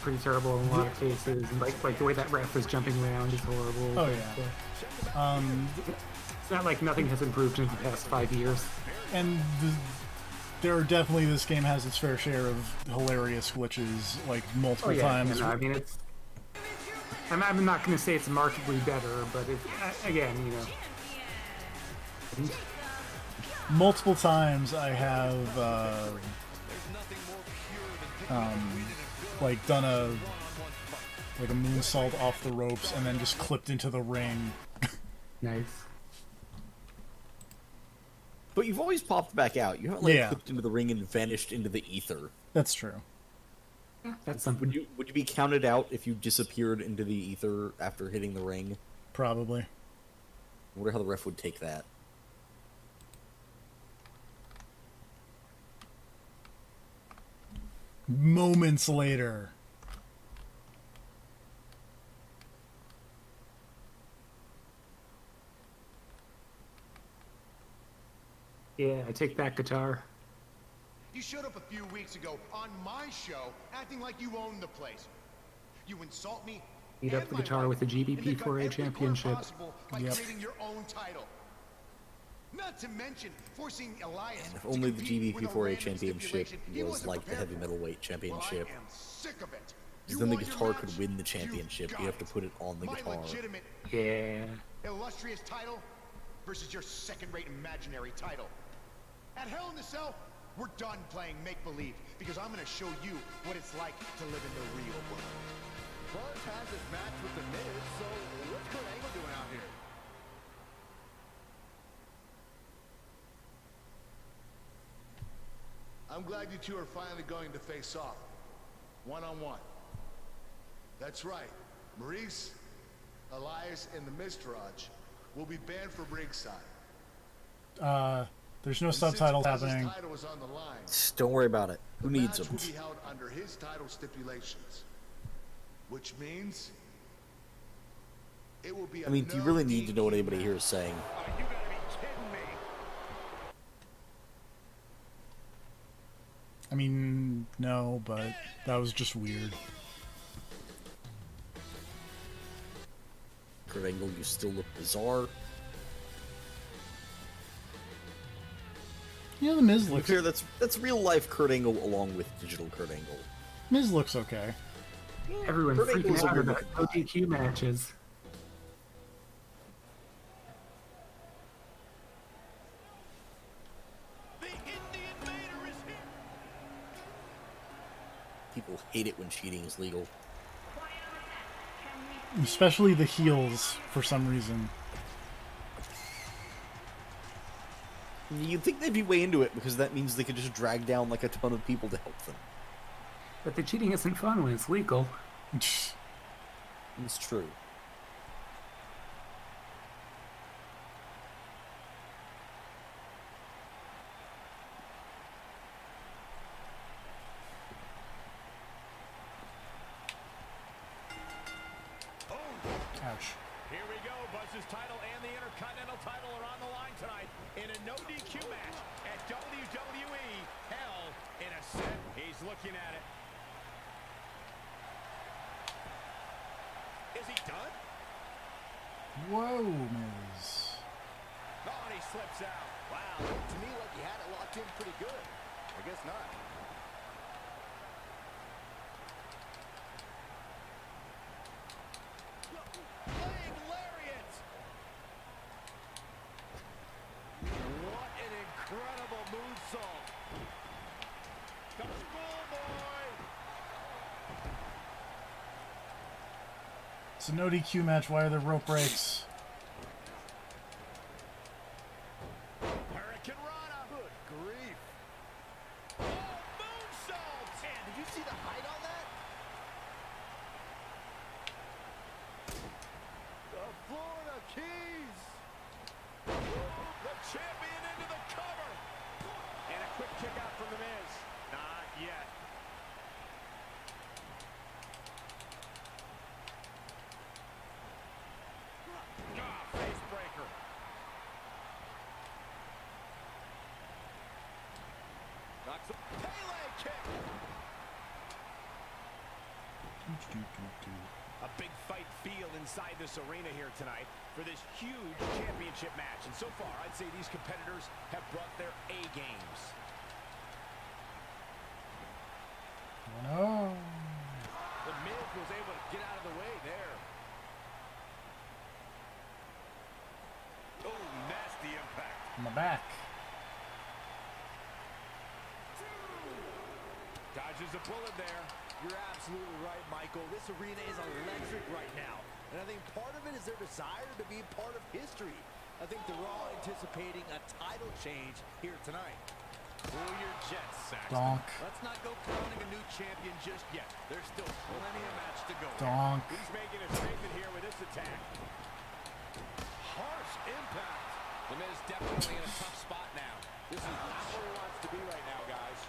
pretty terrible in a lot of cases, and like the way that ref is jumping around is horrible. Oh but, yeah. It's not like nothing has improved in the past 5 years. And there are definitely, this game has its fair share of hilarious glitches, like multiple times. I mean, I'm not going to say it's markedly better, but again, you know. Multiple times I have like done a moonsault off the ropes and then just clipped into the ring. Nice. But you've always popped back out. You haven't clipped into the ring and vanished into the ether. That's true. That's something. Would you be counted out if you disappeared into the ether after hitting the ring? Probably. I wonder how the ref would take that. Moments later. Yeah, I take that guitar. You showed up a few weeks ago on my show acting like you own the place. You insult me. Beat up the guitar with the GBP4A championship. By creating your own title. Not to mention forcing Elias. And if only the GBP4A championship was like the heavy middleweight championship. Well, I am sick of it. Because then the guitar could win the championship. You have to put it on the guitar. Yeah. Illustrious title versus your second-rate imaginary title. At Hell in the Cell, we're done playing make-believe because I'm going to show you what it's like to live in the real world. Buzz has his match with the Miz, so what's Kurt Angle doing out here? I'm glad you two are finally going to face off. One-on-one. That's right. Maurice, Elias, and the Miztourage will be banned from ringside. There's no subtitles happening. Title is on the line, Don't worry about it. Who needs them? will be held under his title stipulations, which means it will be. I mean, do you really need to know what anybody here is saying? You gotta be kidding me. I mean, no, but that was just weird. Kurt Angle, you still look bizarre. Yeah, the Miz looks... Clear, that's real life Kurt Angle along with digital Kurt Angle. Miz looks okay. Everyone's Kurt freaking Angle's a out weird about looking guy. ODQ matches. People hate it when cheating is legal. Especially the heels, for some reason. You'd think they'd be way into it because that means they could just drag down like a ton of people to help them. But the cheating isn't fun when it's legal. It's true. Ouch. Here we go. Buzz's title and the Intercontinental title are on the line tonight in a no DQ match at WWE Hell in a Cell. He's looking at it. Is he done? Whoa, Miz. Oh, and he slips out. Wow, looked to me like he had it locked in pretty good. I guess not. Leg lariat. What an incredible moonsault. The schoolboy. It's a no DQ match. Why are there rope breaks? Hurricane Rana. Good grief. Oh, moonsault. Man, did you see the height on that? The Florida Keys. The champion into the cover. And a quick kick out from The Miz. Not yet. Face breaker. Knocks a Pele kick. A big fight feel inside this arena here tonight for this huge championship match. And so far, I'd say these competitors have brought their A games. No. The Miz was able to get out of the way there. Oh, nasty impact. On the back. Dodges a bullet there. You're absolutely right, Michael. This arena is electric right now. And I think part of it is their desire to be part of history. I think they're all anticipating a title change here tonight. Cool your jets, Saxton. Donk. Let's not go crowning a new champion just yet. There's still plenty of match to go. Donk. He's making a statement here with this attack. Harsh impact. The Miz definitely in a tough spot now. This is not where he wants to be right now, guys.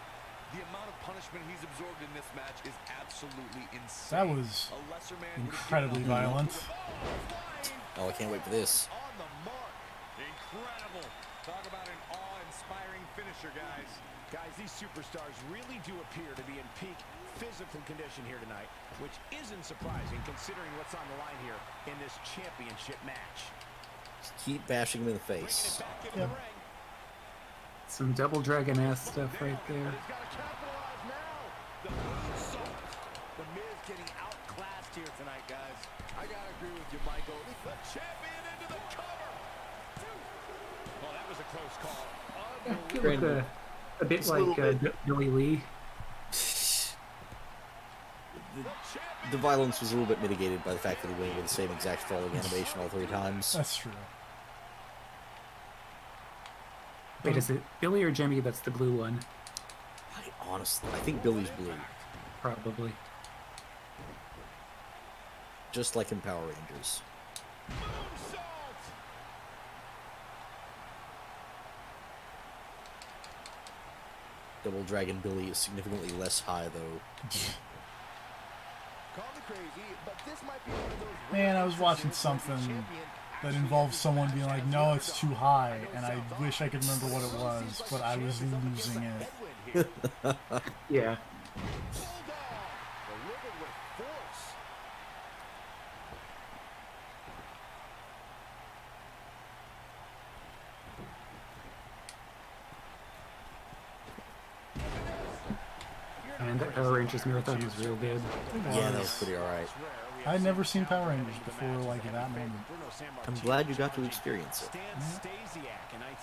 The amount of punishment he's absorbed in this match is absolutely insane. That was A lesser man incredibly violent. Oh, I can't wait for this. On the mark. Incredible. Talk about an awe-inspiring finisher, guys. Guys, these superstars really do appear to be in peak physical condition here tonight, which isn't surprising considering what's on the line here in this championship match. Just keep bashing him in the face. Yep. Some double dragon-ass stuff right there. He's got to capitalize now. The moonsault. The Miz getting outclassed here tonight, guys. I gotta agree with you, Michael. The champion into the cover. Oh, that was a close call. Yeah, look, a bit like Billy Lee. The violence was a little bit mitigated by the fact that he went with the same exact falling animation all 3 times. That's true. Wait, is it Billy or Jimmy that's the blue one? I think Billy's blue. Probably. Just like in Power Rangers. Double Dragon Billy is significantly less high, though. Call me crazy, but this might be one of those Man, I was watching something that involved someone being like, no, it's too high, and I wish I could remember what it was, but I was losing it. Yeah. And that Power Rangers marathon was real good. Yeah, that was pretty alright. I had never seen Power Rangers before, like, at that moment. I'm glad you got to experience it.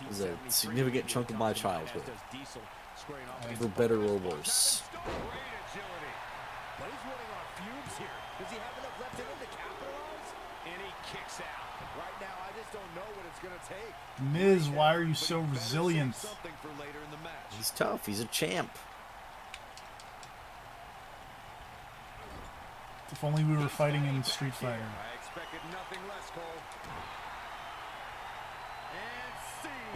It was a significant chunk of my childhood. For better or worse. But he's running on fumes here. Does he have enough left in him to capitalize? And he kicks out. Right now, I just don't know what it's going to take. Miz, why are you so resilient? He's tough. He's a champ. If only we were fighting in Street Fighter. I expected nothing less, Cole. And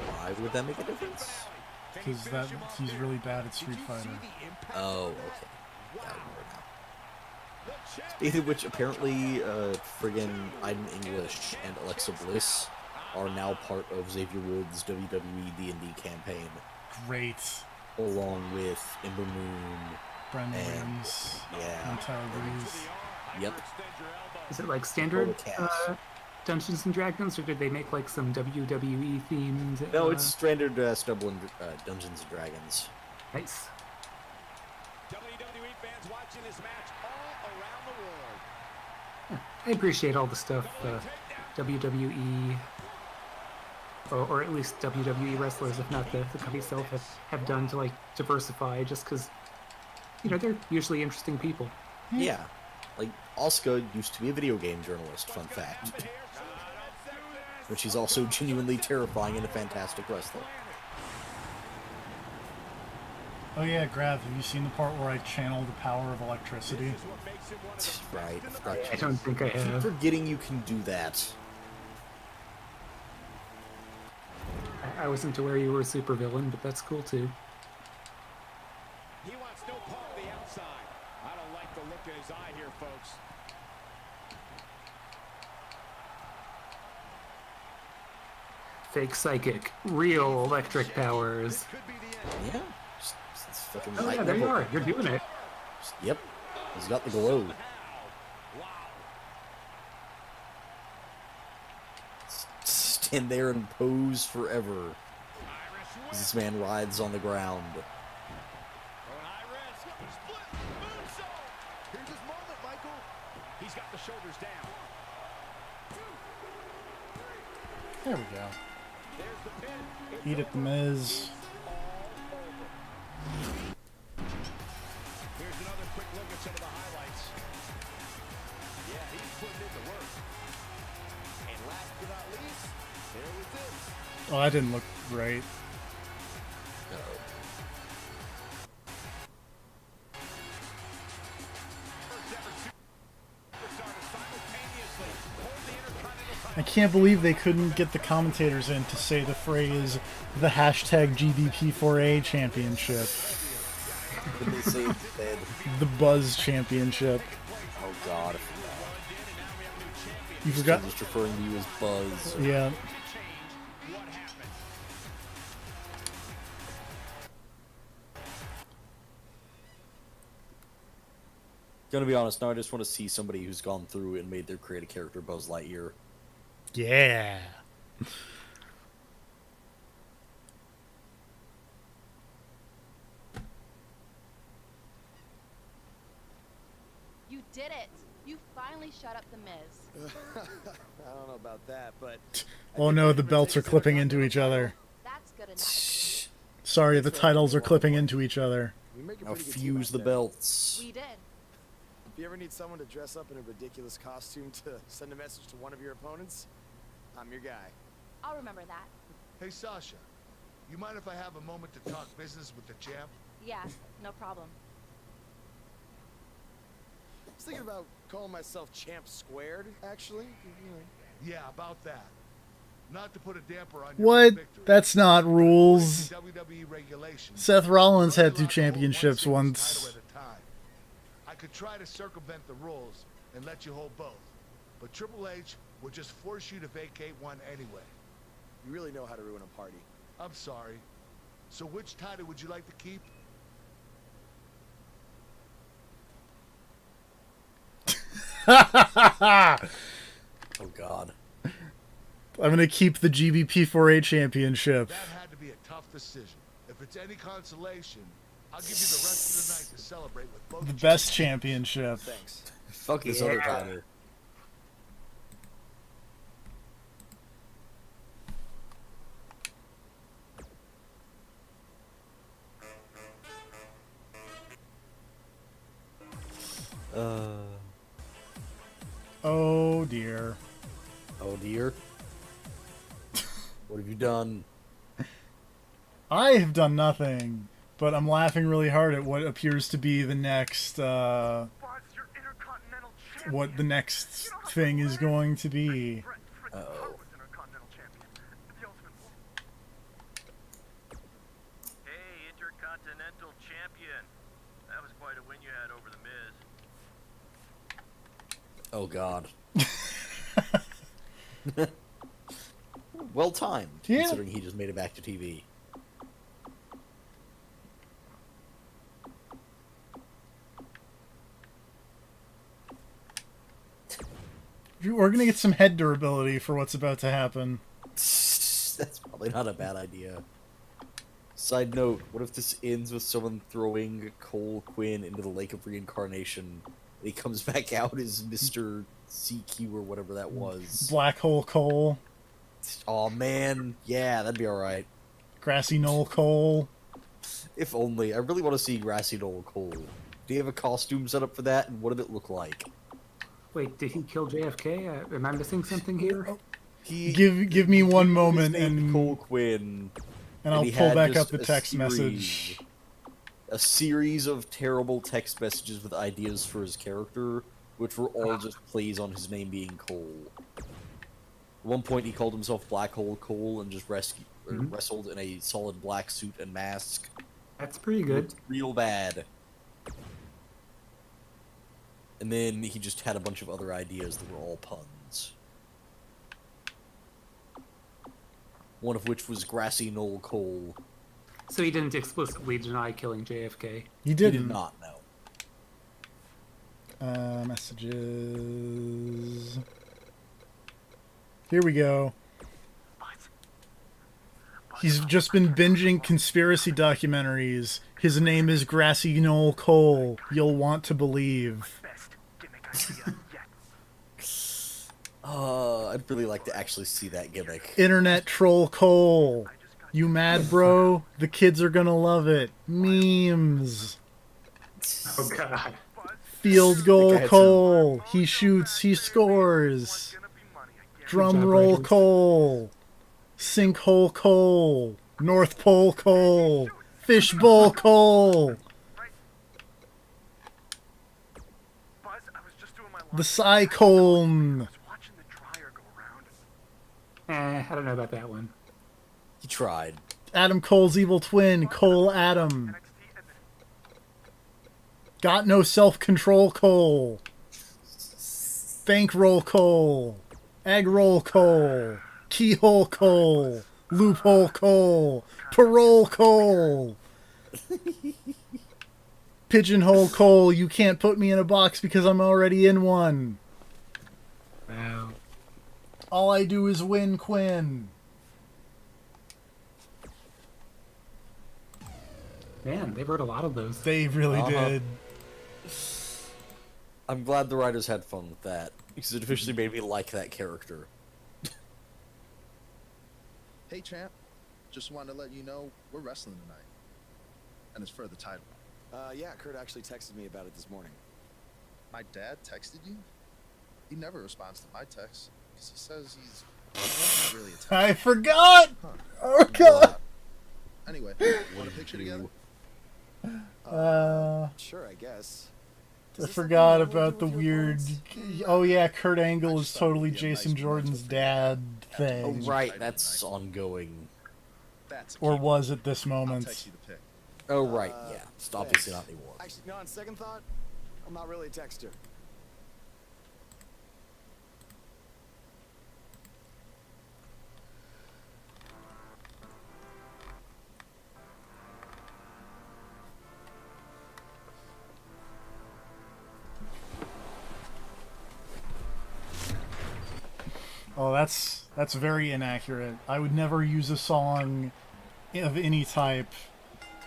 Why would that make a difference? Because he's really bad at Street Fighter. Oh, okay. Yeah, I remember now. Speaking of which, apparently, friggin' Aiden English and Alexa Bliss are now part of Xavier Woods' WWE D&D campaign. Great. Along with Ember Moon. Brendan and Williams. Yeah. And Tyler Breeze. Yep. Is it like standard Dungeons and Dragons, or did they make like some WWE themed? No, it's standard Dungeons and Dragons. Nice. WWE fans watching this match all around the world. I appreciate all the stuff WWE, or at least WWE wrestlers, if not the company itself, have done to like diversify, just because, you know, they're usually interesting people. Yeah. Like, Asuka used to be a video game journalist, fun fact. But she's also genuinely terrifying and a fantastic wrestler. Oh yeah, Grav, have you seen the part where I channel the power of electricity? Right. I don't think I keep have. forgetting you can do that. I wasn't aware you were a supervillain, but that's cool too. He wants no part of the outside. I don't like the look in his eye here, folks. Fake psychic, real electric powers. Yeah. It's fucking Oh yeah, there you are. You're doing it. Yep. He's got the glow. Stand there and pose forever as this man writhes on the ground. Here's his moment, Michael. He's got the shoulders down. There we go. Eat it, The Miz. Here's another quick look at some of the highlights. Yeah, he's putting in the work. And last but not least, there was this. Oh, that didn't look right. I can't believe they couldn't get the commentators in to say the phrase, the hashtag GBP4A championship. Didn't they say instead? The Buzz championship. Oh god. You forgot? Just referring to you as Buzz. Yeah. Gonna be honest, now I just want to see somebody who's gone through and made their create a character Buzz Lightyear. Yeah. You did it. You finally shut up the Miz. I don't know about that, but... Oh no, the belts are clipping into each other. That's good enough. Sorry, the titles are clipping into each other. Now fuse the belts. We did. If you ever need someone to dress up in a ridiculous costume to send a message to one of your opponents, I'm your guy. I'll remember that. Hey, Sasha, you mind if I have a moment to talk business with the champ? Yeah, no problem. I was thinking about calling myself Champ Squared, actually. Yeah, about that. Not to put a damper on your What? victory. That's not rules. WWE regulations. Seth Rollins had 2 championships once. I could try to circumvent the rules and let you hold both, but Triple H would just force you to vacate one anyway. You really know how to ruin a party. I'm sorry. So which title would you like to keep? Oh god. I'm gonna keep the GBP4A championship. That had to be a tough decision. If it's any consolation, I'll give you the rest of the night to celebrate with both. The best championship. Thanks. Fuck this other title. Oh dear. Oh dear. What have you done? I have done nothing, but I'm laughing really hard at what appears to be the next, what the next thing is going to be. Uh-oh. Hey, Intercontinental Champion. That was quite a win you had over the Miz. Oh god. Well timed, Yeah. considering he just made it back to TV. We're gonna get some head durability for what's about to happen. That's probably not a bad idea. Side note, what if this ends with someone throwing Cole Quinn into the Lake of Reincarnation and he comes back out as Mr. CQ or whatever that was? Black Hole Cole. Oh man, yeah, that'd be alright. Grassy Knoll Cole. If only. I really want to see Grassy Knoll Cole. Do you have a costume set up for that, and what did it look like? Wait, did he kill JFK? Am I missing something here? Give me one moment and Cole Quinn, and I'll he pull had back just up the a text series message. a series of terrible text messages with ideas for his character, which were all just plays on his name being Cole. At one point, he called himself Black Hole Cole and just wrestled in a solid black suit and mask. That's pretty good. Real bad. And then he just had a bunch of other ideas that were all puns. One of which was Grassy Knoll Cole. So he didn't explicitly deny killing JFK? He didn't. He did not, no. Messages. Here we go. He's just been binging conspiracy documentaries. His name is Grassy Knoll Cole. You'll want to believe. I'd really like to actually see that gimmick. Internet troll Cole. You mad, bro? The kids are gonna love it. Memes. Oh, God. Field goal Cole. He shoots, he scores. Drum roll Cole. Sinkhole Cole. North Pole Cole. Fishbowl Cole. The Cyclone. I don't know about that one. He tried. Adam Cole's evil twin, Cole Adam. Got no self-control Cole. Bankroll Cole. Egg roll Cole. Keyhole Cole. Loophole Cole. Parole Cole. Pigeonhole Cole, you can't put me in a box because I'm already in one. Wow. All I do is win, Quinn. Man, they wrote a lot of those. They really did. I'm glad the writers had fun with that, because it officially made me like that character. Hey, champ. Just wanted to let you know we're wrestling tonight. And it's for the title. Yeah, Kurt actually texted me about it this morning. My dad texted you? He never responds to my texts, because he says he's not really a text. I forgot! Huh. Oh, God! Anyway, want a picture together? Sure, I guess. I forgot about the weird... Oh yeah, Kurt Angle is totally Jason Jordan's dad thing. Oh, right, that's ongoing. Or was at this moment. Oh, right, yeah. It's obviously not anymore. Actually, no, on second thought, I'm not really a texter. Oh, that's very inaccurate. I would never use a song of any type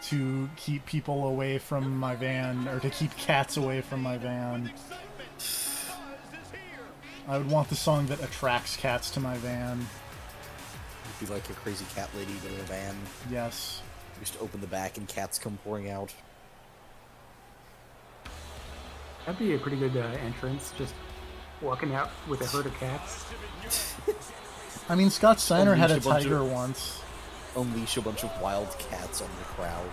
to keep people away from my van, or to keep cats away from my van. I would want the song that attracts cats to my van. You'd be like a crazy cat lady in a van. Yes. You just open the back and cats come pouring out. That'd be a pretty good entrance, just walking out with a herd of cats. I mean, Scott Steiner had a Unleash a bunch tiger of- once. Unleash a bunch of wild cats on the crowd.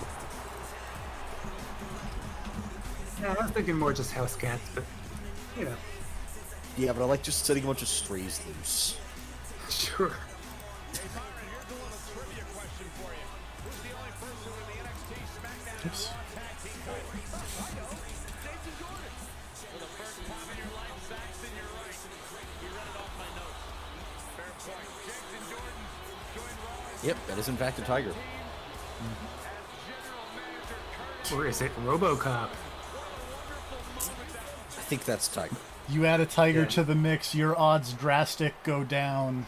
Yeah, I was thinking more just house cats, but, you know. Yeah, but I like just setting a bunch of strays loose. Sure. Oops. Yep, that is in fact a tiger. Or is it RoboCop? I think that's tiger. You add a tiger to the mix, your odds drastic go down.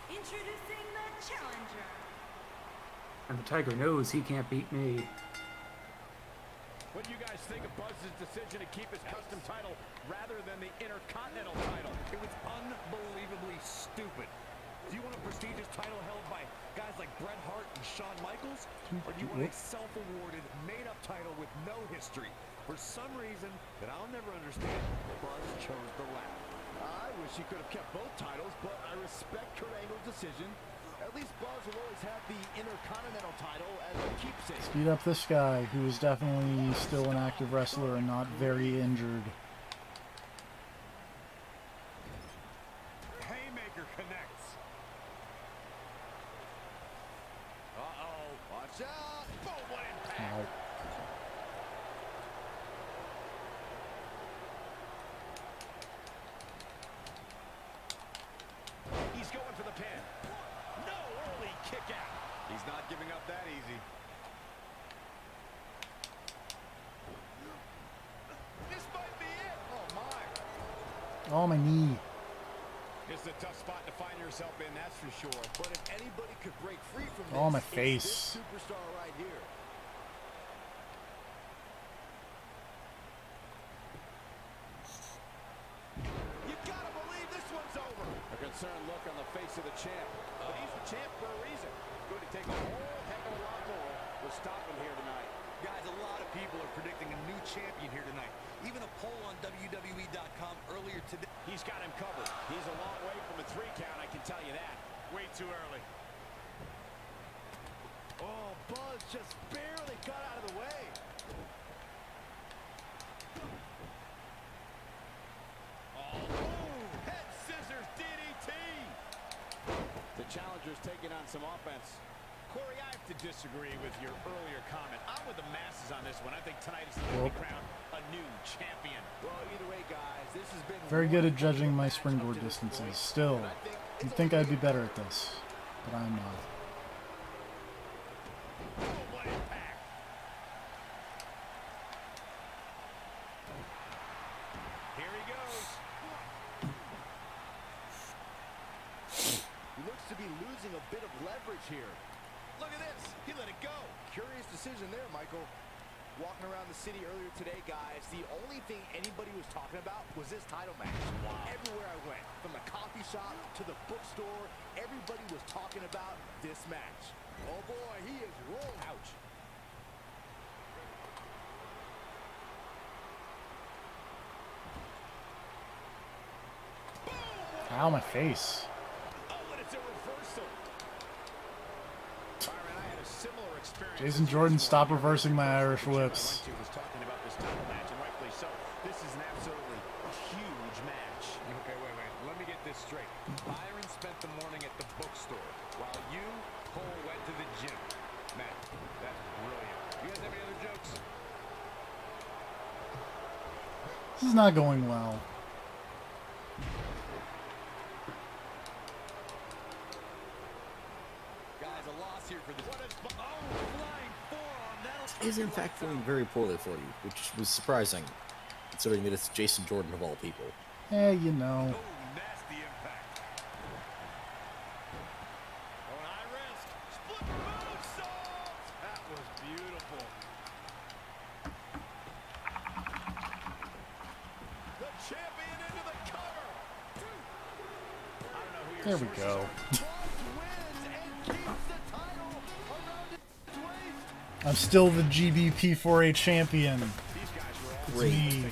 Introducing the challenger. And the tiger knows he can't beat me. What do you guys think of Buzz's decision to keep his custom title rather than the Intercontinental title? It was unbelievably stupid. Do you want a prestigious title held by guys like Bret Hart and Shawn Michaels? Or do you want a self-awarded, made-up title with no history? For some reason that I'll never understand, Buzz chose the latter. I wish he could have kept both titles, but I respect Kurt Angle's decision. At At least Buzz will always have the Intercontinental title as a keepsake. Speed up this guy, who is definitely still an active wrestler and not very injured. Haymaker connects. Uh-oh. Watch out. Boom, what impact. Ow. He's going for the pin. No, early kick out. He's not giving up that easy. This might be it. Oh, my. Oh, my knee. It's a tough spot to find yourself in, that's for sure. But if anybody could break free from this, Oh, my it's face. this superstar right here. You gotta believe this one's over. A concerned look on the face of the champ. But he's the champ for a reason. It's going to take a whole heck of a lot more to stop him here tonight. Guys, a lot of people are predicting a new champion here tonight. Even a poll on WWE.com earlier today. He's got him covered. He's a long way from a 3 count, I can tell you that. Way too early. Oh, Buzz just barely got out of the way. Oh, boom! Head scissors DDT! The challenger's taking on some offense. Corey, I have to disagree with your earlier comment. I'm with the masses on this one. I think tonight is going to be crowned a new champion. Well, either way, guys, this has been Very good at judging my springboard distances. Still, you'd think I'd be better at this, but I'm not. Oh, what impact! Here he goes. He looks to be losing a bit of leverage here. Look at this. He let it go. Curious decision there, Michael. Walking around the city earlier today, guys, the only thing anybody was talking about was this title match. Wow. Everywhere I went, from the coffee shop to the bookstore, everybody was talking about this match. Oh, boy, he is rolling. Ouch. Ow, my face. Oh, and it's a reversal. Byron, I had a similar experience. Jason Jordan, stop reversing my Irish whips. Was talking about this title match, and rightfully so. This is an absolutely huge match. Okay, wait. Let me get this straight. Byron spent the morning at the bookstore, while you, Cole, went to the gym. Man, that's brilliant. You guys have any other jokes? This is not going well. Guys, a loss here for the... flying forearm. Is in fact feeling very poorly for you, which was surprising, considering that it's Jason Jordan of all people. You know. Nasty impact. Oh, an high risk. Split moonsault. That was beautiful. The champion into the cover. I don't know who There we go. I'm still the GBP4A champion. It's me.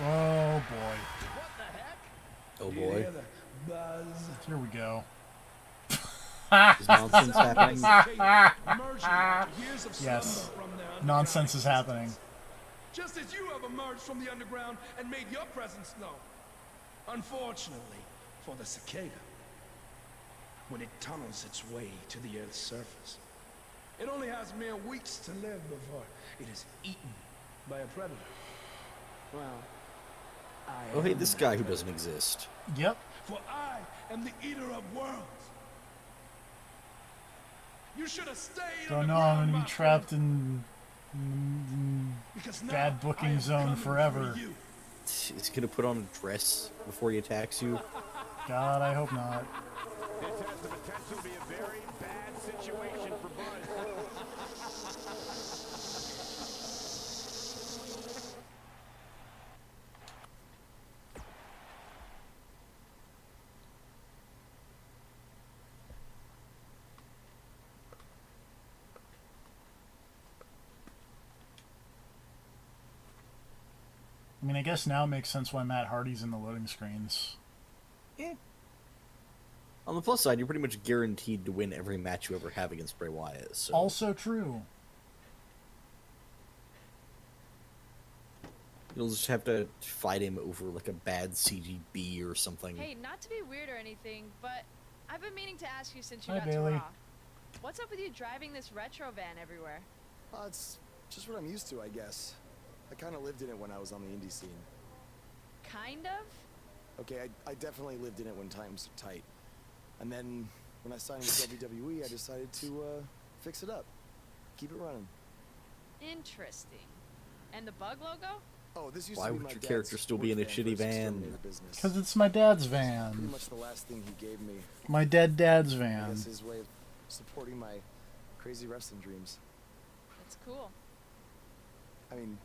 Oh boy. Oh boy. Here we go. Is nonsense happening? Yes. Nonsense is happening. Just as you have emerged from the underground and made your presence known. Unfortunately for the cicada, when it tunnels its way to the Earth's surface, it only has mere weeks to live before it is eaten by a predator. Well, Oh, hey, this guy who doesn't exist. Yep. For I am the eater of worlds. You should have stayed. Don't know, I'm gonna be trapped in bad booking zone forever. Is he gonna put on a dress before he attacks you? God, I hope not. This has the potential to be a very bad situation for Buzz. mean, I guess now it makes sense why Matt Hardy's in the loading screens. Yeah. On the plus side, you're pretty much guaranteed to win every match you ever have against Bray Wyatt. So. Also true. You'll just have to fight him over like a bad CGB or something. Hey, not to be weird or anything, but I've been meaning to ask you since you Hi, got Bailey. to Raw. What's up with you driving this retro van everywhere? It's just what I'm used to, I guess. I kind of lived in it when I was on the indie scene. Kind of? Okay, I definitely lived in it when times were tight. And then when I signed with WWE, I decided to fix it up. Keep it running. Interesting. And the bug logo? Oh, this used Why to be would my your dad's character still be in a work van shitty for his van? exterminator business. Because it's my dad's Pretty van. much the last thing he gave me. My dead dad's I van. guess his way of supporting my crazy wrestling dreams. It's cool. I mean,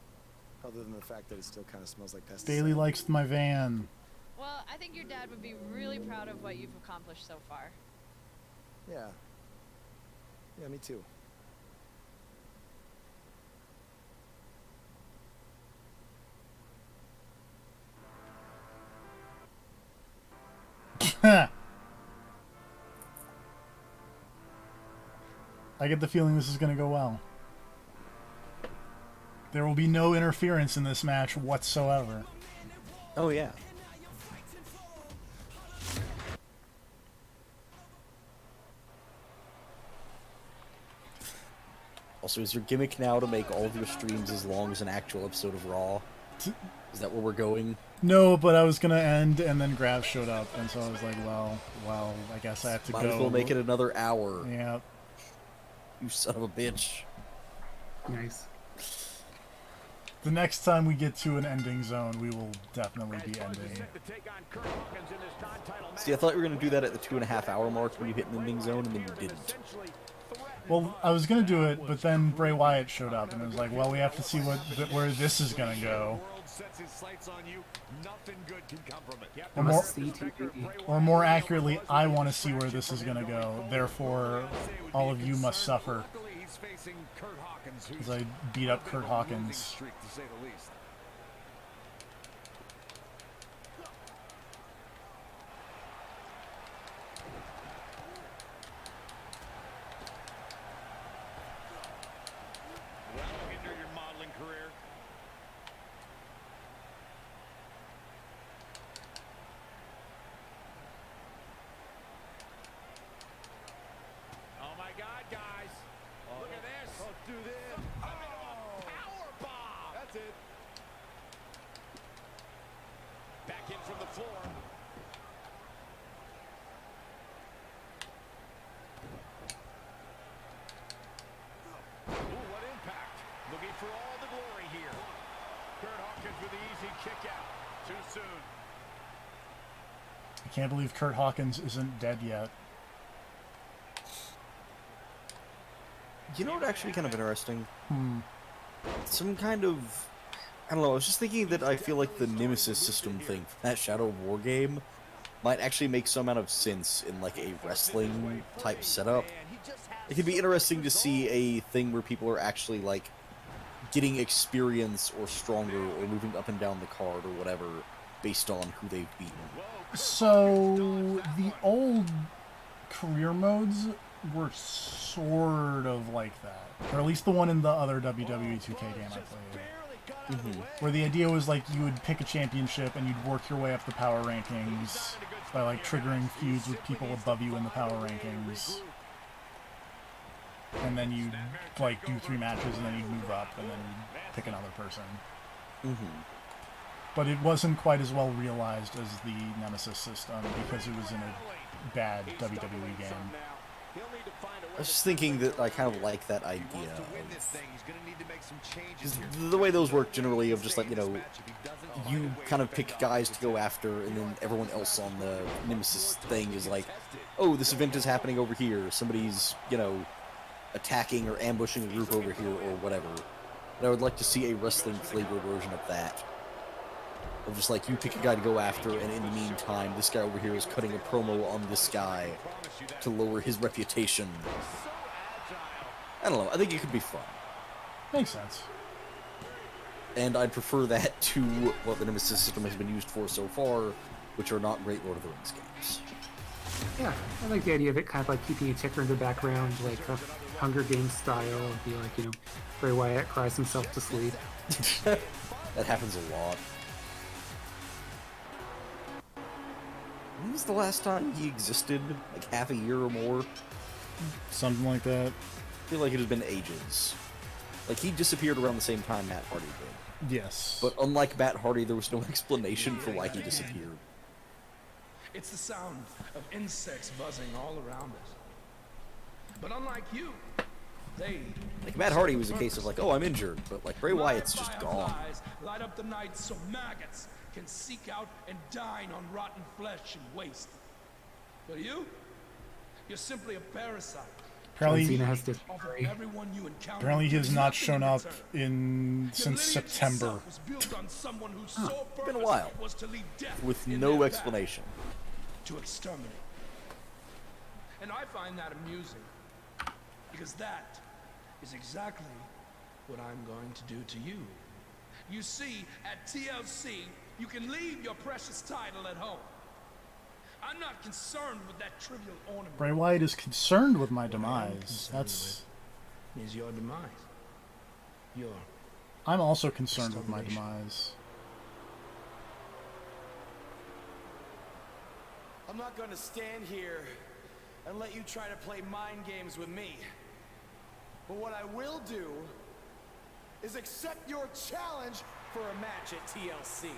other than the fact that it still kind of smells like pesticides. Bailey likes my van. Well, I think your dad would be really proud of what you've accomplished so far. Yeah. Yeah, me too. I get the feeling this is going to go well. There will be no interference in this match whatsoever. Oh, yeah. Also, is your gimmick now to make all of your streams as long as an actual episode of Raw? Is that where we're going? No, but I was going to end, and then Grav showed up, and so I was like, well, I guess I have to Might go. as well make it another hour. Yeah. You son of a bitch. Nice. The next time we get to an ending zone, we will definitely be ending. See, I thought you were going to do that at the 2.5 hour mark when you hit an ending zone, and then you didn't. Well, I was going to do it, but then Bray Wyatt showed up, and it was like, well, we have to see where this is going to go. Or more accurately, I want to see where this is going to go. Therefore, all of you must suffer. As I beat up Kurt Hawkins. I can't believe Kurt Hawkins isn't dead yet. You know what actually kind of interesting? Hmm. Some kind of... I don't know, I was just thinking that I feel like the Nemesis system thing from that Shadow of War game might actually make some amount of sense in like a wrestling type setup. It could be interesting to see a thing where people are actually like getting experience or stronger or moving up and down the card or whatever based on who they've beaten. So, the old career modes were sort of like that. Or at least the one in the other WWE 2K game I played. Where the idea was like you would pick a championship and you'd work your way up the power rankings by like triggering feuds with people above you in the power rankings. And then you'd like do 3 matches and then you'd move up and then you'd pick another person. But it wasn't quite as well realized as the Nemesis system because it was in a bad WWE game. I was just thinking that I kind of like that idea of the way those work generally of just like, you know, you kind of pick guys to go after and then everyone else on the Nemesis thing is like, oh, this event is happening over here. Somebody's, you know, attacking or ambushing a group over here or whatever. But I would like to see a wrestling flavor version of that. Of just like, you pick a guy to go after, and in the meantime, this guy over here is cutting a promo on this guy to lower his reputation. I don't know, I think it could be fun. Makes sense. And I'd prefer that to what the Nemesis system has been used for so far, which are not great Lord of the Rings games. Yeah, I like the idea of it kind of like keeping a ticker in the background, like a Hunger Games style, and be like, Bray Wyatt cries himself to sleep. That happens a lot. When was the last time he existed? Like half a year or more? Something like that. I feel like it has been ages. Like, he disappeared around the same time Matt Hardy did. Yes. But unlike Matt Hardy, there was no explanation for why he disappeared. It's the sound of insects buzzing all around us. But unlike you, they... Like, Matt Hardy was a case of like, oh, I'm injured, but like, Bray Wyatt's just gone. Light up the night so maggots can seek out and dine on rotten flesh and waste. But you're simply a parasite. Apparently, Apparently he has not shown up since September. It's been a while, with no explanation. To exterminate. And I find that amusing, because that is exactly what I'm going to do to you. You see, at TLC, you can leave your precious title at home. I'm not concerned with that trivial ornament. Bray Wyatt is concerned with my demise. Is your demise. I'm also concerned with my demise. I'm not going to stand here and let you try to play mind games with me. But what I will do is accept your challenge for a match at TLC.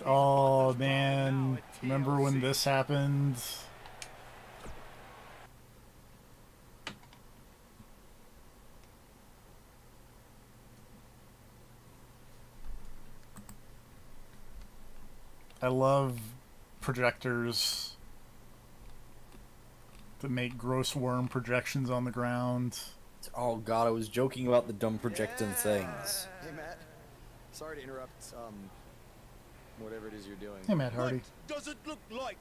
Oh man, remember when this happened? I love projectors that make gross worm projections on the ground. Oh god, I was joking about the dumb projecting things. Hey Matt, sorry to interrupt, whatever it is you're doing. Hey Matt Hardy. What does it look like?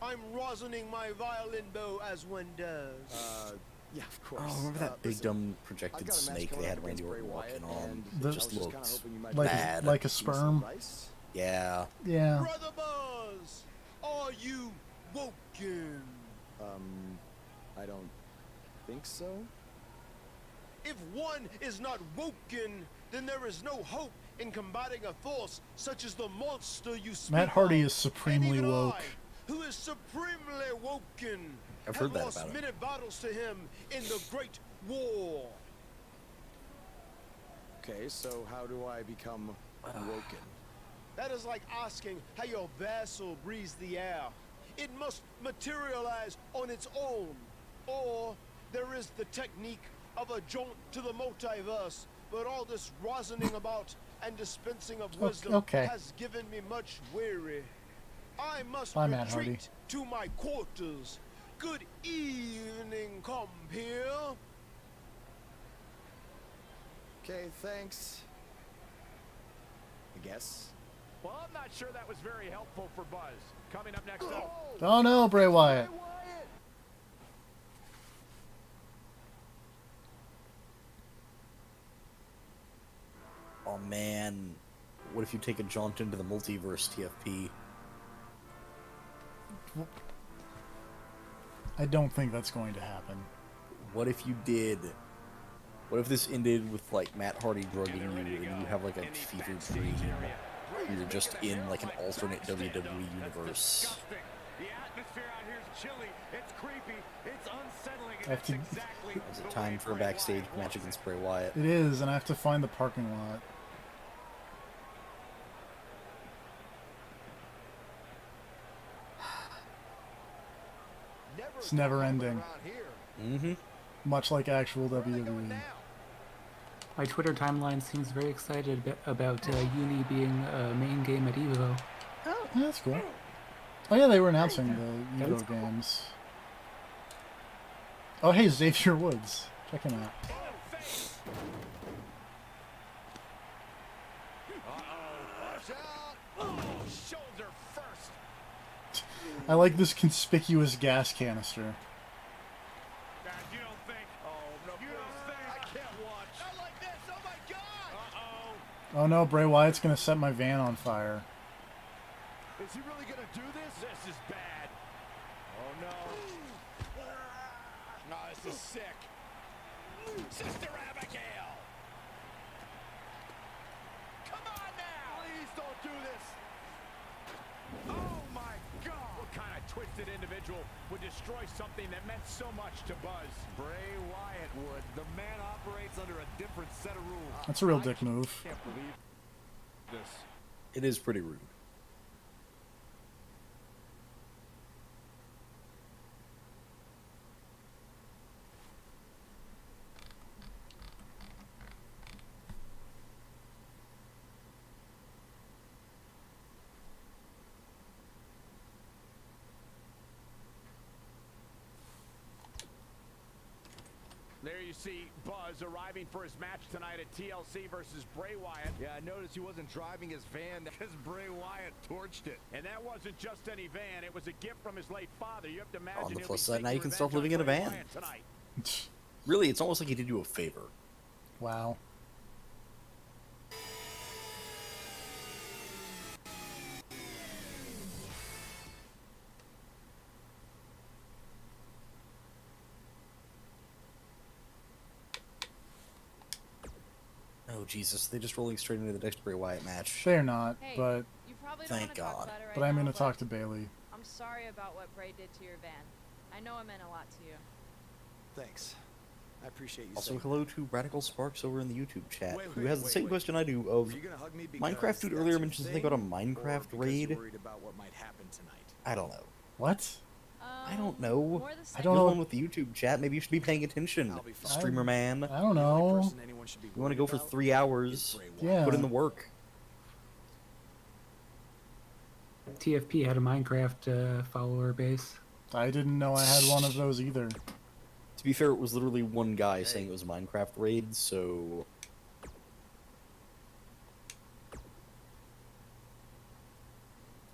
I'm rosining my violin bow as one does. Yeah, of course. Oh, remember that big dumb projected snake they had Randy Orton walking on? It just looked bad. Like a sperm? Yeah. Yeah. Brother Buzz, are you woken? I don't think so. If one is not woken, then there is no hope in combating a force such as the monster you speak Matt Hardy of. is supremely And even woke. I, who is supremely woken, I've heard that lost about him. many battles to him in the Great War. Okay, so how do I become woken? That is like asking how your vessel breathes the air. It must materialize on its own. Or there is the technique of a jaunt to the multiverse, but all this rosining about and dispensing of wisdom has given me much weary. I must retreat to my quarters. Good evening, compeer. Okay, thanks. I guess. Well, I'm not sure that was very helpful for Buzz. Coming up next up. Oh no, Bray Wyatt. Oh man, what if you take a jaunt into the multiverse, TFP? I don't think that's going to happen. What if you did? What if this ended with like Matt Hardy drugging you and you have like a fever dream? You're just in like an alternate WWE universe. The atmosphere out here is chilly, it's creepy, it's unsettling, I have to... Is it time for a backstage match against Bray Wyatt? It is, and I have to find the parking lot. It's never ending. Mm-hmm. Much like actual WWE. My Twitter timeline seems very excited about Uni being a main game at EVO. Oh, yeah, that's cool. Oh yeah, they were announcing the EVO games. Oh hey, Xavier Woods. Check him out. Shoulder first. I like this conspicuous gas canister. You don't think? Oh no! You don't think? I can't watch. Not like this! Oh my God! Oh no, Bray Wyatt's gonna set my van on fire. Is he really gonna do this? This is bad. Oh no! No, this is sick. Sister Abigail! Come on now! Please don't do this! Oh my God! What kind of twisted individual would destroy something that meant so much to Buzz? Bray Wyatt would. The man operates under a different set of rules. That's a real dick move. Can't believe this. It is pretty rude. There you see Buzz arriving for his match tonight at TLC versus Bray Wyatt. Yeah, I noticed he wasn't driving his van because Bray Wyatt torched it. And that wasn't just any van, it was a gift from his late father. You have to imagine On the he'll plus be side, now taking you can revenge stop on living in a Bray van. Wyatt tonight. Really, it's almost like he did you a favor. Wow. Oh Jesus, they just rolling straight into the next Bray Wyatt match. They're not, Hey, but you probably don't thank wanna talk God. about it right but I'm now, gonna but talk to Bailey. I'm sorry about what Bray did to your van. I know it meant a lot to you. Thanks. I appreciate you Also, saying hello to Radical Sparks over in the YouTube chat, Wait, who wait, has the wait, same wait. question I do of Were you gonna hug me Minecraft because dude that's earlier your mentioned something about a thing, or Minecraft because raid. you're worried about what might happen tonight? I don't know. What? I don't know. More the I same. don't You're the know. one with the YouTube chat. Maybe you should be paying attention, I'll be fine. streamer man. I don't The only know. person anyone should be You want to worried go for about 3 hours? is Bray Wyatt. Yeah. Put in the work. TFP had a Minecraft follower base. I didn't know I had one of those either. To be fair, it was literally one guy saying it was a Minecraft raid, so...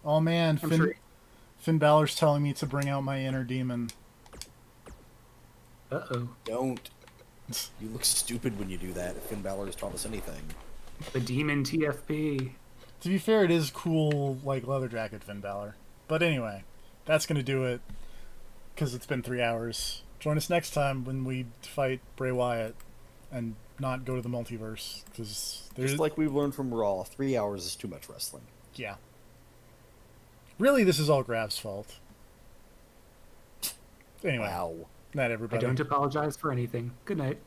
Oh man, I'm Finn, sure- Finn Balor's telling me to bring out my inner demon. Uh-oh. Don't. You look stupid when you do that, if Finn Balor has taught us anything. The Demon TFP. To be fair, it is cool, like, leather jacket Finn Balor. But anyway, that's gonna do it, because it's been 3 hours. Join us next time when we fight Bray Wyatt, and not go to the multiverse, because there's... Just like we've learned from Raw, 3 hours is too much wrestling. Yeah. Really, this is all Grab's fault. Anyway, Wow. night I everybody. don't apologize for anything. Good night.